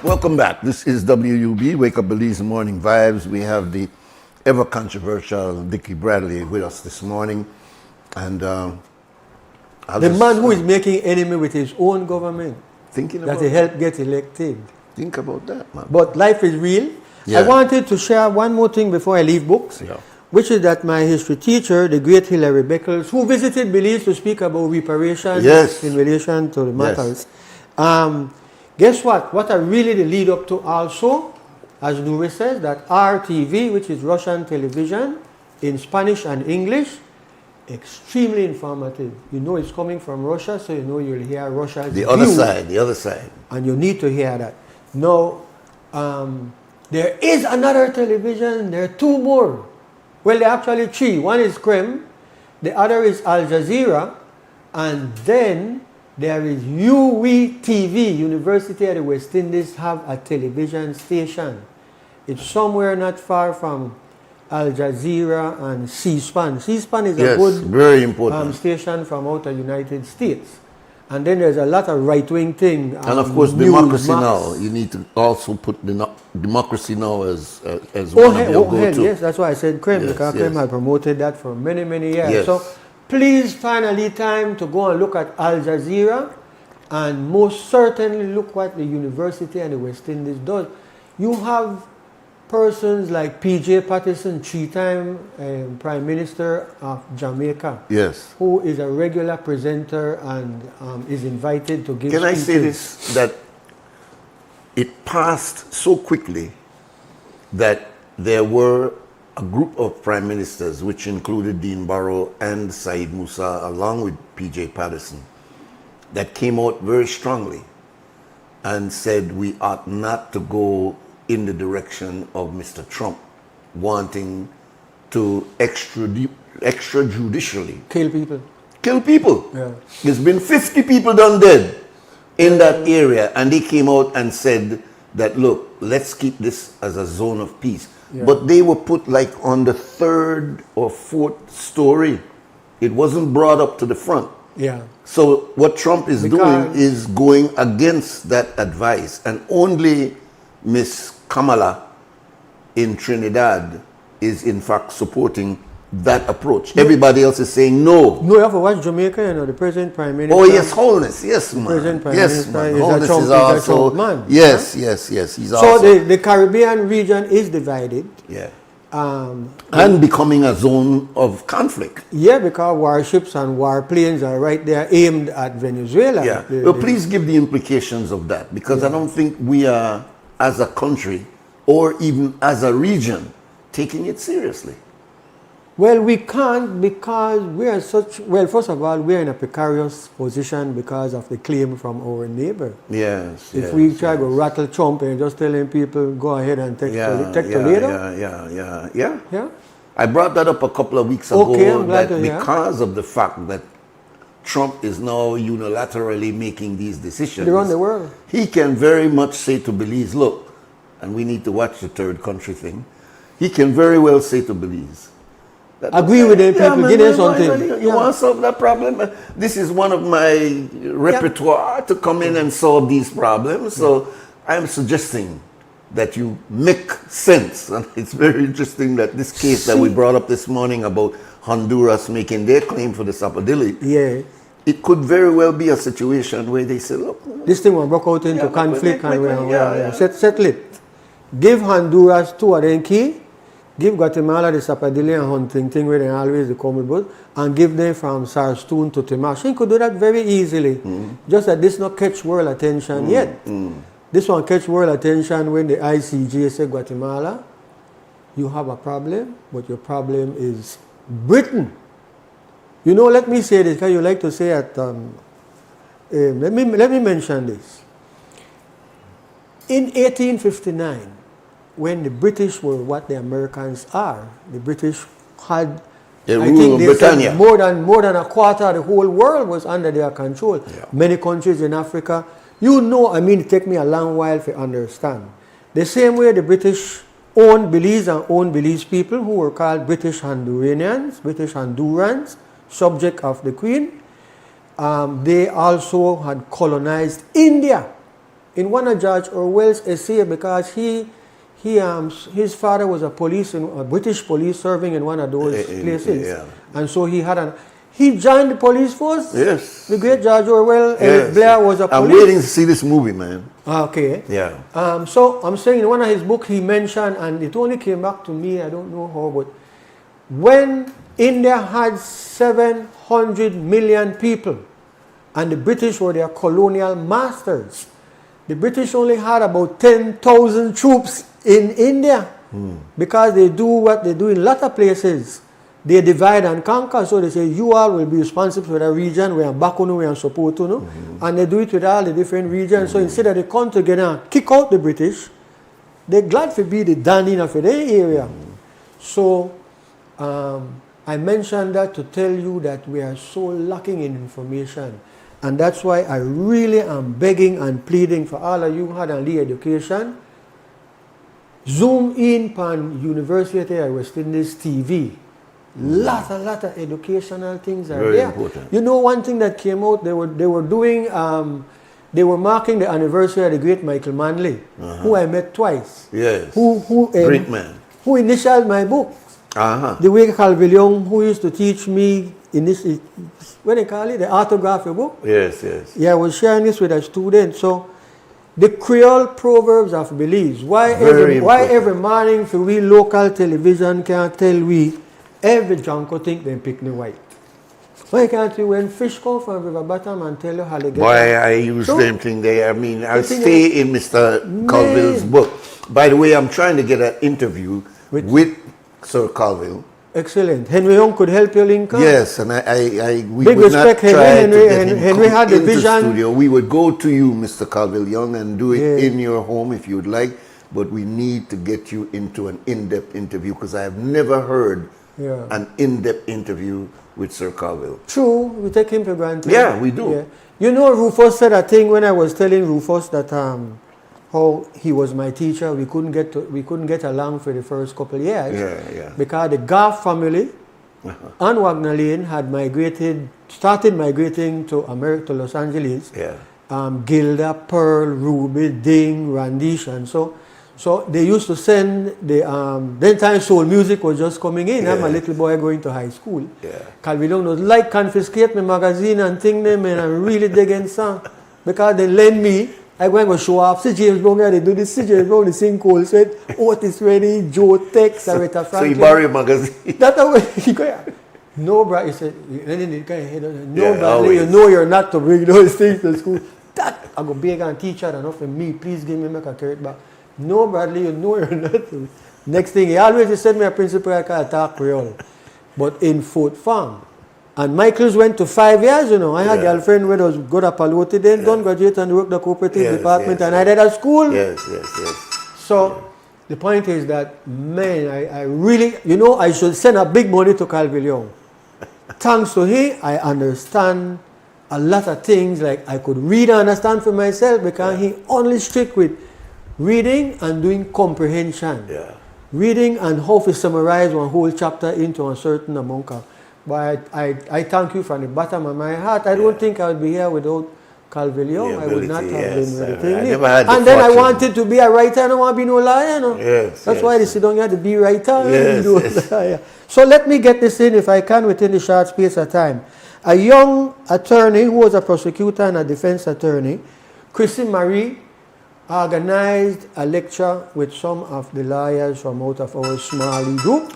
welcome back. This is WUB, Wake Up Belize Morning Vibes. We have the ever controversial Dickie Bradley with us this morning. And the man who is making enemy with his own government. Thinking that about he helped get elected. Think about that, man. But life is real. Yeah. I wanted to share one more thing before I leave books, which is that my history teacher, the great Hilary Beckles, who visited Belize to speak about reparations in relation to the matters. Guess what? What are really the lead up to also, as Nuri says, that RTV, which is Russian television, in Spanish and English, extremely informative. You know it's coming from Russia, so you know you'll hear Russia's the other side. And you need to hear that. Now, there is another television, there are two more. Well, there are actually three. One is Krem, the other is Al Jazeera, and then there is UWI-TV, University of the West Indies, have a television station. It's somewhere not far from Al Jazeera and C-SPAN. C-SPAN is a good very important station from out of the United States. And then there's a lot of right-wing thing. And of course, Democracy Now! You need to also put Democracy Now! as one of your go-to. Yes, that's why I said Krem, because Krem had promoted that for many, many years. So please find a little time to go and look at Al Jazeera, and most certainly look what the University and the West Indies does. You have persons like P.J. Patterson, three-time Prime Minister of Jamaica, who is a regular presenter and is invited to give speeches. Can I say this, that it passed so quickly that there were a group of prime ministers, which included Dean Barrow and Said Musa, along with P.J. Patterson, that came out very strongly and said we ought not to go in the direction of Mr. Trump wanting to extrajudicially kill people. Kill people. Yeah. There's been 50 people done dead in that area, and they came out and said that, look, let's keep this as a zone of peace. Yeah. But they were put like on the third or fourth story. It wasn't brought up to the front. Yeah. So what Trump is doing is going against that advice, and only Miss Kamala in Trinidad is in fact supporting that approach. Everybody else is saying no. No, you have to watch Jamaica, you know, the present Prime Minister. Oh yes, Wholeness, yes, man. The present Prime yes, Minister man. is Wholeness a Trump, is also, man. yes, yes, yes. He's so also. the Caribbean region is divided. Yeah. And becoming a zone of conflict. Yeah, because warships and warplanes are right there aimed at Venezuela. Yeah. But please give the implications of that, because I don't think we are, as a country or even as a region, taking it seriously. Well, we can't, because we are such, well, first of all, we are in a precarious position because of the claim from our neighbor. Yes. If we try to rattle Trump and just telling people, go ahead and take Toledo. Yeah. I brought that up a couple of weeks ago, I'm glad to hear. Because of the fact that Trump is now unilaterally making these decisions around the world, he can very much say to Belize, look, and we need to watch the third country thing, he can very well say to Belize, agree with the people, give them something. You want to solve that problem? This is one of my repertoire to come in and solve these problems. So I'm suggesting that you make sense. And it's very interesting that this case that we brought up this morning about Honduras making their claim for the Sapodilly, it could very well be a situation where they say, look, this thing will break out into conflict and settle it. Give Honduras 2 of them key. Give Guatemala the Sapodilly and hunting thing where they always the common boat, and give them from Sarstoon to Timor. She could do that very easily. Just that this not catch world attention yet. This one catch world attention when the ICJ say Guatemala, you have a problem, but your problem is Britain. You know, let me say this, because you like to say at, let me mention this. In 1859, when the British were what the Americans are, the British had, I think they said more than a quarter of the whole world was under their control. Many countries in Africa, you know, I mean, it take me a long while to understand. The same way the British owned Belize and owned Belize people who were called British Hondurans, subject of the Queen, they also had colonized India. in one of George Orwell's essay because his father was a British police serving in one of those places. Yeah. And so he joined the police force. Yes. The great George Orwell, Blair was a police. I'm waiting to see this movie, man. Okay. Yeah. So I'm saying in one of his books he mentioned, and it only came back to me, I don't know how, but when India had 700 million people and the British were their colonial masters, the British only had about 10,000 troops in India because they do what they do in a lot of places. They divide and conquer. So they say, you all will be responsible for the region. We are Bakuno, we are Sopoto. And they do it with all the different regions. So instead of they come together and kick out the British, they're glad to be the Danina for their area. So I mentioned that to tell you that we are so lacking in information. And that's why I really am begging and pleading for all of you who had early education. Zoom in on University of West Indies TV. Lot of educational things are Very there. important. You know, one thing that came out, they were doing, they were marking the anniversary of the great Michael Manley, who I met twice. Yes. Great man. Who initialed my book. The way Calvillion, who used to teach me in this, what they call it, the autography book. Yes, yes. Yeah, I was sharing this with a student. So, the Creole proverbs of Belize. Why every morning for we local television can tell we every junko think they pick the white. Why can't you when fish come from river bottom and tell you how they get Boy, I use the same thing there. I mean, I'll stay in Mr. Colville's book. By the way, I'm trying to get an interview with Sir Colville. Excellent. Henry Young could help you link up. Yes, and we Big would not respect, try to get him Henry had the into vision. studio. We would go to you, Mr. Colville Young, and do it in your home if you would like. But we need to get you into an in-depth interview because I have never heard an in-depth interview with Sir Colville. True, we take him for granted. Yeah, we do. Yeah. You know, Rufus said a thing when I was telling Rufus that how he was my teacher. We couldn't get along for the first couple of years. Because the Garth family and Wagner Lane had started migrating to America, to Los Angeles. Gilda, Pearl, Ruby, Ding, Randish, and so they used to send then time soul music was just coming in. I'm a little boy going to high school. Calvillo was like confiscate my magazine and thing them, and I'm really digging some because they lend me. I go and go show off. See James Brown, they do this. See James Brown, they sing cold sweat. Otis Ready, Joe Tex, Aretha Franklin. So you borrow your magazine. That's the way he go. No, bro, he said, no, bro, you know you're not to bring those things to school. That I go beg and teach her enough for me. Please give me make a carrot back. No, Bradley, you know you're not. Next thing, he always sent me a principal I can talk Creole. But in Fort Farm. And Michael's went to 5 years, you know. I had a girlfriend when I was good at Paloti, then don't graduate and work the cooperative department, and I did at school. So the point is that, man, I really, you know, I should send a big money to Calvillion. Thanks to him, I understand a lot of things, like I could read and understand for myself because he only strict with reading and doing comprehension. Reading and how to summarize one whole chapter into a certain amount of. But I thank you from the bottom of my heart. I don't think I would be here without Calvillion. I would not have been with the thing. And then I wanted to be a writer. I don't want to be no liar. No? That's why they sit down here to be writer. So let me get this in, if I can, within the short space of time. A young attorney who was a prosecutor and a defense attorney, Chrissy Marie, organized a lecture with some of the lawyers from out of our Somali group.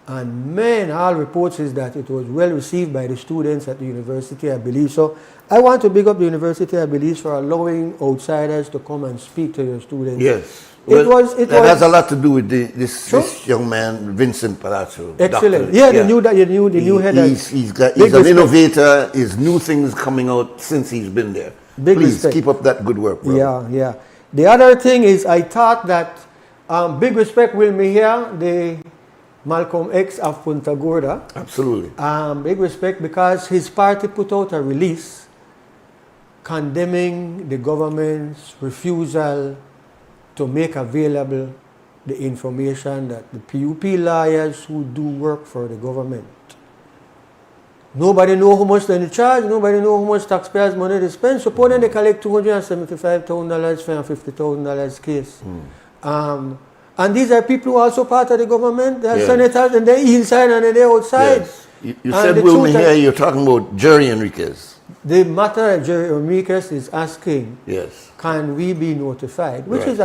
And man, all reports is that it was well received by the students at the university, I believe. So I want to big up the university, I believe, for allowing outsiders to come and speak to your students. Yes. It has a lot to do with this young man, Vincent Palazzo. Excellent. Doctor. The new head. He's an innovator. His new things coming out since he's been there. Please keep up that good work, bro. Yeah. The other thing is, I thought that big respect will be here. The Malcolm X of Punta Gorda. Absolutely. Big respect because his party put out a release condemning the government's refusal to make available the information that the PUP lawyers who do work for the government Nobody know how much they charge. Nobody know how much taxpayers' money they spend. Supposing they collect $275,000, $350,000 case. And these are people who are also part of the government. They are senators, and they're inside and they're outside. Yes. You said, Wilma, here you're talking about Jerry Enriquez. The matter that Jerry Enriquez is asking, yes, can we be notified? Which is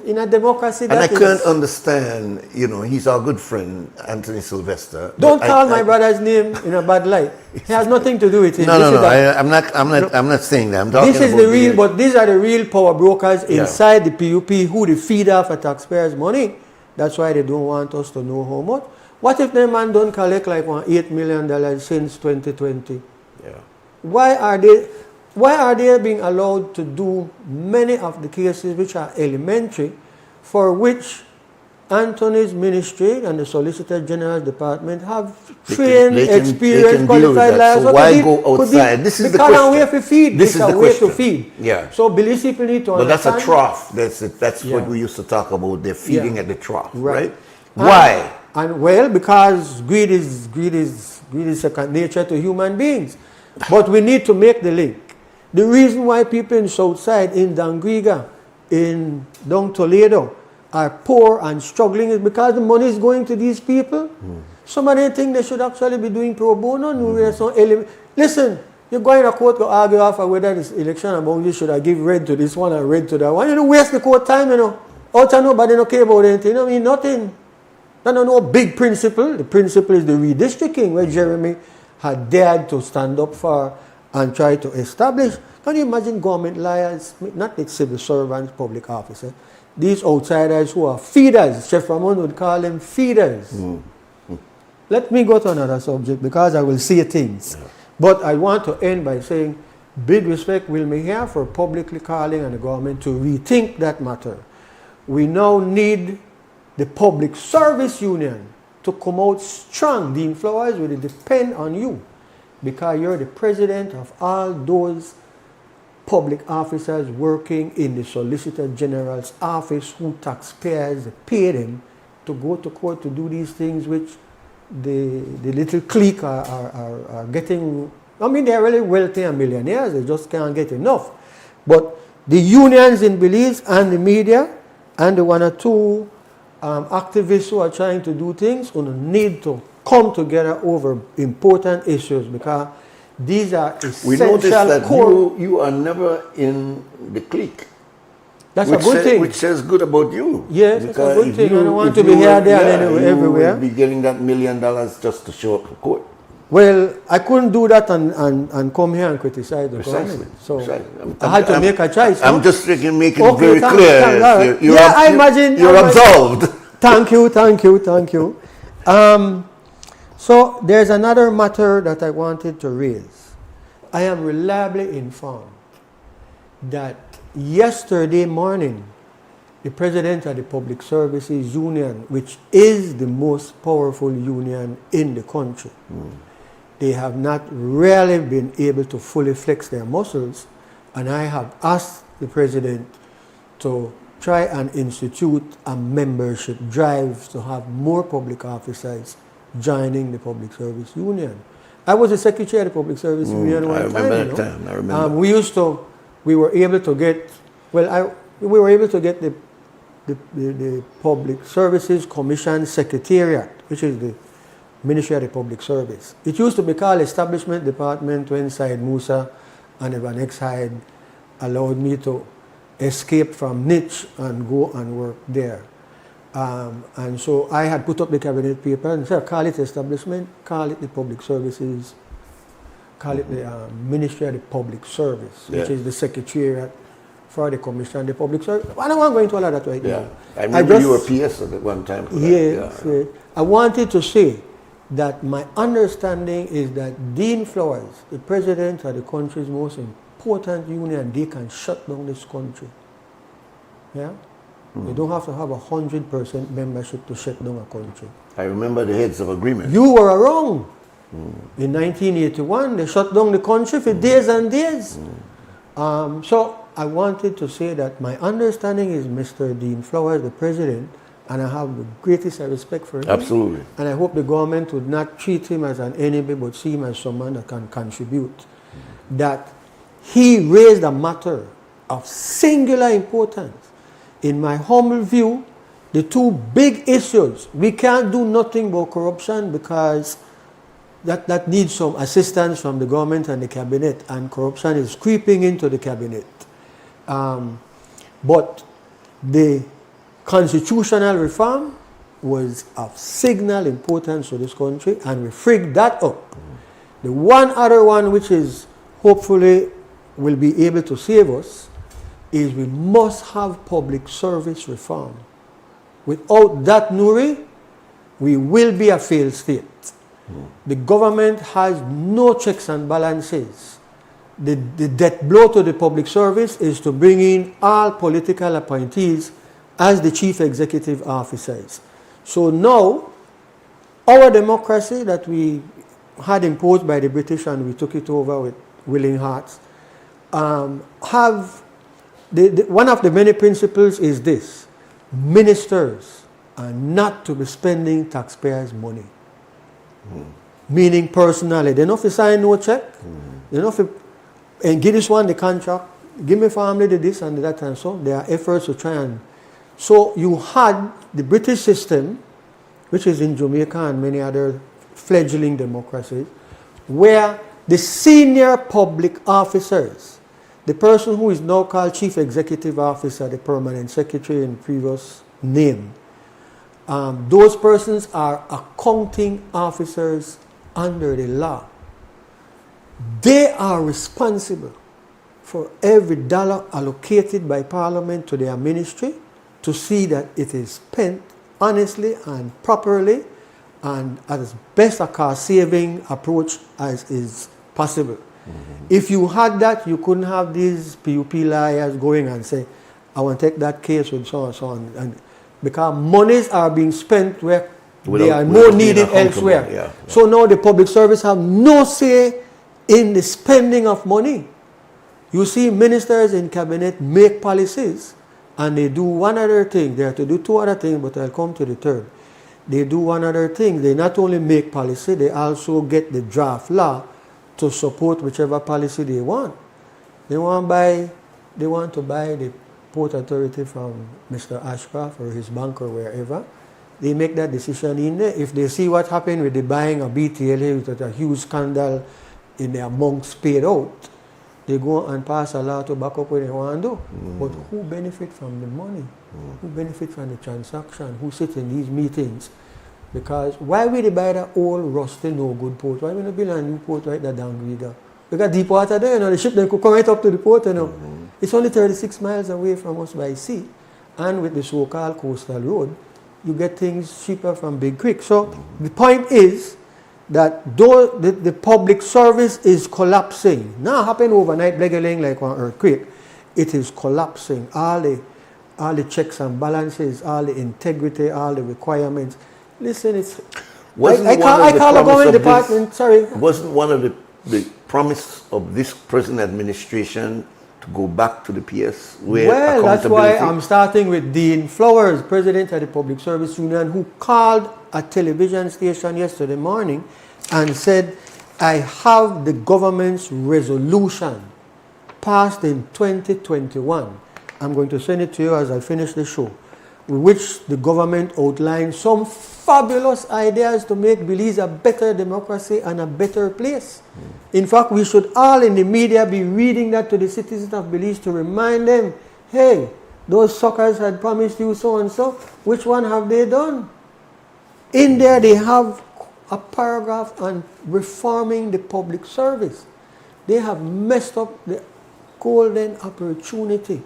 in a democracy. And I can't understand, you know, he's our good friend, Anthony Sylvester. Don't call my brother's name in a bad light. He has nothing to do with it. No. I'm not saying that. I'm talking this is about the real, but these are the real power brokers inside the PUP who they feed off of taxpayers' money. That's why they don't want us to know how much. What if the man don't collect like $8 million since 2020? Yeah. Why are they being allowed to do many of the cases which are elementary, for which Anthony's ministry and the Solicitor General's department have trained, experienced, qualified lawyers? So why go outside? This is the question. Because we feed. This is the question. To feed. Yeah. So police people need to understand. But that's a trough. That's what we used to talk about. They're feeding at the trough, right? Why? And well, because greed is second nature to human beings. But we need to make the link. The reason why people in Southside, in Dangriga, in Don Toledo are poor and struggling is because the money is going to these people. Some of them think they should actually be doing pro bono. Listen, you're going to court to argue after whether this election about you should I give red to this one or red to that one. You know, waste the court time, you know. Out of nobody don't care about anything. I mean, nothing. No big principle. The principle is the redistricting, where Jeremy had dared to stand up for and try to establish. Can you imagine government liars, not the civil servants, public officers, these outsiders who are feeders? Chef Ramon would call them feeders. Let me go to another subject because I will say things. But I want to end by saying, big respect will be here for publicly calling on the government to rethink that matter. We now need the Public Service Union to come out strong. Dean Flowers will depend on you because you're the president of all those public officers working in the Solicitor General's office who taxpayers pay them to go to court to do these things which the little clique are getting. I mean, they're really wealthy and millionaires. They just can't get enough. But the unions in Belize and the media and the one or two activists who are trying to do things will need to come together over important issues because these are essential. We noticed that you are never in the clique. That's a good thing. Which says good about you. Yes, it's a good thing. I don't want to be here, there, and everywhere. You will be getting that $1 million just to show up for court. Well, I couldn't do that and come here and criticize the government. So I had to make a choice. I'm just making it very clear. I imagine you're absolved. Thank you. So there's another matter that I wanted to raise. I am reliably informed that yesterday morning, the president of the Public Services Union, which is the most powerful union in the country, they have not really been able to fully flex their muscles, and I have asked the president to try and institute a membership drive to have more public officers joining the Public Service Union. I was the secretary of the Public Service Union one time. I remember. We were able to get the Public Services Commission Secretariat, which is the Ministry of the Public Service. It used to be called Establishment Department when Syed Musa and Evan X. Hyde allowed me to escape from niche and go and work there. And so I had put up the cabinet paper and said, call it establishment, call it the Public Services, call it the Ministry of the Public Service, which is the Secretariat for the Commission, the Public Service. I don't want to go into all of that right now. I remember you were PS at one time. Yes. I wanted to say that my understanding is that Dean Flowers, the president of the country's most important union, they can shut down this country. Yeah? You don't have to have 100% membership to shut down a country. I remember the heads of agreement. You were around. In 1981, they shut down the country for days and days. So I wanted to say that my understanding is Mr. Dean Flowers, the president, and I have the greatest respect for him. Absolutely. And I hope the government would not treat him as an enemy, but see him as someone that can contribute. That he raised a matter of singular importance. In my humble view, the two big issues, we can't do nothing about corruption because that needs some assistance from the government and the cabinet, and corruption is creeping into the cabinet. But the constitutional reform was of signal importance to this country, and we frigged that up. The one other one which is hopefully will be able to save us is we must have public service reform. Without that, Nuri, we will be a failed state. The government has no checks and balances. The death blow to the public service is to bring in all political appointees as the chief executive officers. So now, our democracy that we had imposed by the British and we took it over with willing hearts, have one of the many principles is this: ministers are not to be spending taxpayers' money. Meaning personally, they don't have to sign no check, they don't have to, and give this one the contract, give me family the this and the that, and so there are efforts to try and. So you had the British system, which is in Jamaica and many other fledgling democracies, where the senior public officers, the person who is now called Chief Executive Officer, the Permanent Secretary in previous name, those persons are accounting officers under the law. They are responsible for every dollar allocated by Parliament to their ministry to see that it is spent honestly and properly and as best a cost-saving approach as is possible. If you had that, you couldn't have these PUP liars going and say, I want to take that case with so and so on. And because monies are being spent where they are more needed elsewhere. Yeah. So now the public service have no say in the spending of money. You see ministers in cabinet make policies and they do one other thing. They have to do two other things, but I'll come to the third. They do one other thing. They not only make policy, they also get the draft law to support whichever policy they want. They want to buy the Port Authority from Mr. Ashcroft or his bank or wherever. They make that decision in there. If they see what happened with the buying of BTLA, with a huge scandal in their monks paid out, they go and pass a law to back up what they want to do. But who benefit from the money? Who benefit from the transaction? Who sit in these meetings? Because why will they buy that old rusty no good port? Why will they build a new port right there down Grida? Because deep water there, the ship then could come right up to the port, It's only 36 miles away from us by sea. And with the so-called coastal road, you get things cheaper from Big Creek. So the point is that though the public service is collapsing, not happen overnight, blegging like an earthquake, it is collapsing. All the checks and balances, all the integrity, all the requirements. Listen, it's... I call the government department, sorry. Wasn't one of the promise of this present administration to go back to the PS? Well, that's why I'm starting with Dean Flowers, president of the Public Service Union, who called a television station yesterday morning and said, I have the government's resolution passed in 2021. I'm going to send it to you as I finish the show, with which the government outlined some fabulous ideas to make Belize a better democracy and a better place. In fact, we should all in the media be reading that to the citizens of Belize to remind them, hey, those suckers had promised you so and so. Which one have they done? In there they have a paragraph on reforming the public service. They have messed up the golden opportunity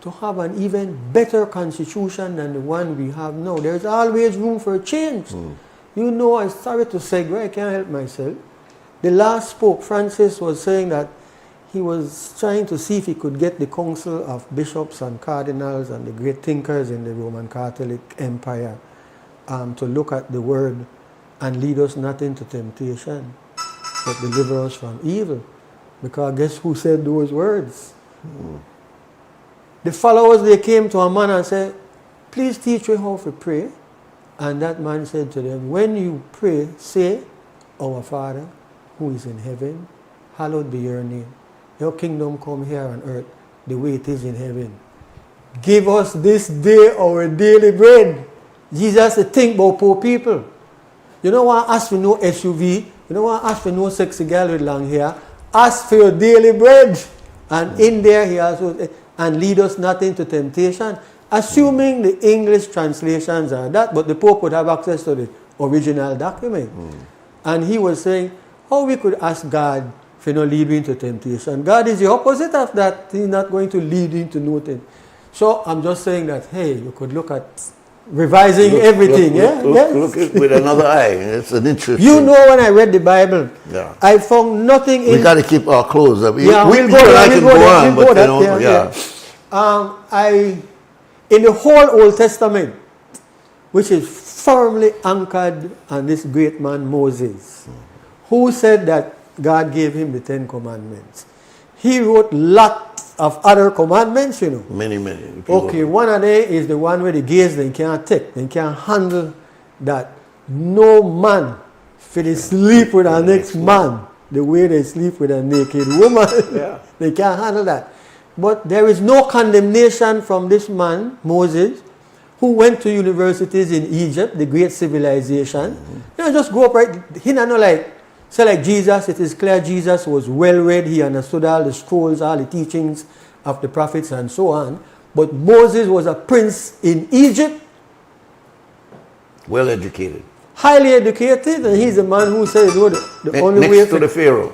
to have an even better constitution than the one we have now. There's always room for change. You know, I'm sorry to segue, I can't help myself. The last Pope Francis was saying that he was trying to see if he could get the council of bishops and cardinals and the great thinkers in the Roman Catholic Empire to look at the word and lead us not into temptation, but deliver us from evil. Because guess who said those words? The followers, they came to a man and said, please teach me how to pray. And that man said to them, when you pray, say, our Father, who is in heaven, hallowed be your name. Your kingdom come here on earth the way it is in heaven. Give us this day our daily bread. Jesus said, think about poor people. You don't want to ask for no SUV. You don't want to ask for no sexy girl with long hair. Ask for your daily bread. And in there he also, and lead us not into temptation. Assuming the English translations are that, but the Pope would have access to the original document. And he was saying, how we could ask God for not lead you into temptation. God is the opposite of that. He's not going to lead you into nothing. So I'm just saying that, hey, you could look at revising everything. Look it with another eye. It's an interesting. You know, when I read the Bible, I found nothing in. We got to keep our clothes up. Yeah, we'll go there. In the whole Old Testament, which is firmly anchored on this great man Moses, who said that God gave him the 10 commandments. He wrote lots of other commandments, you know. Many. Okay, one of them is the one where the gays, they can't take, they can't handle that no man will sleep with a next man the way they sleep with a naked woman. They can't handle that. But there is no condemnation from this man, Moses, who went to universities in Egypt, the great civilization. You know, just go up right, he not know like, say like Jesus, it is clear Jesus was well read, he understood all the scrolls, all the teachings of the prophets and so on. But Moses was a prince in Egypt. Well educated. Highly educated, and he's the man who said the only way to the Pharaoh.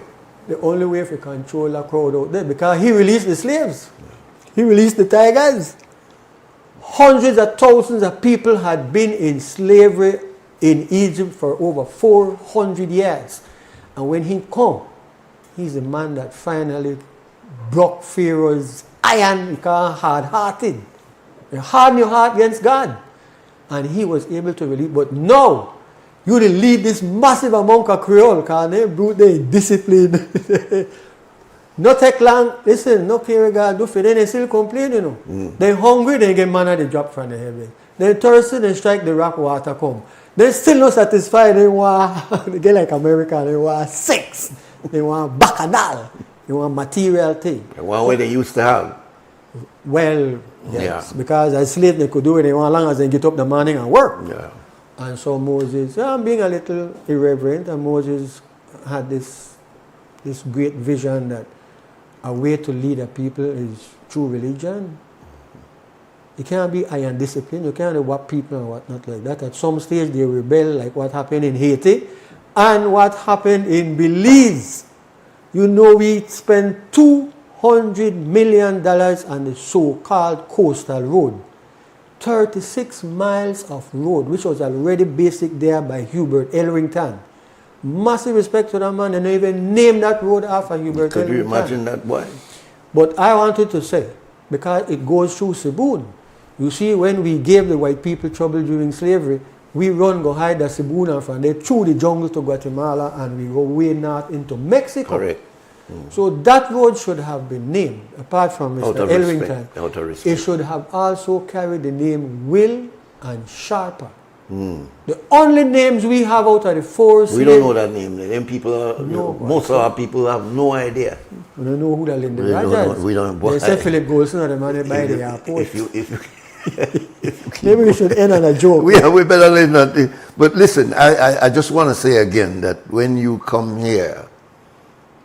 The only way to control a crowd out there, because he released the slaves. He released the tigers. Hundreds of thousands of people had been in slavery in Egypt for over 400 years. And when he come, he's the man that finally broke Pharaoh's iron, because hard-hearted. You harden your heart against God. And he was able to release. But now, you will lead this massive amount of Creole, because they brute, they discipline. Not take long. Listen, no care God do for them, they still complain, you know. They hungry, they get manna, they drop from the heaven. They thirsty, they strike the rock, water come. They still not satisfied, they want, they get like America, they want sex. They want bacchanal. They want material thing. One way they used to have. Well, yes, because as slaves they could do it they want, as long as they get up in the morning and work. And so Moses, I'm being a little irreverent, and Moses had this great vision that a way to lead a people is through religion. You can't be iron discipline, you can't whop people and whatnot like that. At some stage they rebel, like what happened in Haiti and what happened in Belize. You know, we spent $200 million on the so-called coastal road. 36 miles of road, which was already basic there by Hubert Elrington. Massive respect to that man, and they even named that road after Hubert Elrington. Could you imagine that? Why? But I wanted to say, because it goes through Cebu. You see, when we gave the white people trouble during slavery, we run go hide the Cebu from there through the jungle to Guatemala, and we go way north into Mexico. Correct. So that road should have been named, apart from Mr. Elrington. It should have also carried the name Will and Sharper. The only names we have out of the four we don't know that name. Them people are, most of our people have no idea. We don't know who the Linda Rogers. We don't. They said Philip Golson are the man by the airport. Maybe we should end on a joke. We better leave that. But listen, I just want to say again that when you come here,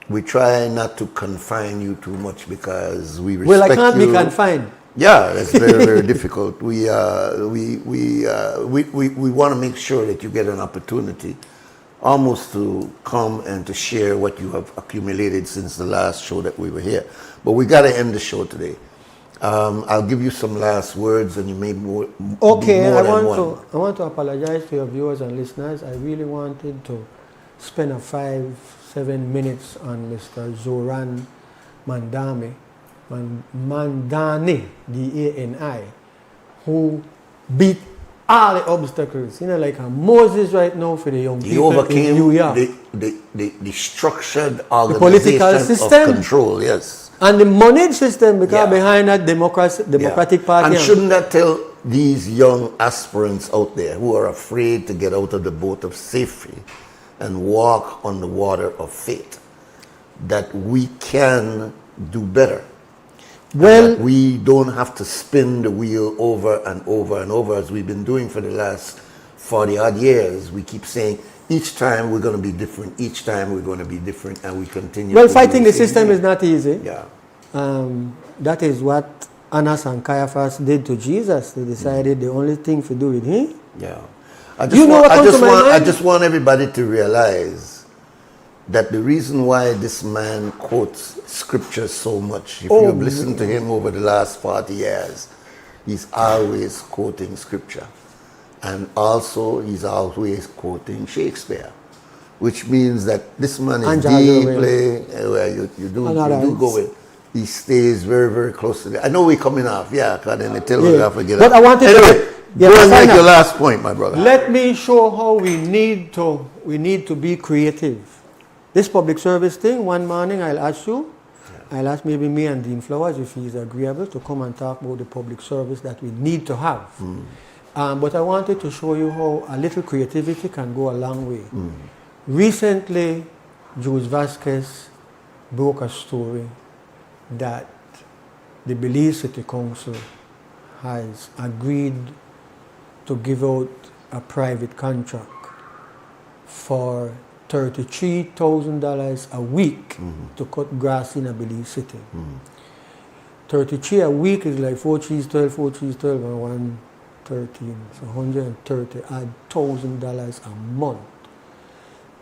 we try not to confine you too much, because we respect you. Well, I can't be confined. Yeah, that's very, very difficult. We want to make sure that you get an opportunity almost to come and to share what you have accumulated since the last show that we were here. But we got to end the show today. I'll give you some last words, and you may more. Okay, I want to apologize to your viewers and listeners. I really wanted to spend 5-7 minutes on Mr. Zoran Mandani, D-A-N-I, who beat all the obstacles. You know, like Moses right now for the young people in New York. The structured organization, the political system of control, yes. And the money system, because behind that Democratic Party. And shouldn't that tell these young aspirants out there who are afraid to get out of the boat of safety and walk on the water of faith, that we can do better. Well, we don't have to spin the wheel over and over and over as we've been doing for the last 40 odd years. We keep saying each time we're going to be different, each time we're going to be different, and we continue. Well, fighting the system is not easy. Yeah. That is what Annas and Caiaphas did to Jesus. They decided the only thing to do with him. Yeah. I just want everybody to realize that the reason why this man quotes scripture so much, if you've listened to him over the last 40 years, he's always quoting scripture. And also, he's always quoting Shakespeare, which means that this man is deeply, you do go with. He stays very, very close to that. I know we're coming off, because then they tell me I forget. But I wanted to go and make your last point, my brother. Let me show how we need to be creative. This public service thing, one morning I'll ask you, I'll ask maybe me and Dean Flowers, if he's agreeable, to come and talk about the public service that we need to have. But I wanted to show you how a little creativity can go a long way. Recently, Jules Vasquez broke a story that the Belize City Council has agreed to give out a private contract for $33,000 a week to cut grass in a Belize City. 33 a week is like 4 cheese 12, 4 cheese 12, and 113. So $130,000 a month.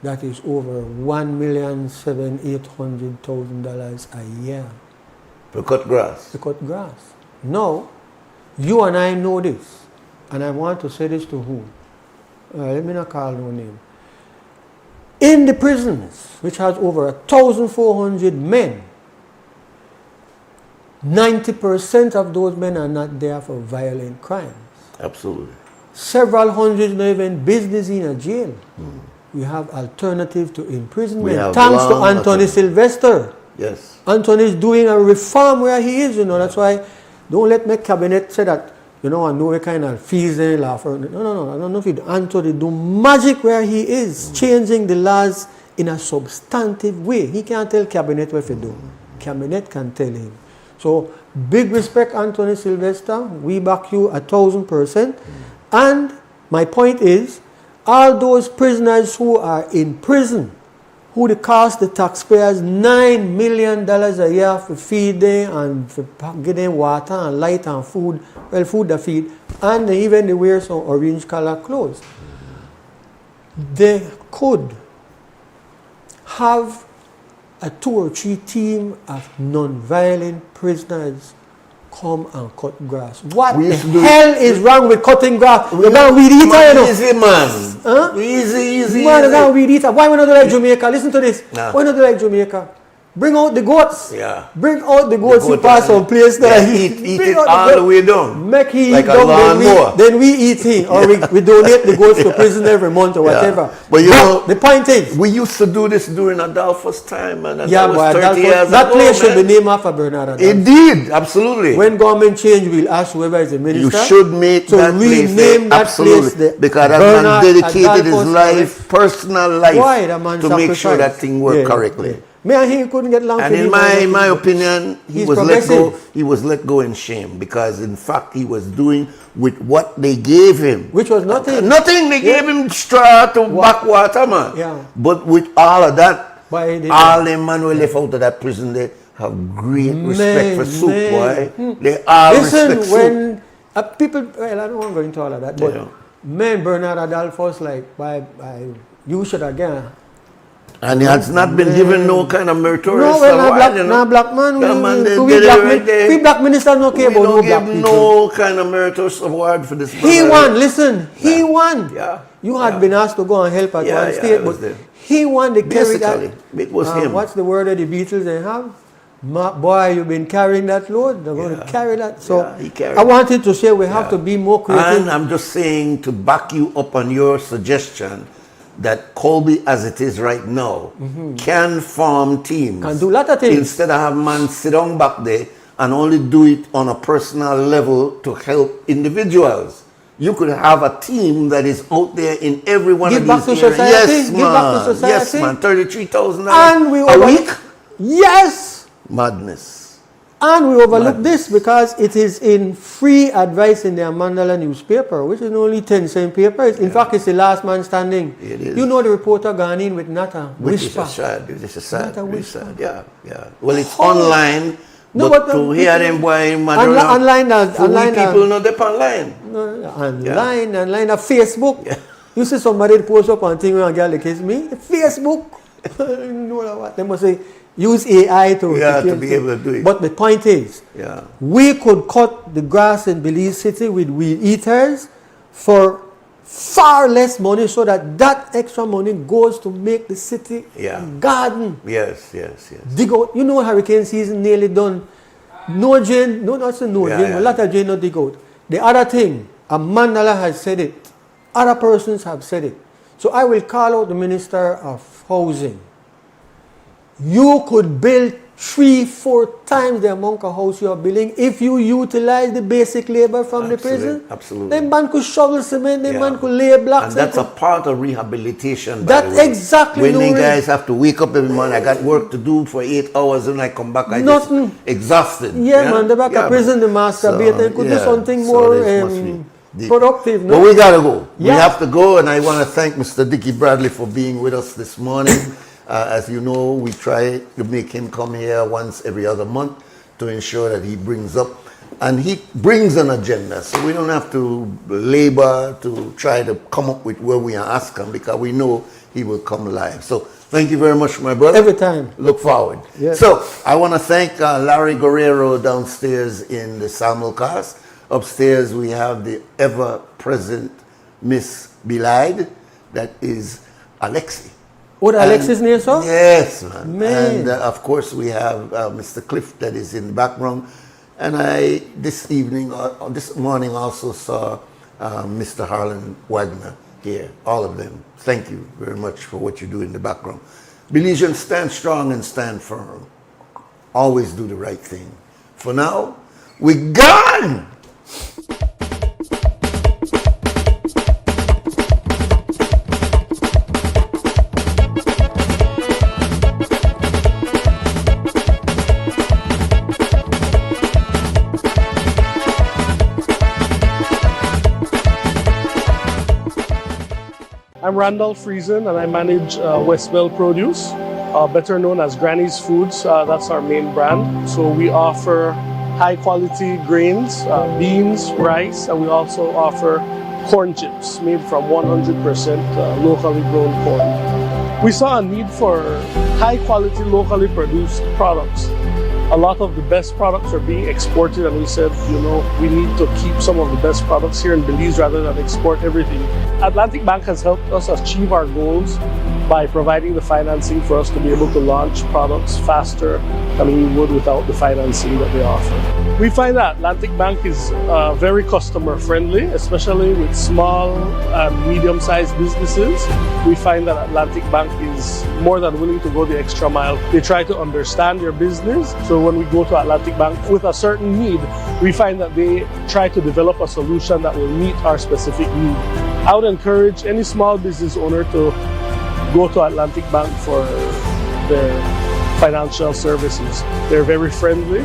That is over $1,780,000 a year. To cut grass. To cut grass. Now, you and I know this, and I want to say this to whom? Let me not call no name. In the prisons, which has over 1,400 men, 90% of those men are not there for violent crimes. Absolutely. Several hundred not even business in a jail. We have alternative to imprisonment. Thanks to Anthony Sylvester. Yes. Anthony is doing a reform where he is, That's why don't let my cabinet say that, I know a kind of fees and laugh. No. I don't know if Anthony do magic where he is, changing the laws in a substantive way. He can't tell cabinet what to do. Cabinet can tell him. So big respect, Anthony Sylvester. We back you 1,000%. And my point is, all those prisoners who are in prison, who they cost the taxpayers $9 million a year for feed them and for give them water and light and food, well, food they feed, and even they wear some orange color clothes. They could have a 2 or 3 team of non-violent prisoners come and cut grass. What the hell is wrong with cutting grass? You're going to weed eater, Easy, man. Huh? Easy. Man, you're going to weed eater. Why we not do like Jamaica? Listen to this. Why not do like Jamaica? Bring out the goats. Yeah. Bring out the goats you pass some place there. Eat it all the way down. Make he like eat down, then we eat him. Or we donate the goats to prison every month or whatever. But the point is, we used to do this during Adolfo's time, and that was 30 years ago. That place should be named after Bernard Adolfo. Indeed, absolutely. When government change, we'll ask whoever is the minister. You should make that place absolutely, because that man dedicated his life, personal life, to make sure that thing worked correctly. Me and he couldn't get along. And in my opinion, he was let go. He was let go in shame, because in fact he was doing with what they gave him, which was nothing. Nothing. They gave him straw to backwater, man. Yeah. But with all of that, all them man who left out of that prison, they have great respect for soup, boy. They all respect when people. Well, I don't want to go into all of that, but man, Bernard Adolfo's like, you should again. And he has not been given no kind of meritorious award. No black man. We black ministers don't care about no black people. No kind of meritorious award for this. He won. Listen, he won. Yeah. You had been asked to go and help at one state, but he won. They carried that. It was him. What's the word of the Beatles they have? Boy, you've been carrying that load. They're going to carry that. So I wanted to say we have to be more creative. And I'm just saying, to back you up on your suggestion, that Colby, as it is right now, can form teams. Can do a lot of things. Instead of have man sit down back there and only do it on a personal level to help individuals. You could have a team that is out there in every one Give of back these to areas. society. Yes, Give man. back to society. Yes, man. $33,000 And we a week? Yes. Madness. And we overlook this because it is in free advice in the Mandala newspaper, which is only 10-cent paper. In fact, it's the last man standing. It is. You know the reporter gone in with not a whisper. Which is sad. Not a whisper. Very sad. Yeah. Well, it's online. No, but to hear them boy, online, people know they're online. Online, Facebook. Yeah. You see somebody post up on thing when a girl kiss me. Facebook. You know what? They must say use AI to be able to do it. But the point is, we could cut the grass in Belize City with weed eaters for far less money, so that extra money goes to make the city a garden. Yes. Dig out. You know, hurricane season nearly done. No drain, a lot of drain not dig out. The other thing, Mandala has said it. Other persons have said it. So I will call out the Minister of Housing. You could build 3-4 times the amount of house you are building if you utilize the basic labor from the prison. Absolutely. Then man could shovel cement, then man could lay blocks. And that's a part of rehabilitation. That's exactly. When the guys have to wake up every morning, I got work to do for 8 hours, and I come back, I just exhausted. Man, the back of prison, the masturbate, they could do something more productive. No? But we gotta go. We have to go, and I want to thank Mr. Dickie Bradley for being with us this morning. As you know, we try to make him come here once every other month to ensure that he brings up, and he brings an agenda. So we don't have to labor to try to come up with where we are asking, because we know he will come live. So thank you very much, my brother. Every time. Look forward. Yes. So I want to thank Larry Guerrero downstairs in the simulcast. Upstairs we have the ever-present Miss Belied, that is Alexi. Oh, Alexis name, sir? Yes, man. And of course, we have Mr. Cliff that is in the background. And I, this morning, also saw Mr. Harlan Wagner here. All of them. Thank you very much for what you do in the background. Belizeans, stand strong and stand firm. Always do the right thing. For now, we're gone! I'm Randall Friesen, and I manage Westwell Produce, better known as Granny's Foods. That's our main brand. So we offer high quality grains, beans, rice, and we also offer corn chips made from 100% locally grown corn. We saw a need for high quality locally produced products. A lot of the best products are being exported, and we said, you know, we need to keep some of the best products here in Belize rather than export everything. Atlantic Bank has helped us achieve our goals by providing the financing for us to be able to launch products faster than we would without the financing that they offer. We find that Atlantic Bank is very customer friendly, especially with small and medium-sized businesses. We find that Atlantic Bank is more than willing to go the extra mile. They try to understand your business. So when we go to Atlantic Bank with a certain need, we find that they try to develop a solution that will meet our specific need. I would encourage any small business owner to go to Atlantic Bank for their financial services. They're very friendly,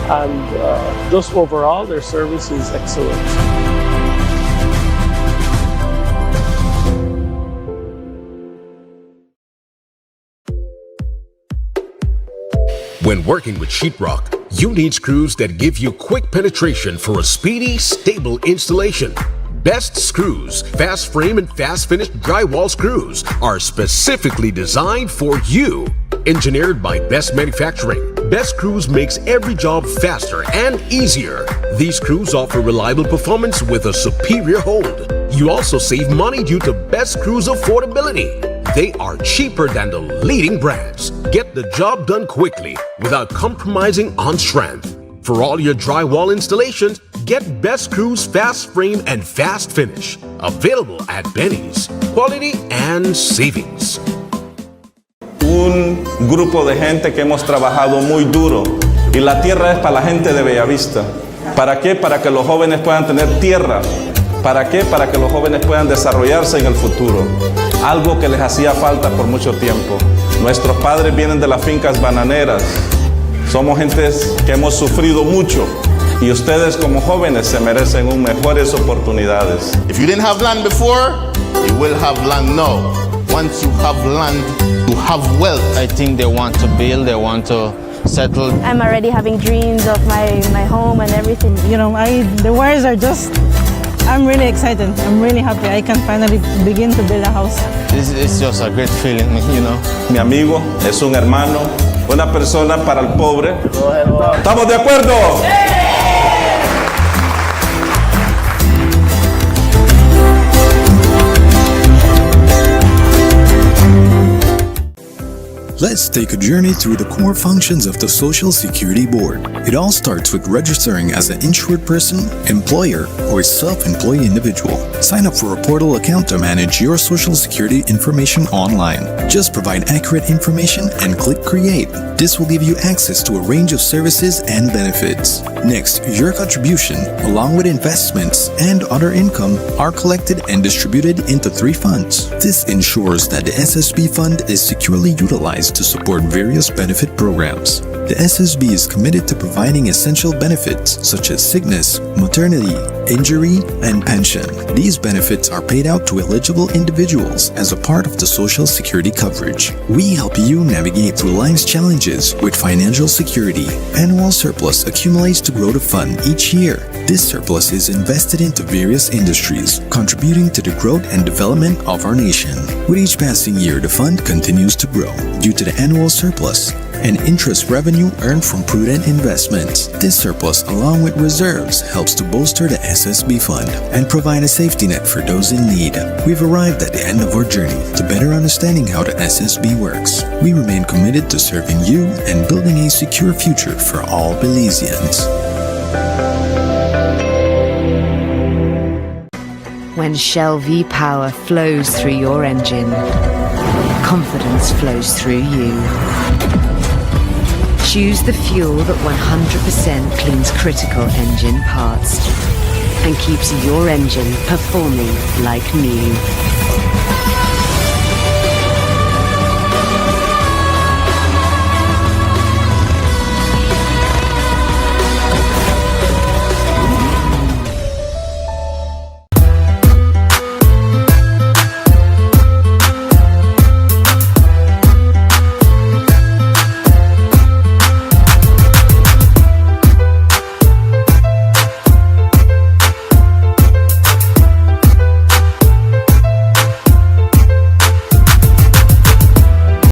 and just overall, their service is excellent. When working with sheetrock, you need screws that give you quick penetration for a speedy, stable installation. Best Screws, fast frame and fast finish drywall screws are specifically designed for you. Engineered by Best Manufacturing, Best Screws makes every job faster and easier. These screws offer reliable performance with a superior hold. You also save money due to Best Screws affordability. They are cheaper than the leading brands. Get the job done quickly without compromising on strength. For all your drywall installations, get Best Screws Fast Frame and Fast Finish. Available at Benny's. Quality and savings. Un un grupo de gente que hemos trabajado muy duro y la tierra es para la gente de Bellavista. ¿Para qué? Para que los jóvenes puedan tener tierra. ¿Para qué? Para que los jóvenes puedan desarrollarse en el futuro. Algo que les hacía falta por mucho tiempo. Nuestros padres vienen de las fincas bananeras. Somos gentes que hemos sufrido mucho. Y ustedes como jóvenes se merecen mejores oportunidades. If you didn't have land before, you will have land now. Once you have land, you have wealth. I think they want to build, they want to settle. I'm already having dreams of my home and everything. You know, the wires are just, I'm really excited. I'm really happy. I can finally begin to build a house. It's just a great feeling, you know. Mi amigo es un hermano, una persona para el pobre. ¿Estamos de acuerdo? Let's take a journey through the core functions of the Social Security Board. It all starts with registering as an insured person, employer, or self-employed individual. Sign up for a portal account to manage your Social Security information online. Just provide accurate information and click Create. This will give you access to a range of services and benefits. Next, your contribution, along with investments and other income, are collected and distributed into 3 funds. This ensures that the SSB fund is securely utilized to support various benefit programs. The SSB is committed to providing essential benefits such as sickness, maternity, injury, and pension. These benefits are paid out to eligible individuals as a part of the Social Security coverage. We help you navigate through life's challenges with financial security. Annual surplus accumulates to grow the fund each year. This surplus is invested into various industries, contributing to the growth and development of our nation. With each passing year, the fund continues to grow due to the annual surplus and interest revenue earned from prudent investments. This surplus, along with reserves, helps to bolster the SSB fund and provide a safety net for those in need. We've arrived at the end of our journey to better understanding how the SSB works. We remain committed to serving you and building a secure future for all Belizeans. When Shell V-Power flows through your engine, confidence flows through you. Choose the fuel that 100% cleans critical engine parts and keeps your engine performing like new.